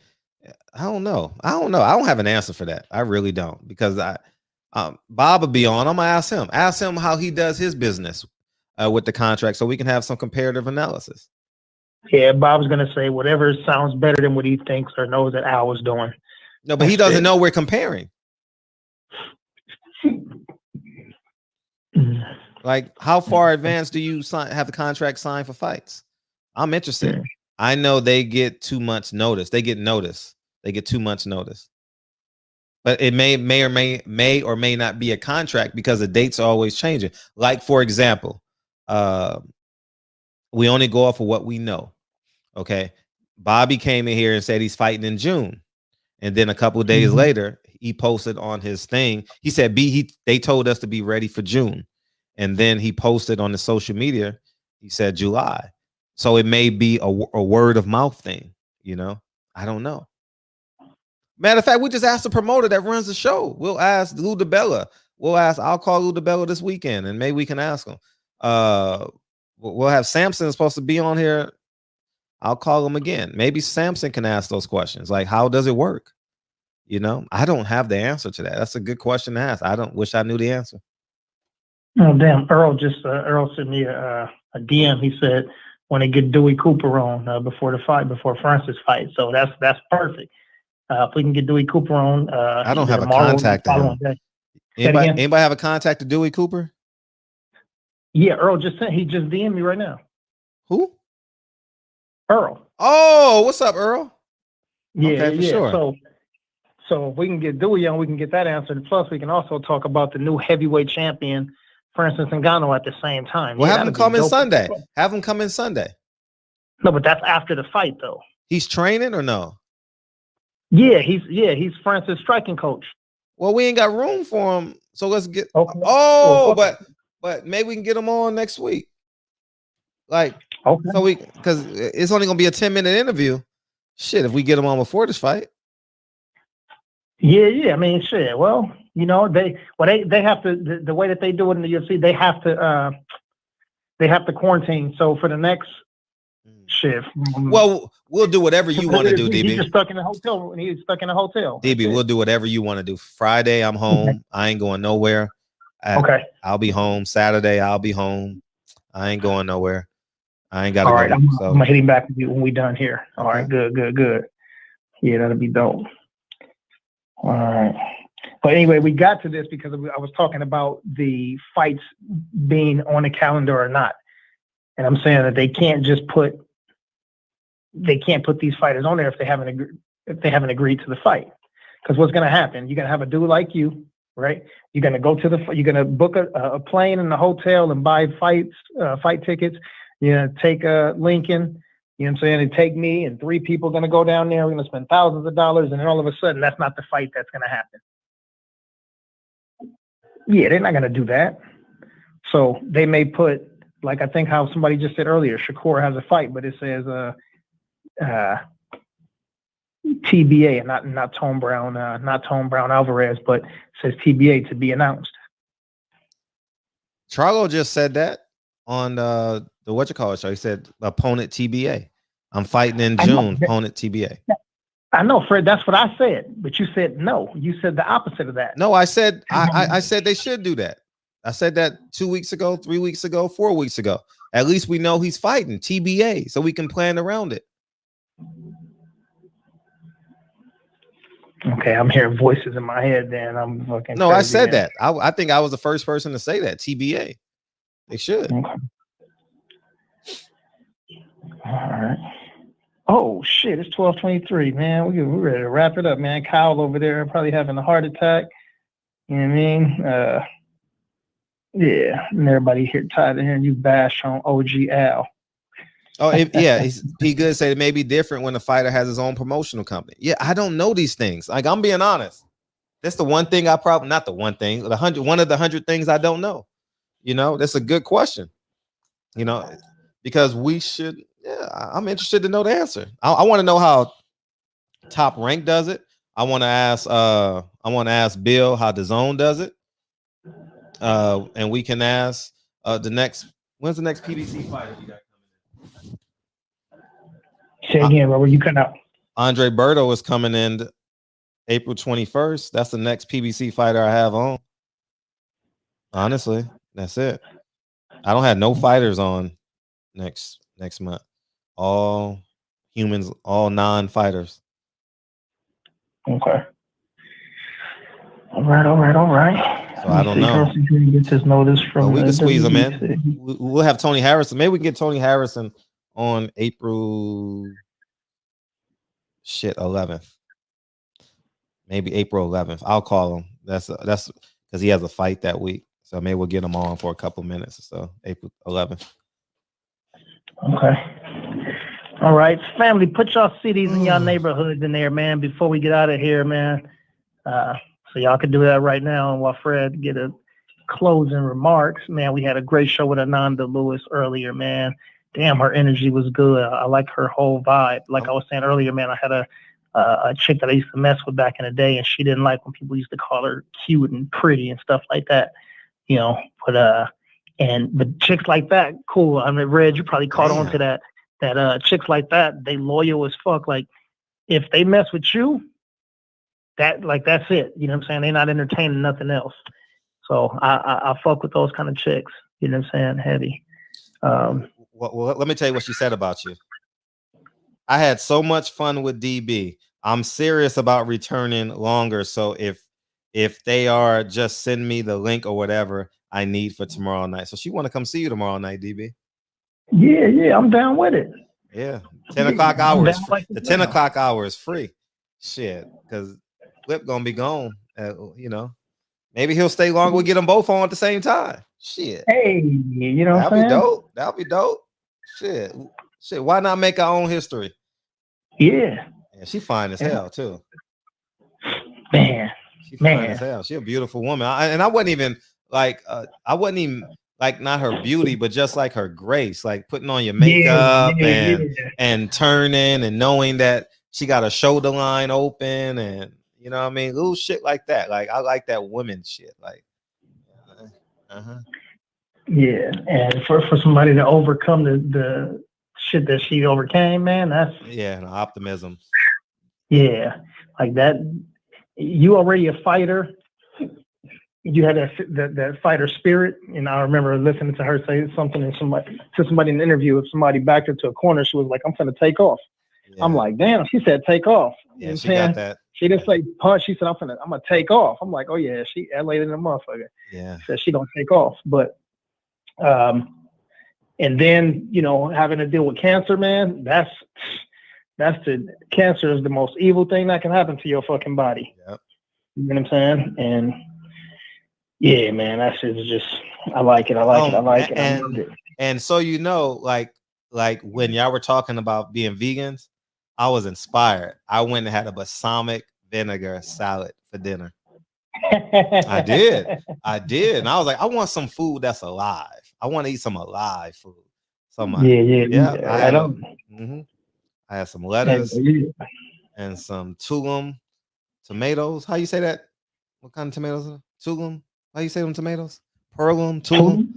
I don't know. I don't have an answer for that. I really don't, because Bob will be on. I'm gonna ask him. Ask him how he does his business with the contract, so we can have some comparative analysis. Yeah, Bob's gonna say whatever sounds better than what he thinks or knows that Al was doing. No, but he doesn't know we're comparing. Like, how far advanced do you have the contract signed for fights? I'm interested. Yeah. I know they get too much notice. They get notice. They get too much notice. But it may or may not be a contract, because the dates are always changing. Like, for example, we only go off of what we know. Okay. Bobby came in here and said he's fighting in June. And then a couple of days later, he posted on his thing. He said, they told us to be ready for June. And then he posted on the social media, he said July. So it may be a word of mouth thing, I don't know. Matter of fact, we just asked the promoter that runs the show. We'll ask Lou DeBella. I'll call Lou DeBella this weekend, and maybe we can ask him. We'll have Samson supposed to be on here. I'll call him again. Maybe Samson can ask those questions. Like, how does it work? I don't have the answer to that. That's a good question to ask. I don't wish I knew the answer. Oh, damn. Earl sent me a DM. He said, want to get Dewey Cooper on before the fight, before Francis fight. So that's perfect. If we can get Dewey Cooper on, I don't have a contact to him. Anybody have a contact to Dewey Cooper? Yeah, Earl he just DM'd me right now. Who? Earl. Oh, what's up, Earl? Yeah, okay, for sure. So if we can get Dewey on, we can get that answered. Plus, we can also talk about the new heavyweight champion, Francis Ngannou, at the same time. Well, have him come in Sunday. Have him come in Sunday. No, but that's after the fight, though. He's training or no? Yeah, he's Francis' striking coach. Well, we ain't got room for him, so let's get. Okay. Oh, but maybe we can get him on next week. Like, Okay. so because it's only gonna be a 10-minute interview. Shit, if we get him on before this fight. Yeah. I mean, shit. Well, they have to the way that they do it in the UFC, they have to quarantine. So for the next shift, well, we'll do whatever you want to do, DB. He's just stuck in a hotel. He's stuck in a hotel. DB, we'll do whatever you want to do. Friday, I'm home. Okay. I ain't going nowhere. Okay. I'll be home. Saturday, I'll be home. I ain't going nowhere. I ain't got to go. All right, I'm heading back with you when we done here. All right, good. Yeah, that'll be dope. All right. But anyway, we got to this because I was talking about the fights being on the calendar or not. And I'm saying that they can't put these fighters on there if they haven't agreed to the fight. Because what's going to happen? You're going to have a dude like you, right? You're going to go you're going to book a plane and a hotel and buy fight tickets. You're going to take Lincoln, you know what I'm saying, and take me, and 3 people are going to go down there. We're going to spend thousands of dollars, and then all of a sudden, that's not the fight that's going to happen. Yeah, they're not going to do that. So they may put, like I think how somebody just said earlier, Shakur has a fight, but it says TBA, and not Tone Brown Alvarez, but it says TBA to be announced. Charlo just said that on the show. He said opponent TBA. I'm fighting in June. Opponent TBA. I know, Fred. That's what I said, but you said no. You said the opposite of that. No, I said I said they should do that. I said that 2 weeks ago, 3 weeks ago, 4 weeks ago. At least we know he's fighting TBA, so we can plan around it. Okay, I'm hearing voices in my head. Then I'm fucking. No, I said that. I think I was the first person to say that. TBA. They should. Okay. All right. Oh shit! It's 12:23, man. We're ready to wrap it up, man. Kyle over there probably having a heart attack. You know what I mean? Yeah, and everybody here tired of hearing you bash on OG Al. Oh, P Good said it may be different when the fighter has his own promotional company. Yeah, I don't know these things. Like, I'm being honest. That's the one thing not the one thing, one of the 100 things I don't know. That's a good question. Because we should. Yeah, I'm interested to know the answer. I want to know how Top Rank does it. I want to ask Bill how DAZN does it. And we can ask when's the next PBC fighter you got coming in? Say again, Robert, you cut out. Andre Berto is coming in April 21st. That's the next PBC fighter I have on. Honestly, that's it. I don't have no fighters on next month. All humans, all non-fighters. Okay. All right. So I don't know. Get this notice from we can squeeze them in. We'll have Tony Harrison. Maybe we can get Tony Harrison on April 11th. Maybe April 11th. I'll call him. That's because he has a fight that week. So maybe we'll get him on for a couple minutes or so. April 11th. Okay. All right, family, put y'all cities and y'all neighborhoods in there, man, before we get out of here, man. So y'all can do that right now. And while Fred get a closing remarks, man, we had a great show with Ananda Lewis earlier, man. Damn, her energy was good. I like her whole vibe. Like I was saying earlier, man, I had a chick that I used to mess with back in the day, and she didn't like when people used to call her cute and pretty and stuff like that, but chicks like that, cool. I mean, Red, you probably caught on to that chicks like that, they loyal as fuck. Like, if they mess with you, that's it. You know what I'm saying? They're not entertaining nothing else. So I fuck with those kind of chicks. You know what I'm saying? Heavy. Well, let me tell you what she said about you. I had so much fun with DB. I'm serious about returning longer. So if they are, just send me the link or whatever I need for tomorrow night. So she want to come see you tomorrow night, DB. Yeah, I'm down with it. Yeah, 10 o'clock hours. The 10 o'clock hour is free. Shit, because Flip gonna be gone. Maybe he'll stay longer. We'll get them both on at the same time. Shit. Hey, that'll be dope. That'll be dope. Shit. Why not make our own history? Yeah. She fine as hell too. Man. She fine as hell. She a beautiful woman. I wasn't even like not her beauty, but just like her grace, like putting on your makeup and turning and knowing that she got a shoulder line open and you know what I mean, little shit like that. Like I like that women shit. Like, Yeah, and for somebody to overcome the shit that she overcame, man, that's the optimism. Yeah, like that. You already a fighter. You had that fighter spirit, and I remember listening to her say something to somebody in an interview. If somebody backed her to a corner, she was like, "I'm gonna take off." Yeah. I'm like, "Damn!" She said, "Take off." Yeah, she got that. She didn't say punch. She said, "I'm gonna take off." I'm like, "Oh yeah, she LA in the motherfucker." Yeah, said she don't take off, but and then having to deal with cancer, man. That's cancer is the most evil thing that can happen to your fucking body. Yep. You know what I'm saying? And yeah, man, that shit is just, I like it. I like it. I loved it. And so, like when y'all were talking about being vegans, I was inspired. I went and had a balsamic vinegar salad for dinner. I did. And I was like, I want some food that's alive. I want to eat some alive food. I had some lettuce and some tulum tomatoes. How you say that? What kind of tomatoes? Tulum? How you say them tomatoes? Tulum?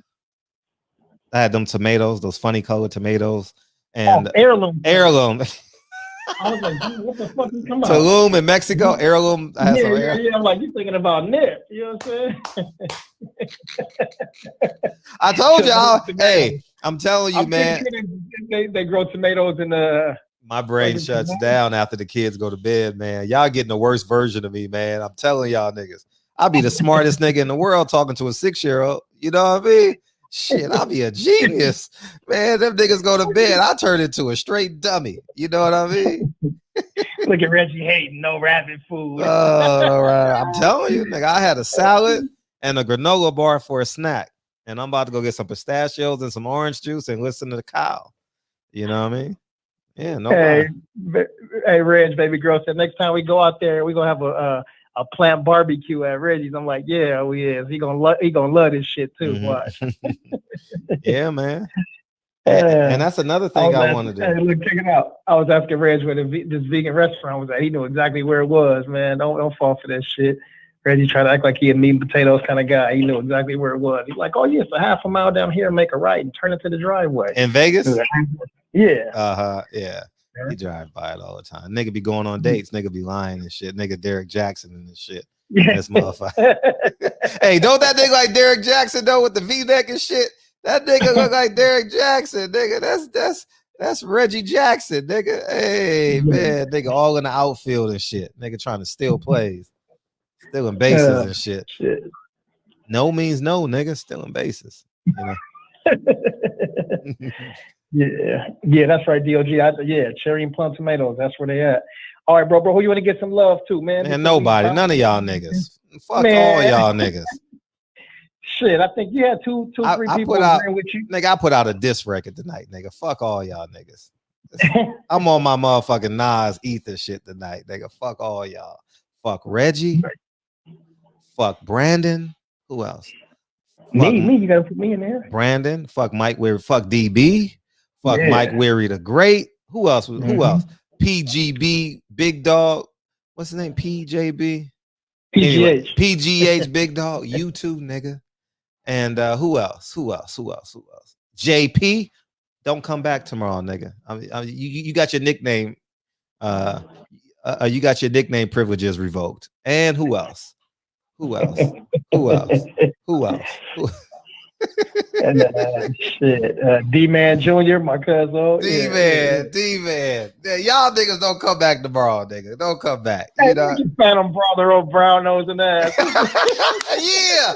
I had them tomatoes, those funny colored tomatoes. And heirloom. I was like, dude, what the fuck you come out? Tulum in Mexico, heirloom. I had some yeah. I'm like, you thinking about nip. You know what I'm saying? I told y'all, hey, I'm telling you, man. They grow tomatoes in the. My brain shuts down after the kids go to bed, man. Y'all getting the worst version of me, man. I'm telling y'all niggas. I'll be the smartest nigga in the world talking to a 6-year-old. You know what I mean? Shit, I'll be a genius. Man, them niggas go to bed. I turn into a straight dummy. You know what I mean? Look at Reggie hating no rabbit food. I'm telling you, nigga, I had a salad and a granola bar for a snack. And I'm about to go get some pistachios and some orange juice and listen to the cow. You know what I mean? Yeah, no. Hey, Reg, baby girl said next time we go out there, we're gonna have a plant barbecue at Reggie's. I'm like, yeah, we is. He gonna love this shit too. Watch. Yeah, man. And that's another thing I want to do. Hey, look, check it out. I was asking Reg where this vegan restaurant was at. He knew exactly where it was, man. Don't fall for that shit. Reggie tried to act like he a meat and potatoes kind of guy. He knew exactly where it was. He's like, oh yeah, it's a half a mile down here, make a right and turn into the driveway. In Vegas? Yeah. Yeah. He drive by it all the time. Nigga be going on dates. Nigga be lying and shit. Nigga Derek Jackson and this shit. This motherfucker. Hey, don't that nigga like Derek Jackson though with the V-neck and shit? That nigga look like Derek Jackson, nigga. That's Reggie Jackson, nigga. Hey, man, nigga all in the outfield and shit. Nigga trying to steal plays. Stealing bases and shit. No means no, nigga. Stealing bases. You know? Yeah, that's right, DOG. Cherry and plum tomatoes. That's where they at. All right, bro. Who you want to get some love to, man? Man, nobody. None of y'all niggas. Fuck all y'all niggas. Shit, I think you had two, three people with you. Nigga, I put out a diss record tonight, nigga. Fuck all y'all niggas. I'm on my motherfucking Nas Ether shit tonight, nigga. Fuck all y'all. Fuck Reggie. Fuck Brandon. Who else? Me, you gotta put me in there. Brandon. Fuck Mike Weary. Fuck DB. Fuck Mike Weary the Great. Who else? Who else? PGB Big Dog. What's his name? PJB. PGH. Anyway, PGH Big Dog. You too, nigga. And who else? JP. Don't come back tomorrow, nigga. You got your nickname. You got your nickname privileges revoked. And who else? And D-Man Jr., my cousin. D-Man. Yeah, y'all niggas don't come back tomorrow, nigga. Don't come back. Hey, you know? Phantom brother, old brown nose and ass. Yeah,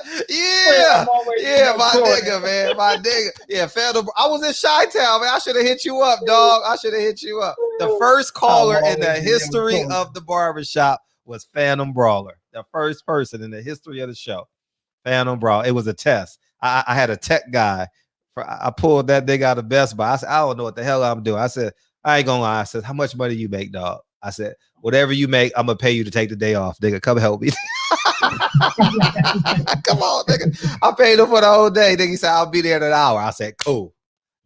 my nigga, man. My nigga. Yeah, Phantom. I was in Chi-Town, man. I should have hit you up, dog. The first caller in the history of the barbershop was Phantom Brawler. The first person in the history of the show. Phantom Brawler. It was a test. I had a tech guy. I pulled that nigga out of Best Buy. I said, I don't know what the hell I'm doing. I said, I ain't gonna lie. I said, how much money you make, dog? I said, whatever you make, I'm gonna pay you to take the day off, nigga. Come help me. Come on, nigga. I paid him for the whole day. Nigga, he said, I'll be there in an hour. I said, cool.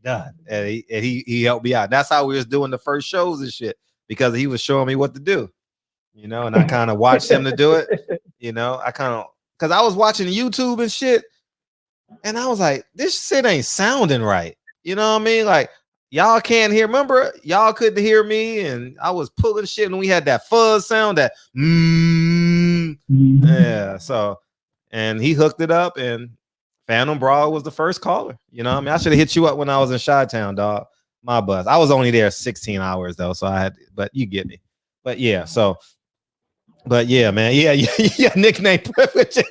Done. And he helped me out. That's how we was doing the first shows and shit, because he was showing me what to do. You know, and I kind of watched him to do it. You know, I kind of, because I was watching YouTube and shit, and I was like, this shit ain't sounding right. You know what I mean? Like, y'all can't hear. Remember, y'all couldn't hear me, and I was pulling shit, and we had that fuzz sound, that yeah. So, and he hooked it up, and Phantom Brawl was the first caller. You know what I mean? I should have hit you up when I was in Chi-Town, dog. My buzz. I was only there 16 hours though, so I had, but you get me. But yeah, so, but yeah, man, yeah, nickname privileges.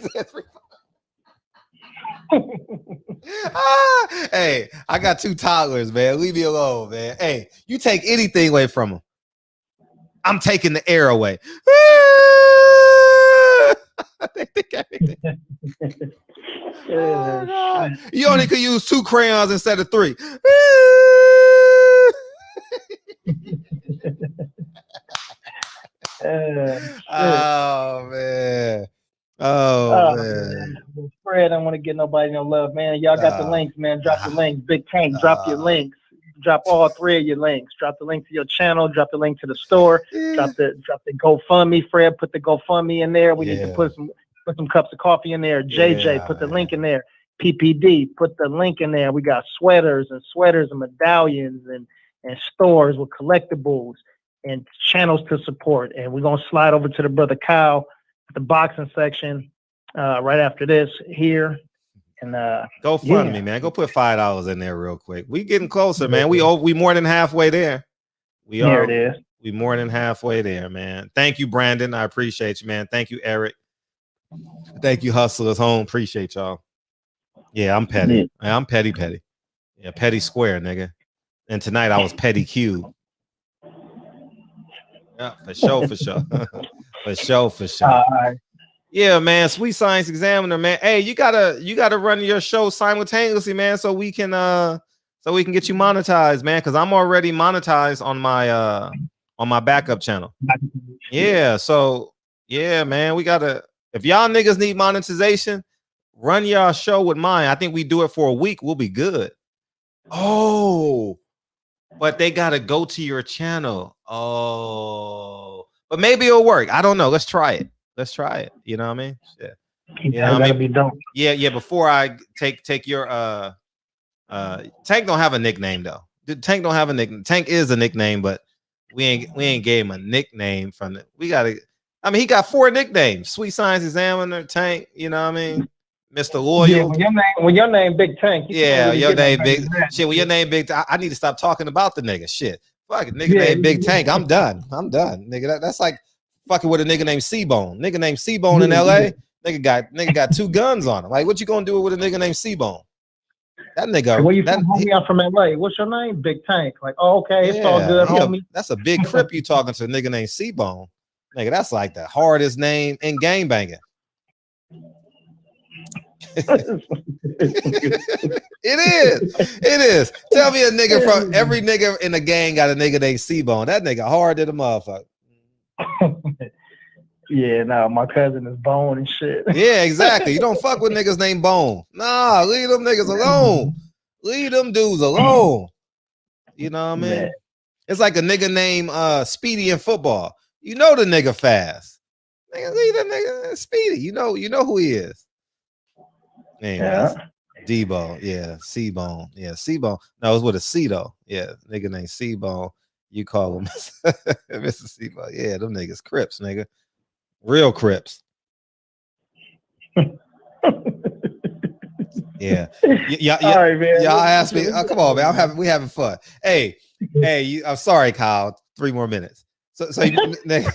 Hey, I got 2 toddlers, man. Leave me alone, man. Hey, you take anything away from them, I'm taking the air away. They think everything. Oh, God. You only could use 2 crayons instead of 3. Oh man. Oh man. Fred, I don't want to get nobody no love, man. Y'all got the links, man. Drop the links. Big Tank, drop your links. Drop all 3 of your links. Drop the link to your channel. Drop the link to the store. Drop the GoFundMe. Fred, put the GoFundMe in there. We need to put some cups of coffee in there. JJ, put the link in there. PPD, put the link in there. We got sweaters and medallions and stores with collectibles and channels to support. And we're gonna slide over to the brother Kyle at the boxing section right after this here. And go fund me, man. Go put $5 in there real quick. We getting closer, man. We more than halfway there. There it is. We more than halfway there, man. Thank you, Brandon. I appreciate you, man. Thank you, Eric. Thank you, Hustlers Home. Appreciate y'all. Yeah, I'm petty. I'm petty. Yeah, petty square, nigga. And tonight I was petty Q. Yeah, for sure. for sure. Yeah, man. Sweet Science Examiner, man. Hey, you gotta run your show simultaneously, man, so we can get you monetized, man. Because I'm already monetized on my backup channel. Yeah, so yeah, man. We gotta, if y'all niggas need monetization, run y'all show with mine. I think we do it for a week. We'll be good. Oh, but they gotta go to your channel. Oh, but maybe it'll work. I don't know. Let's try it. You know what I mean? Yeah. You know what I mean? Be dope. Yeah. Before I take your Tank don't have a nickname though. Tank don't have a nickname. Tank is a nickname, but we ain't gave him a nickname from it. We gotta. I mean, he got 4 nicknames: Sweet Science Examiner, Tank. You know what I mean? Mr. Loyal. Yeah, when your name Big Tank. Yeah, your name Big shit. When your name Big, I need to stop talking about the nigga. Shit, fuck it, nigga named Big Tank. I'm done, nigga. That's like fucking with a nigga named C-Bone. Nigga named C-Bone in LA. Nigga got 2 guns on him. Like, what you gonna do with a nigga named C-Bone? That nigga. Where you from? Homie, I'm from LA. What's your name? Big Tank. Like, oh, okay, it's all good, homie. That's a big crip you talking to a nigga named C-Bone. Nigga, that's like the hardest name in gang banging. It is. Tell me a nigga from every nigga in the gang got a nigga named C-Bone. That nigga hard to the motherfucker. Yeah, no, my cousin is Bone and shit. Yeah, exactly. You don't fuck with niggas named Bone. Nah, leave them niggas alone. Leave them dudes alone. You know what I mean? Man. It's like a nigga named Speedy in football. You know the nigga fast. Nigga, leave that nigga Speedy. You know who he is. Anyway, D-Bone. Yeah, C-Bone. Yeah, C-Bone. No, it's with a C though. Yeah, nigga named C-Bone. You call him Mr. C-Bone. Yeah, them niggas Crips, nigga. Real Crips. Yeah. All right, man. Y'all asked me. Oh, come on, man. We having fun. Hey, I'm sorry, Kyle. 3 more minutes. So nigga,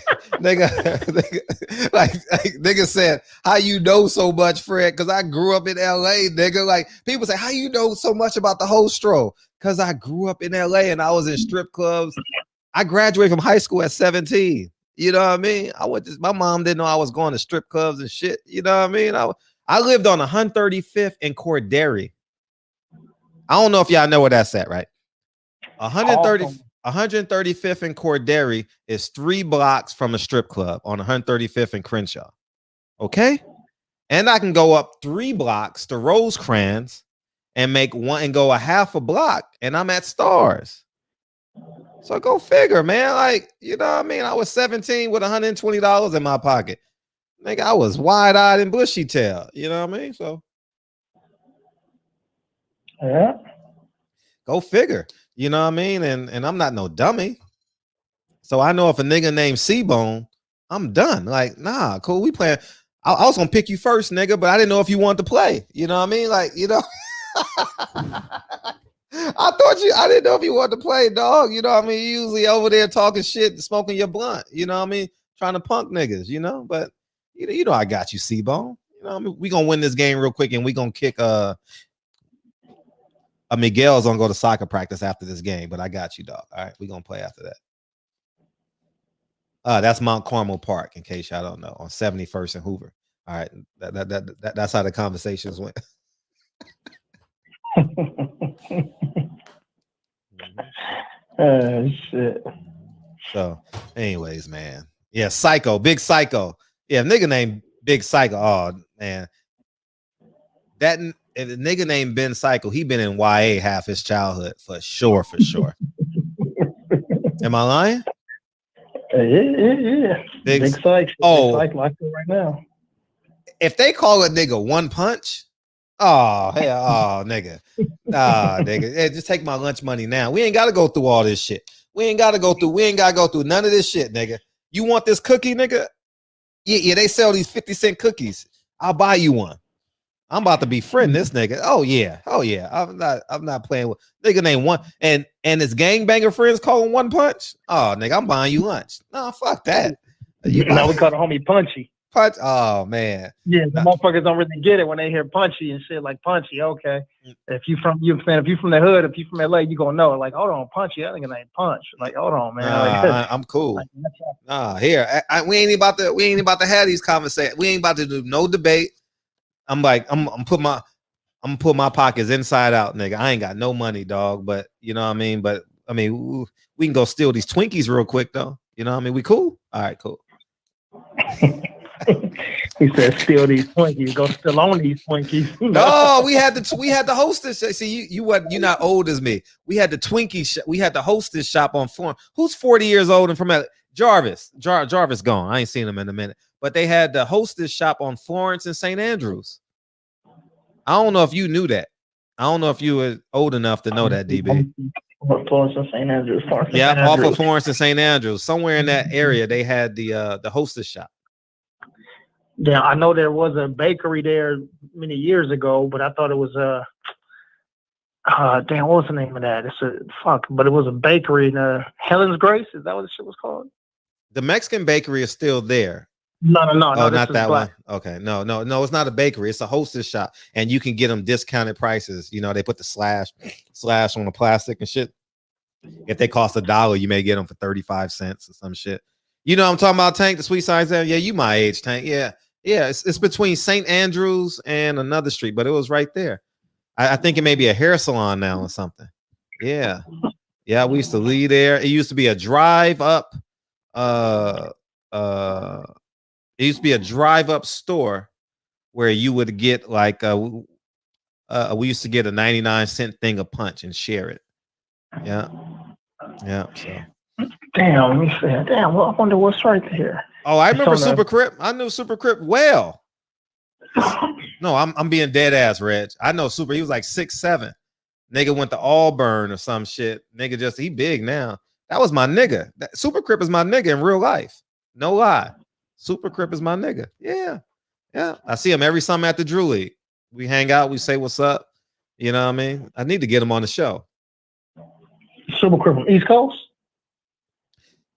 like nigga said, how you know so much, Fred? Because I grew up in LA, nigga. Like, people say, how you know so much about the whole stroll? Because I grew up in LA and I was in strip clubs. I graduated from high school at 17. You know what I mean? My mom didn't know I was going to strip clubs and shit. You know what I mean? I lived on 135th and Corderi. I don't know if y'all know where that's at, right? 135th and Corderi is 3 blocks from a strip club on 135th and Crenshaw. Okay. And I can go up 3 blocks to Rosecrans and make one and go a half a block, and I'm at Stars. So go figure, man. Like, you know what I mean? I was 17 with $120 in my pocket. Nigga, I was wide-eyed and bushy-tailed. You know what I mean? So Yeah. go figure. You know what I mean? And I'm not no dummy. So I know if a nigga named C-Bone, I'm done. Like, nah, cool. We playing. I was gonna pick you first, nigga, but I didn't know if you wanted to play. You know what I mean? Like, you know, I didn't know if you wanted to play, dog. You know what I mean? You usually over there talking shit, smoking your blunt. You know what I mean? Trying to punk niggas, you know. But you know, I got you, C-Bone. You know what I mean? We gonna win this game real quick, and we gonna kick a Miguel's gonna go to soccer practice after this game, but I got you, dog. All right, we gonna play after that. That's Mount Carmel Park, in case y'all don't know, on 71st and Hoover. All right, that's how the conversations went. Shit. So, anyways, man, yeah, Psycho, Big Psycho, yeah, nigga named Big Psycho. Oh man, that if a nigga named Ben Psycho, he been in YA half his childhood for sure, for sure. Am I lying? Yeah. Big Psych. Oh, Big Psych like it right now. If they call a nigga One Punch, oh hell, oh nigga, nigga, hey, just take my lunch money now. We ain't got to go through all this shit. We ain't got to go through none of this shit, nigga. You want this cookie, nigga? Yeah, they sell these 50-cent cookies. I'll buy you one. I'm about to befriend this nigga. Oh yeah. I'm not playing with nigga named One and his gangbanger friends call him One Punch. Oh nigga, I'm buying you lunch. No, fuck that. Now we call the homie Punchy. Punch. Oh man. Yeah, the motherfuckers don't really get it when they hear Punchy and shit like Punchy. Okay, if you from the hood, if you from LA, you gonna know it. Like, hold on, Punchy. I think it's ain't Punch. Like, hold on, man. I'm cool. Here we ain't about to have these conversations. We ain't about to do no debate. I'm like, I'm put my pockets inside out, nigga. I ain't got no money, dog. But you know what I mean. But I mean, we can go steal these Twinkies real quick, though. You know what I mean? We cool? All right, cool. He said, "Steal these Twinkies. Go still on these Twinkies." No, we had the hostess. See, you're not old as me. We had the Twinkie. We had the hostess shop on Florence. Who's 40 years old and from Jarvis? Jarvis gone. I ain't seen him in a minute. But they had the hostess shop on Florence and St. Andrews. I don't know if you knew that. I don't know if you were old enough to know that, DB. Florence and St. Andrews. Yeah, off of Florence and St. Andrews. Somewhere in that area, they had the hostess shop. Yeah, I know there was a bakery there many years ago, but I thought it was damn, what was the name of that? But it was a bakery in Helen's Grace. Is that what the shit was called? The Mexican bakery is still there. No. Oh, not that black. one. Okay, no, it's not a bakery. It's a hostess shop, and you can get them discounted prices. You know, they put the slash on the plastic and shit. If they cost $1, you may get them for 35 cents or some shit. You know what I'm talking about, Tank? The Sweet Science. Yeah, you my age, Tank. Yeah. It's between St. Andrews and another street, but it was right there. I think it may be a hair salon now or something. Yeah. We used to leave there. It used to be a drive up. It used to be a drive up store where you would get like we used to get a 99-cent thing of punch and share it. Yeah. So. Damn, let me see. Damn, well, I wonder what's right there. Oh, I remember Super Crip. I knew Super Crip well. No, I'm being dead ass, Reg. I know Super. He was like 6'7". Nigga went to Auburn or some shit. Nigga he big now. That was my nigga. Super Crip is my nigga in real life. No lie. Super Crip is my nigga. Yeah. I see him every summer at the Drew League. We hang out. We say what's up. You know what I mean? I need to get him on the show. Super Crip from East Coast?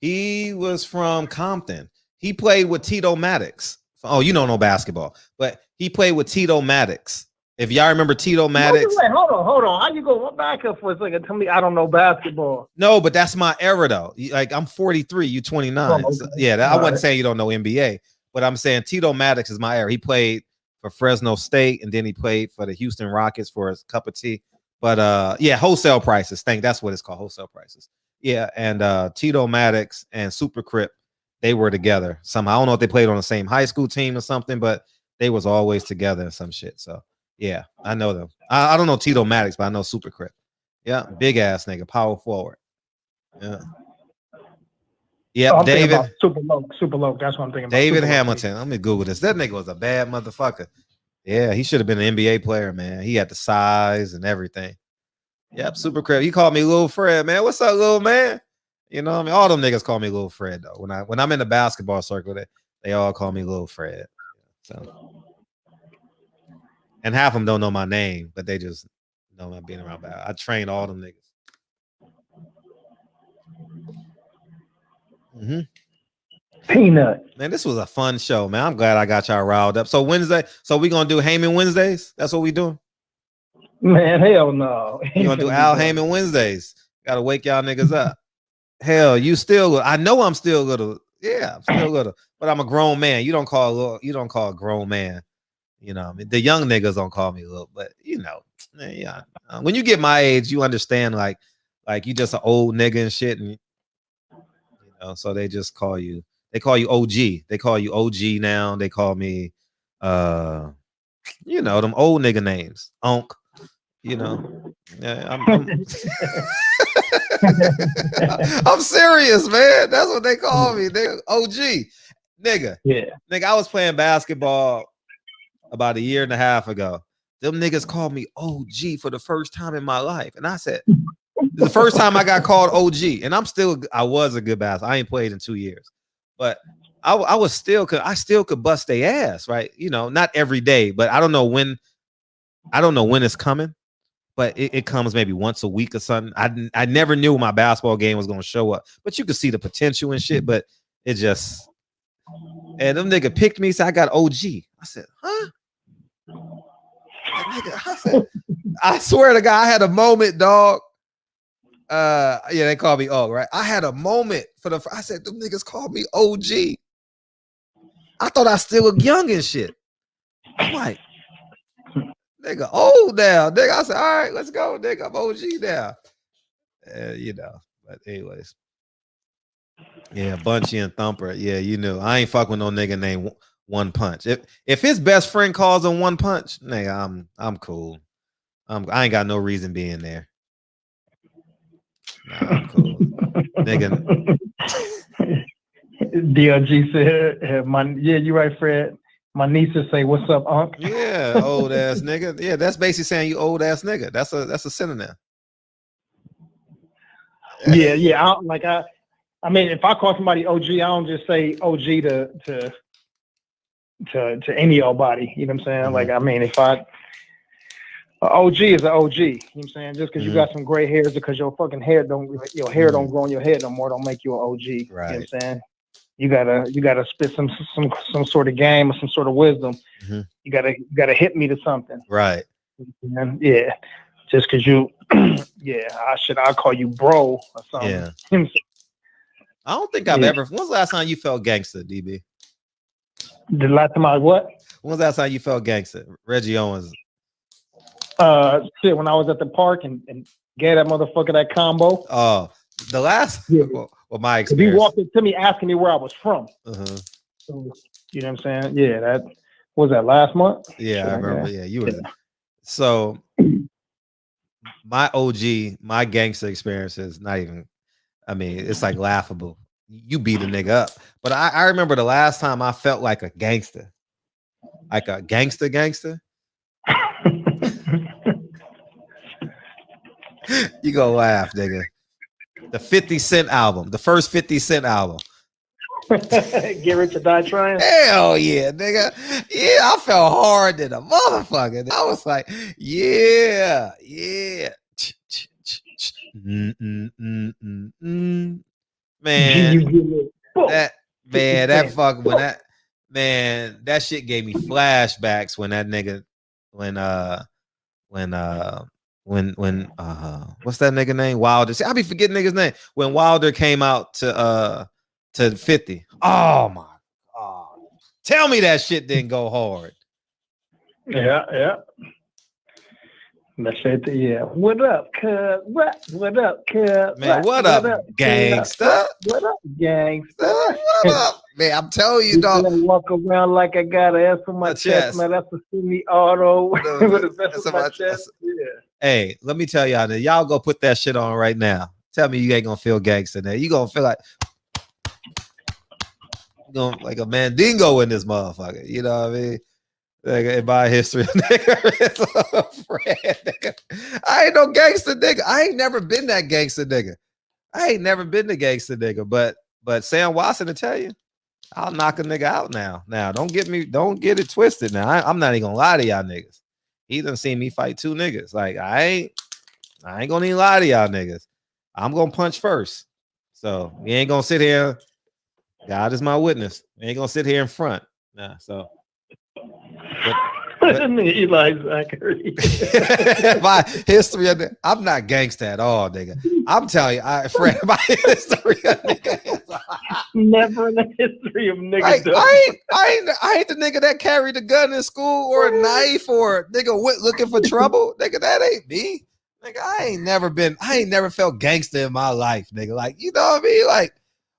He was from Compton. He played with Tito Maddox. Oh, you don't know basketball, but he played with Tito Maddox. If y'all remember Tito Maddox. Wait, hold on. How you go back up for a second? Tell me I don't know basketball. No, but that's my era though. Like I'm 43, you 29. Oh, okay. So, yeah, I wasn't saying you don't know NBA, but I'm saying Tito Maddox is my era. He played for Fresno State and then he played for the Houston Rockets for his cup of tea. But yeah, wholesale prices. That's what it's called, wholesale prices. Yeah, and Tito Maddox and Super Crip, they were together somehow. I don't know if they played on the same high school team or something, but they was always together and some shit. So yeah, I know them. I don't know Tito Maddox, but I know Super Crip. Yeah, big ass nigga, power forward. Yeah. Yep, I'm thinking David. about Super Low. That's what I'm thinking about. David Super Low. Hamilton. Let me Google this. That nigga was a bad motherfucker. Yeah, he should have been an NBA player, man. He had the size and everything. Yep, Super Crip. He called me Lil Fred, man. What's up, little man? You know what I mean? All them niggas call me Lil Fred, though. When I'm in the basketball circle, they all call me Lil Fred. So, and half of them don't know my name, but they just know I'm being around. I trained all them niggas. Mm-hmm. Peanut. Man, this was a fun show, man. I'm glad I got y'all riled up. So Wednesday, so we gonna do Haymon Wednesdays? That's what we doing? Man, hell no. You gonna do Al Haymon Wednesdays? Gotta wake y'all niggas up. Hell, you still? I know I'm still little. Yeah, I'm still little, but I'm a grown man. You don't call a grown man. You know, I mean, the young niggas don't call me little, but you know, yeah. When you get my age, you understand like you just an old nigga and shit, and you know, so they just call you. They call you OG. They call you OG now. They call me, you know, them old nigga names. Onk. You know, yeah, I'm serious, man. That's what they call me. They OG, nigga. Yeah, nigga. I was playing basketball about a year and a half ago. Them niggas called me OG for the first time in my life, and I said, the first time I got called OG, and I was a good basketball. I ain't played in 2 years, but I still could bust their ass, right? You know, not every day, but I don't know when it's coming. But it comes maybe once a week or something. I never knew my basketball game was gonna show up, but you could see the potential and shit. But it just, and them nigga picked me, so I got OG. I said, huh? I said, I swear to God, I had a moment, dog. Yeah, they called me OG, right? I had a moment I said, them niggas called me OG. I thought I still look young and shit. I'm like, nigga, old now. Nigga, I said, all right, let's go, nigga. I'm OG now. You know, but anyways. Yeah, Bunchy and Thumper. Yeah, you knew. I ain't fuck with no nigga named One Punch. If his best friend calls him One Punch, nigga, I'm cool. I ain't got no reason being there. Nah, I'm cool. Nigga. DLG said, yeah, you're right, Fred. My nieces say, "What's up, Unc?" Yeah, old ass nigga. Yeah, that's basically saying you old ass nigga. That's a synonym. Yeah. I mean, if I call somebody OG, I don't just say OG to any old body. You know what I'm saying? Mm-hmm. Like, I mean, if OG is an OG. You know what I'm saying? Just because you got some gray hairs, because your fucking hair don't grow on your head no more, don't make you an OG. Right. You know what I'm saying? You gotta spit some sort of game or some sort of wisdom. Mm-hmm. You gotta hit me to something. Right. And yeah. Just cause you I'll call you bro or something. Yeah. I don't think I've ever. When's the last time you felt gangster, DB? The last time I what? When's the last time you felt gangster? Reggie Owens. When I was at the park and gave that motherfucker that combo. Oh, the last well, my experience. He walked up to me asking me where I was from. Uh-huh. So, you know what I'm saying? Yeah, that was that last month. Yeah, I remember. Yeah, you were. Yeah. So my OG, my gangster experience is not even. I mean, it's like laughable. You beat a nigga up, but I remember the last time I felt like a gangster, gangster. You gonna laugh, nigga. The 50 Cent album, the first 50 Cent album. Get Rich or Die Trying? Hell yeah, nigga. Yeah, I felt hard than a motherfucker. I was like, yeah. That shit gave me flashbacks when that nigga, when what's that nigga name? Wilder. See, I be forgetting niggas' name. When Wilder came out to 50. Oh my God. Tell me that shit didn't go hard. Yeah. Let's say yeah. What up, cuz? What up, cuz? Man, what up, gangsta? What up, gangsta? What up? Man, I'm telling you, You dog. gonna walk around like I got an S on my chest, man. That's a semi-auto with a vest on my chest. Yeah. Hey, let me tell y'all that y'all go put that shit on right now. Tell me you ain't gonna feel gangster there. You gonna feel like you gonna like a mandingo in this motherfucker. You know what I mean? Like in my history, nigga, Fred, nigga. I ain't no gangster nigga. I ain't never been that gangster nigga. I ain't never been the gangster nigga. But Sam Watson to tell you, I'll knock a nigga out now. Now, don't get it twisted. Now, I'm not even gonna lie to y'all niggas. He done seen me fight 2 niggas. Like I ain't gonna even lie to y'all niggas. I'm gonna punch first. So we ain't gonna sit here. God is my witness. We ain't gonna sit here in front. Nah, so Eli Zachary. my history of I'm not gangster at all, nigga. I'm telling you, Fred, my history of nigga. Never in the history of nigga. Like, I ain't the nigga that carried a gun in school or a knife or nigga went looking for trouble. Nigga, that ain't me. Nigga, I ain't never felt gangster in my life, nigga. Like, you know what I mean? Like,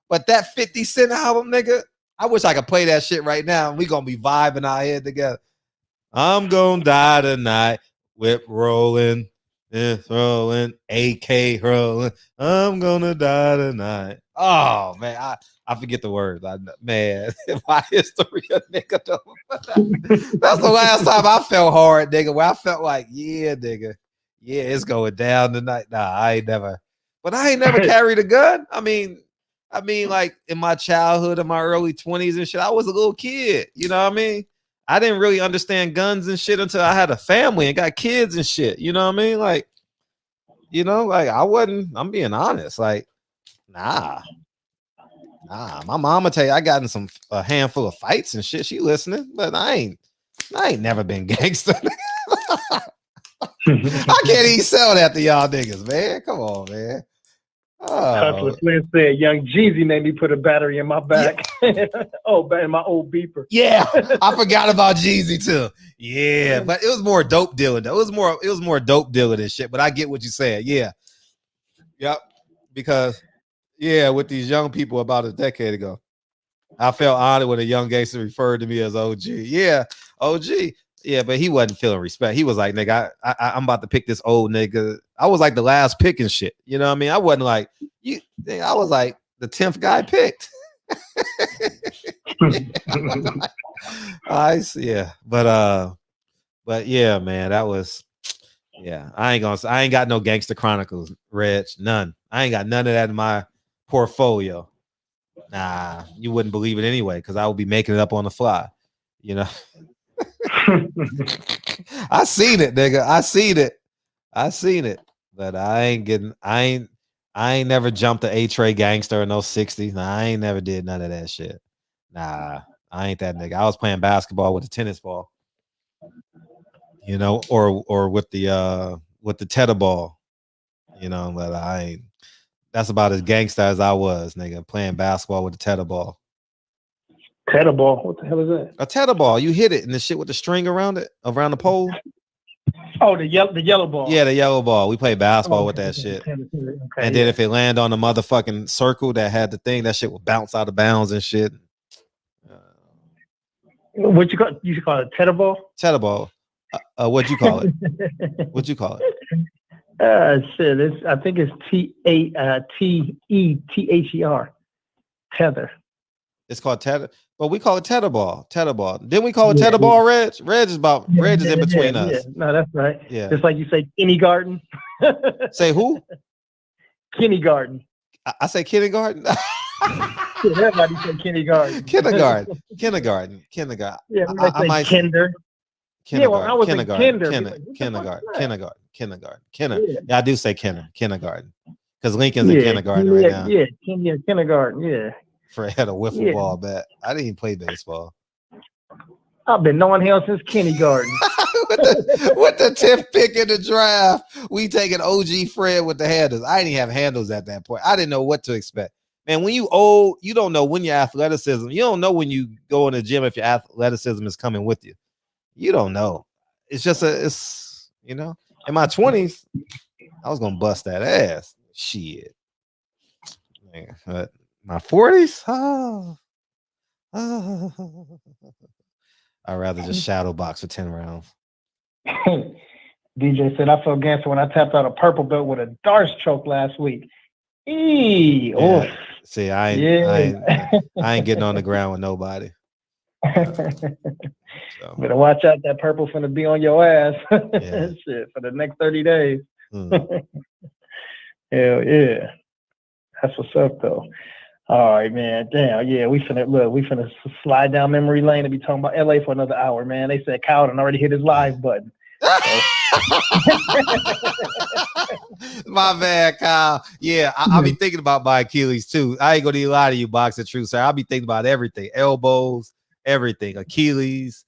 but that 50 Cent album, nigga, I wish I could play that shit right now and we gonna be vibing our head together. I'm gonna die tonight. Whip rolling, rolling, AK rolling. I'm gonna die tonight. Oh man, I forget the words. Man, my history of nigga. That's the last time I felt hard, nigga. Where I felt like, yeah, nigga, yeah, it's going down tonight. Nah, I ain't never carried a gun. I mean, like in my childhood, in my early 20s and shit, I was a little kid. You know what I mean? I didn't really understand guns and shit until I had a family and got kids and shit. You know what I mean? Like, you know, like I'm being honest. Like, nah. My mama tell you I got in a handful of fights and shit. She listening, but I ain't never been gangster. I can't even sell that to y'all niggas, man. Come on, man. That's what Flynn said. Young Jeezy made me put a battery in my back. Yeah. In my old beeper. Yeah, I forgot about Jeezy too. Yeah, but it was more dope dealing though. It was more dope dealing and shit. But I get what you said. Yeah, yep. Because with these young people about a decade ago, I felt honored when a young gangster referred to me as OG. Yeah, OG. Yeah, but he wasn't feeling respect. He was like, nigga, I'm about to pick this old nigga. I was like the last pick and shit. You know what I mean? I wasn't like you. I was like the 10th guy picked. I see. Yeah, but yeah, man, that was I ain't got no Gangster Chronicles, Reg. None. I ain't got none of that in my portfolio. Nah, you wouldn't believe it anyway, because I would be making it up on the fly. You know. I seen it, nigga. I seen it. But I ain't never jumped the A-Tray gangster in those 60s. Nah, I ain't never did none of that shit. Nah, I ain't that nigga. I was playing basketball with a tennis ball. You know, or with the tether ball. You know, but that's about as gangster as I was, nigga, playing basketball with the tether ball. Tether ball? What the hell is that? A tether ball. You hit it and the shit with the string around it, around the pole. Oh, the yellow ball. Yeah, the yellow ball. We play basketball with that shit. Okay, and then if it land on the motherfucking circle that had the thing, that shit would bounce out of bounds and shit. What you call? You call it tether ball? Tether ball. What'd you call it? What'd you call it? Shit. I think it's TETHER. Tether. It's called tether. But we call it tether ball. Tether ball. Didn't we call it tether ball, Reg? Reg is in between us. Yeah. No, that's right. Yeah. It's like you say kindergarten. Say who? Kindergarten. I say kindergarten. Everybody say kindergarten. Kindergarten. Yeah, I might say kinder. Yeah, well, I was in kinder. Kindergarten. Yeah, I do say kindergarten. Because Lincoln's in kindergarten right now. Yeah, kindergarten, yeah. Fred had a wiffle ball bat. I didn't even play baseball. I've been knowing him since kindergarten. with the 10th pick in the draft, we taking OG Fred with the handles. I didn't even have handles at that point. I didn't know what to expect. Man, when you old, you don't know when your athleticism, you don't know when you go in the gym if your athleticism is coming with you. You don't know. It's just you know, in my 20s, I was gonna bust that ass. Shit. Man, but My 40s? Oh. I'd rather just shadow box for 10 rounds. DJ said, I felt gangster when I tapped out a purple belt with a darts choke last week. Yeah. See, I ain't getting on the ground with nobody. So. Better watch out. That purple finna be on your ass. Shit, for the next 30 days. Hell yeah. That's what's up, though. All right, man. Damn, yeah, we finna slide down memory lane and be talking about LA for another hour, man. They said Kyle done already hit his live button. My bad, Kyle. Yeah, I'll be thinking about my Achilles too. I ain't gonna need a lot of you, Boxing Truth, sir. I'll be thinking about everything, elbows, everything, Achilles.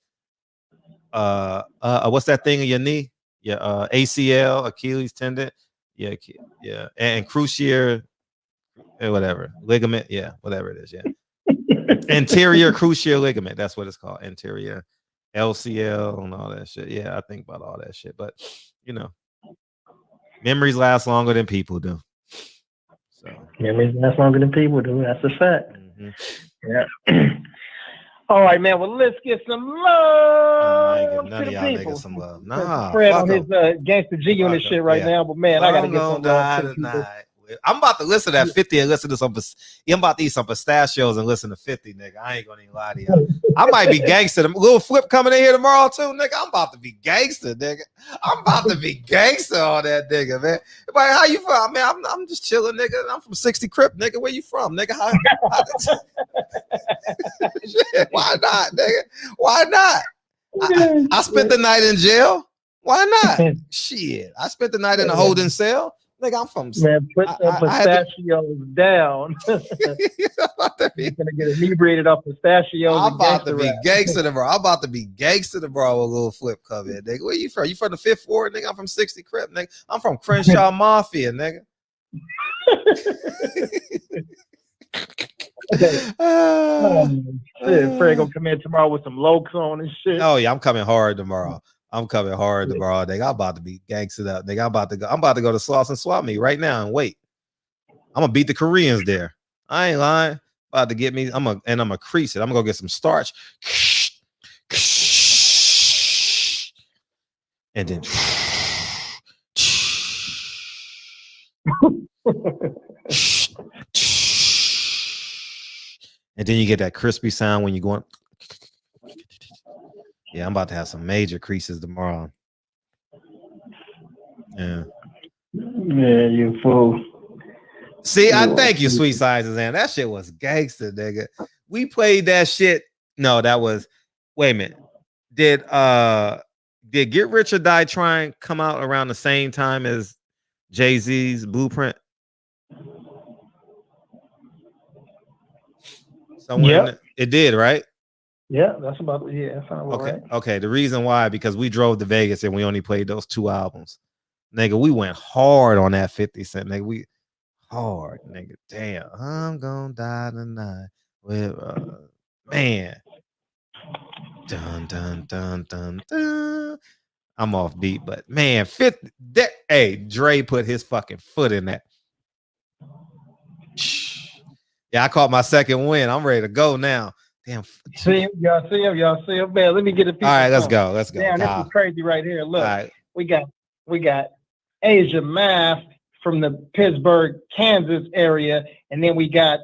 What's that thing in your knee? Yeah, ACL, Achilles tendon. Yeah, and cruciate, whatever ligament. Yeah, whatever it is. Yeah, anterior cruciate ligament. That's what it's called. Anterior. LCL and all that shit. Yeah, I think about all that shit. But you know, memories last longer than people do. So memories last longer than people do. That's a fact. Mm-hmm. Yeah. All right, man. Well, let's get some love. I ain't giving none of y'all niggas some love. Nah, Fred on his Gangsta G Unit shit right now, but man, I gotta get some love to the people. I'm about to listen to that 50 and listen to some. I'm about to eat some pistachios and listen to 50, nigga. I ain't gonna even lie to you. I might be gangster. The little Flip coming in here tomorrow too, nigga. I'm about to be gangster, nigga. I'm about to be gangster on that nigga, man. Like, how you from? Man, I'm just chilling, nigga. I'm from 60 Crip, nigga. Where you from, nigga? Shit, why not, nigga? Why not? I spent the night in jail. Why not? Shit, I spent the night in a holding cell. Nigga, I'm from. Man, put the pistachios down. You're gonna get inebriated off pistachios. I'm about to be gangster tomorrow. I'm about to be gangster tomorrow. A little Flip come in, nigga. Where you from? You from the 5th Ward, nigga? I'm from 60 Crip, nigga. I'm from Crenshaw Mafia, nigga. Fred gonna come in tomorrow with some lokes on and shit. Oh yeah, I'm coming hard tomorrow. Nigga. I'm about to be gangstered up, nigga. I'm about to go to Sloss and Swap Me right now and wait. I'm gonna beat the Koreans there. I ain't lying. About to get me. I'm gonna crease it. I'm gonna go get some starch. And then and then you get that crispy sound when you go on. Yeah, I'm about to have some major creases tomorrow. Yeah. Yeah, you fool. See, I thank you, Sweet Sciences, and that shit was gangster, nigga. We played that shit. No, that was. Wait a minute. Did Get Rich or Die Trying come out around the same time as Jay-Z's Blueprint? Somewhere it did, right? Yeah, that's about that sounds about okay. right. Okay. The reason why, because we drove to Vegas and we only played those 2 albums. Nigga, we went hard on that 50 Cent. Nigga, we hard, nigga. Damn, I'm gonna die tonight. With man. Dun dun dun dun dun. I'm off beat, but man, 50 that hey, Dre put his fucking foot in that. Yeah, I caught my second win. I'm ready to go now. Damn. Y'all see him, man. Let me get a piece. All right, let's go. Damn, this is crazy right here. Look, we got Asia Math from the Pittsburgh, Kansas area, and then we got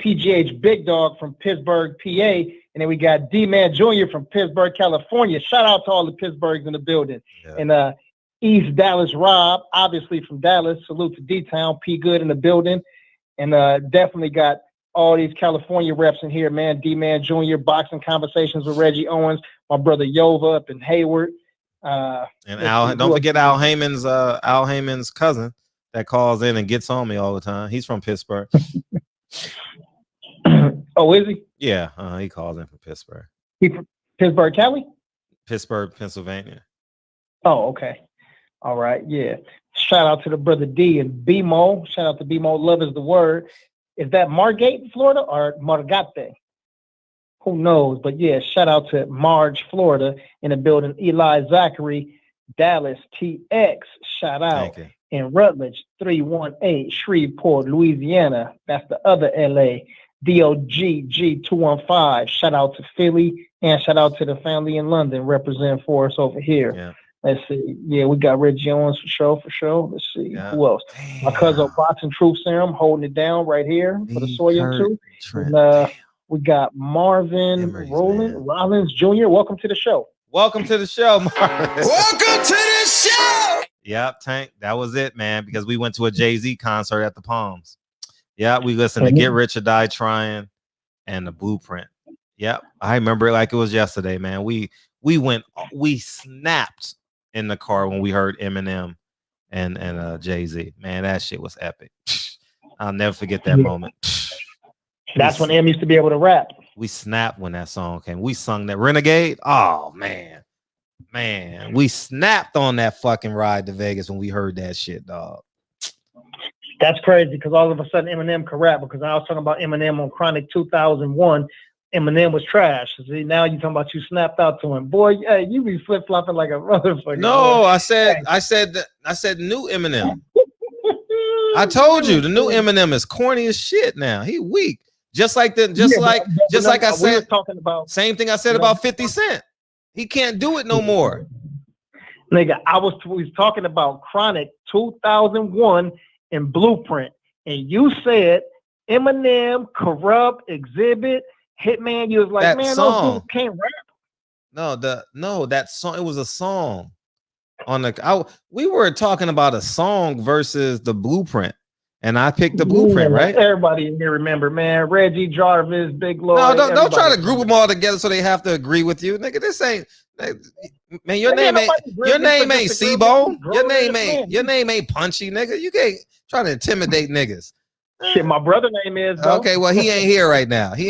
PGH Big Dog from Pittsburgh, PA, and then we got D-Man Jr. from Pittsburgh, California. Shout out to all the Pittsburghs in the building. Yeah. And East Dallas Rob, obviously from Dallas. Salute to D-Town, P Good in the building. And definitely got all these California reps in here, man. D-Man Jr., Boxing Conversations with Reggie Owens, my brother Yova up in Hayward. And Al, don't forget Al Heyman's cousin that calls in and gets on me all the time. He's from Pittsburgh. Oh, is he? Yeah, he calls in from Pittsburgh. He from Pittsburgh, Cali? Pittsburgh, Pennsylvania. Oh, okay. All right, yeah. Shout out to the brother D and BMO. Shout out to BMO. Love is the word. Is that Margate, Florida, or Margate? Who knows? But yeah, shout out to Marge, Florida, in the building. Eli Zachary, Dallas TX, shout out. Thank you. In Rutledge 318, Shreveport, Louisiana. That's the other LA. DOGG 215. Shout out to Philly and shout out to the family in London. Represent for us over here. Yeah. Let's see. Yeah, we got Reggie Owens for sure. Let's see. Yeah. Who else? My cousin Boxing Truth Serum holding it down right here for the Sawyer too. And, we got Marvin Rollins Jr. Welcome to the show. Welcome to the show, Marvin. Welcome to the show. Yep, Tank. That was it, man, because we went to a Jay-Z concert at the Palms. Yeah, we listened to Get Rich or Die Trying and The Blueprint. Yep, I remember it like it was yesterday, man. We snapped in the car when we heard Eminem and Jay-Z. Man, that shit was epic. I'll never forget that moment. That's when M used to be able to rap. We snapped when that song came. We sung that Renegade. Oh, man. We snapped on that fucking ride to Vegas when we heard that shit, dog. That's crazy because all of a sudden Eminem could rap, because I was talking about Eminem on Chronic 2001. Eminem was trash. See, now you talking about you snapped out to him. Boy, hey, you be flip-flopping like a motherfucker. No, I said new Eminem. I told you the new Eminem is corny as shit now. He weak. Just like I said, we were talking about same thing I said about 50 Cent. He can't do it no more. Nigga, we was talking about Chronic 2001 and Blueprint, and you said Eminem, Corrupt, Exhibit, Hitman. You was like, that man, song. those dudes can't rap. No, that song. It was a song on the. We were talking about a song versus the Blueprint, and I picked the Blueprint, right? Everybody in here remember, man. Reggie Jarvis, Big Lloyd. No, don't try to group them all together so they have to agree with you, nigga. This ain't. Man, your name ain't C-Bone. Your name ain't Punchy, nigga. You can't try to intimidate niggas. Shit, my brother name is. Though. Okay, well, he ain't here right now. He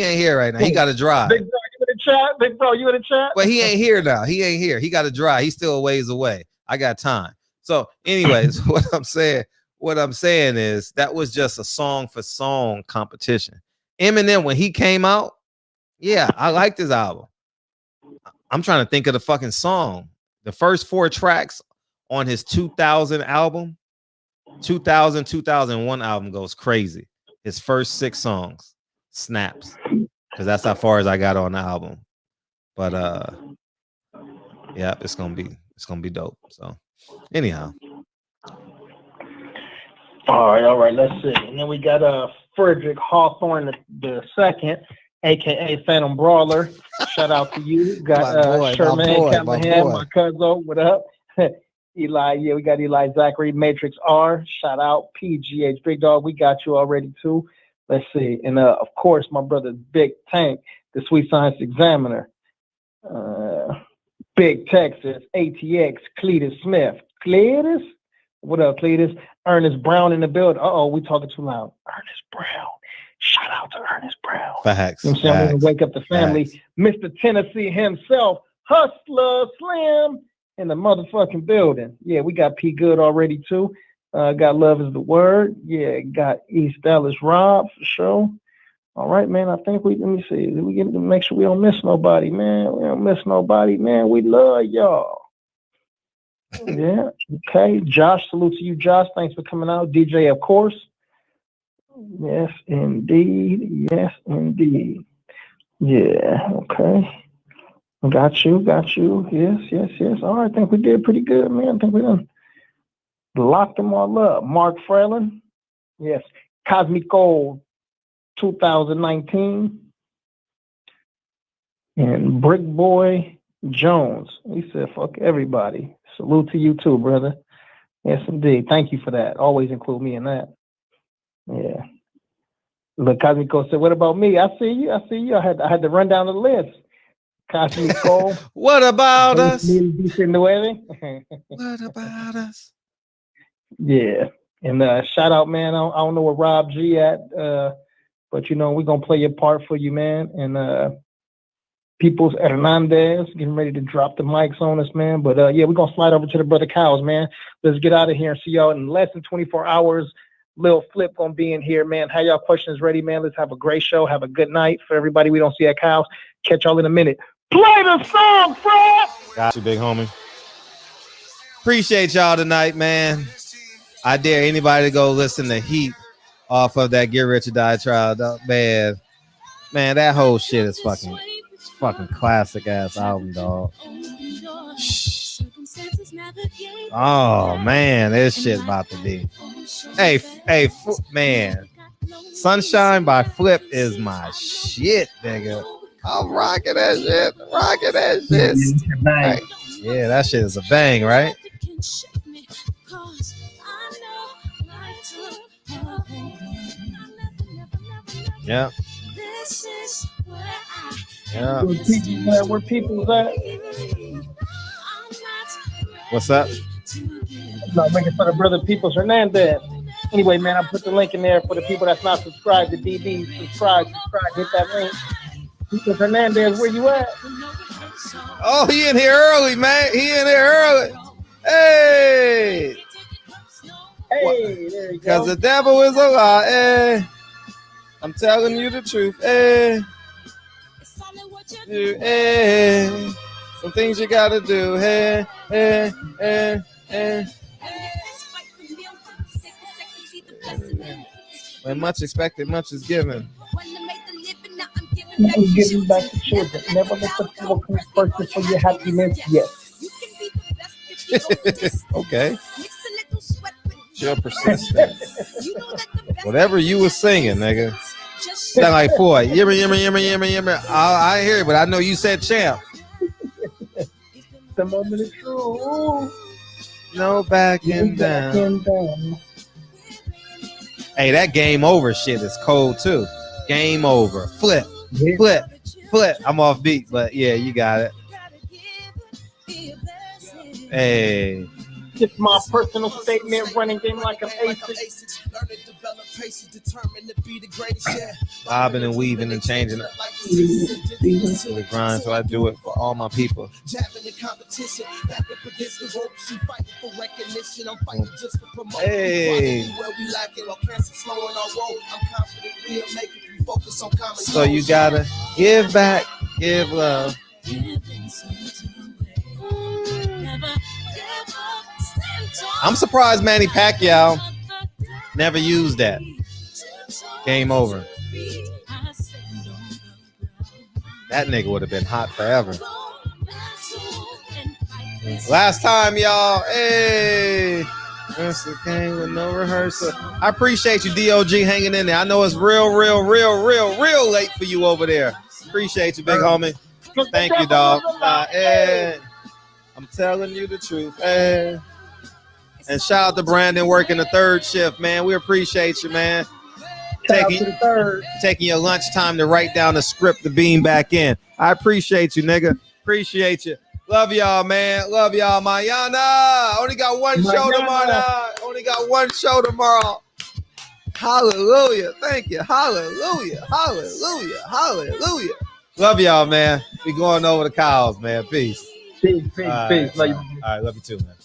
got to drive. Big bro, you in the chat? Big bro, you in the chat? Well, he ain't here now. He ain't here. He got to drive. He's still a ways away. I got time. So, anyways, what I'm saying is that was just a song for song competition. Eminem, when he came out, yeah, I liked his album. I'm trying to think of the fucking song. The first 4 tracks on his 2000 album, 2001 album goes crazy. His first 6 songs snaps, because that's how far as I got on the album. But yeah, it's gonna be dope. So anyhow. All right, let's see. And then we got Frederick Hawthorne the second, aka Phantom Brawler. Shout out to you. Got Sherman Callahan, my cousin. What up? Eli, yeah, we got Eli Zachary, Matrix R. Shout out PGH Big Dog. We got you already too. Let's see. And of course, my brother Big Tank, the Sweet Science Examiner. Big Texas, ATX, Cletus Smith. Cletus? What up, Cletus? Ernest Brown in the building. We talking too loud. Ernest Brown. Shout out to Ernest Brown. Facts. You know what I'm saying? I'm gonna wake up the family. Facts. Mr. Tennessee himself, Hustler Slim in the motherfucking building. Yeah, we got P Good already too. Got Love is the Word. Yeah, got East Dallas Rob for sure. All right, man. I think let me see. We get to make sure we don't miss nobody, man. We don't miss nobody, man. We love y'all. Yeah. Okay. Josh, salute to you, Josh. Thanks for coming out. DJ, of course. Yes, indeed. Yes, indeed. Yeah. Okay. Got you. Yes. All right. I think we did pretty good, man. I think we done locked them all up. Mark Frelin. Yes. Cosmic Gold 2019. And Brick Boy Jones. He said, fuck everybody. Salute to you too, brother. Yes, indeed. Thank you for that. Always include me in that. Yeah. Look, Cosmico said, what about me? I see you. I had to run down the list. Cosmico. What about us? What about us? Yeah. And shout out, man. I don't know where Rob G at, but you know, we're gonna play your part for you, man. And Peoples Hernandez getting ready to drop the mics on us, man. But yeah, we're gonna slide over to the Brother Cows, man. Let's get out of here and see y'all in less than 24 hours. Lil Flip gonna be in here, man. Have y'all questions ready, man? Let's have a great show. Have a good night for everybody we don't see at Cows. Catch y'all in a minute. Play the song, Fred! Got you, big homie. Appreciate y'all tonight, man. I dare anybody to go listen to Heat off of that Get Rich or Die trial. Man, that whole shit is fucking classic ass album, dog. Oh man, this shit about to be. Hey, man. Sunshine by Flip is my shit, nigga. I'm rocking that shit. Right. Yeah, that shit is a bang, right? Yeah. Yeah. Where people's at? What's up? I'm making fun of brother Peoples Hernandez. Anyway, man, I put the link in there for the people that's not subscribed to DB. Subscribe, hit that link. Peoples Hernandez, where you at? Oh, he in here early, man. Hey, there you go. Because the devil is a lie. Hey. I'm telling you the truth. Hey. Hey. Some things you gotta do. Hey. When much expected, much is given. Giving back to children. Never let the people come first for your happiness. Yes. Okay. Your persistence. Whatever you was singing, nigga. Sound like Floyd. Yimmer. I hear it, but I know you said champ. The moment is true. No backing down. Hey, that game over shit is cold too. Game over. Flip. I'm off beat, but yeah, you got it. Hey. Just my personal statement, running game like an ace. Bobbing and weaving and changing it. The grind, so I do it for all my people. Hey. So you gotta give back, give love. I'm surprised Manny Pacquiao never used that. Game over. That nigga would have been hot forever. Last time, y'all. Hey. Mr. King with no rehearsal. I appreciate you, DOG, hanging in there. I know it's real late for you over there. Appreciate you, big homie. Thank you, dog. Hey. I'm telling you the truth. Hey. And shout out to Brandon working the third shift, man. We appreciate you, man. Taking your lunchtime to write down the script to beam back in. I appreciate you, nigga. Appreciate you. Love y'all, man. Love y'all, Mayana. Only got one show tomorrow. Hallelujah. Thank you. Hallelujah. Love y'all, man. We going over the cows, man. Peace. Peace. All right, love you too, man.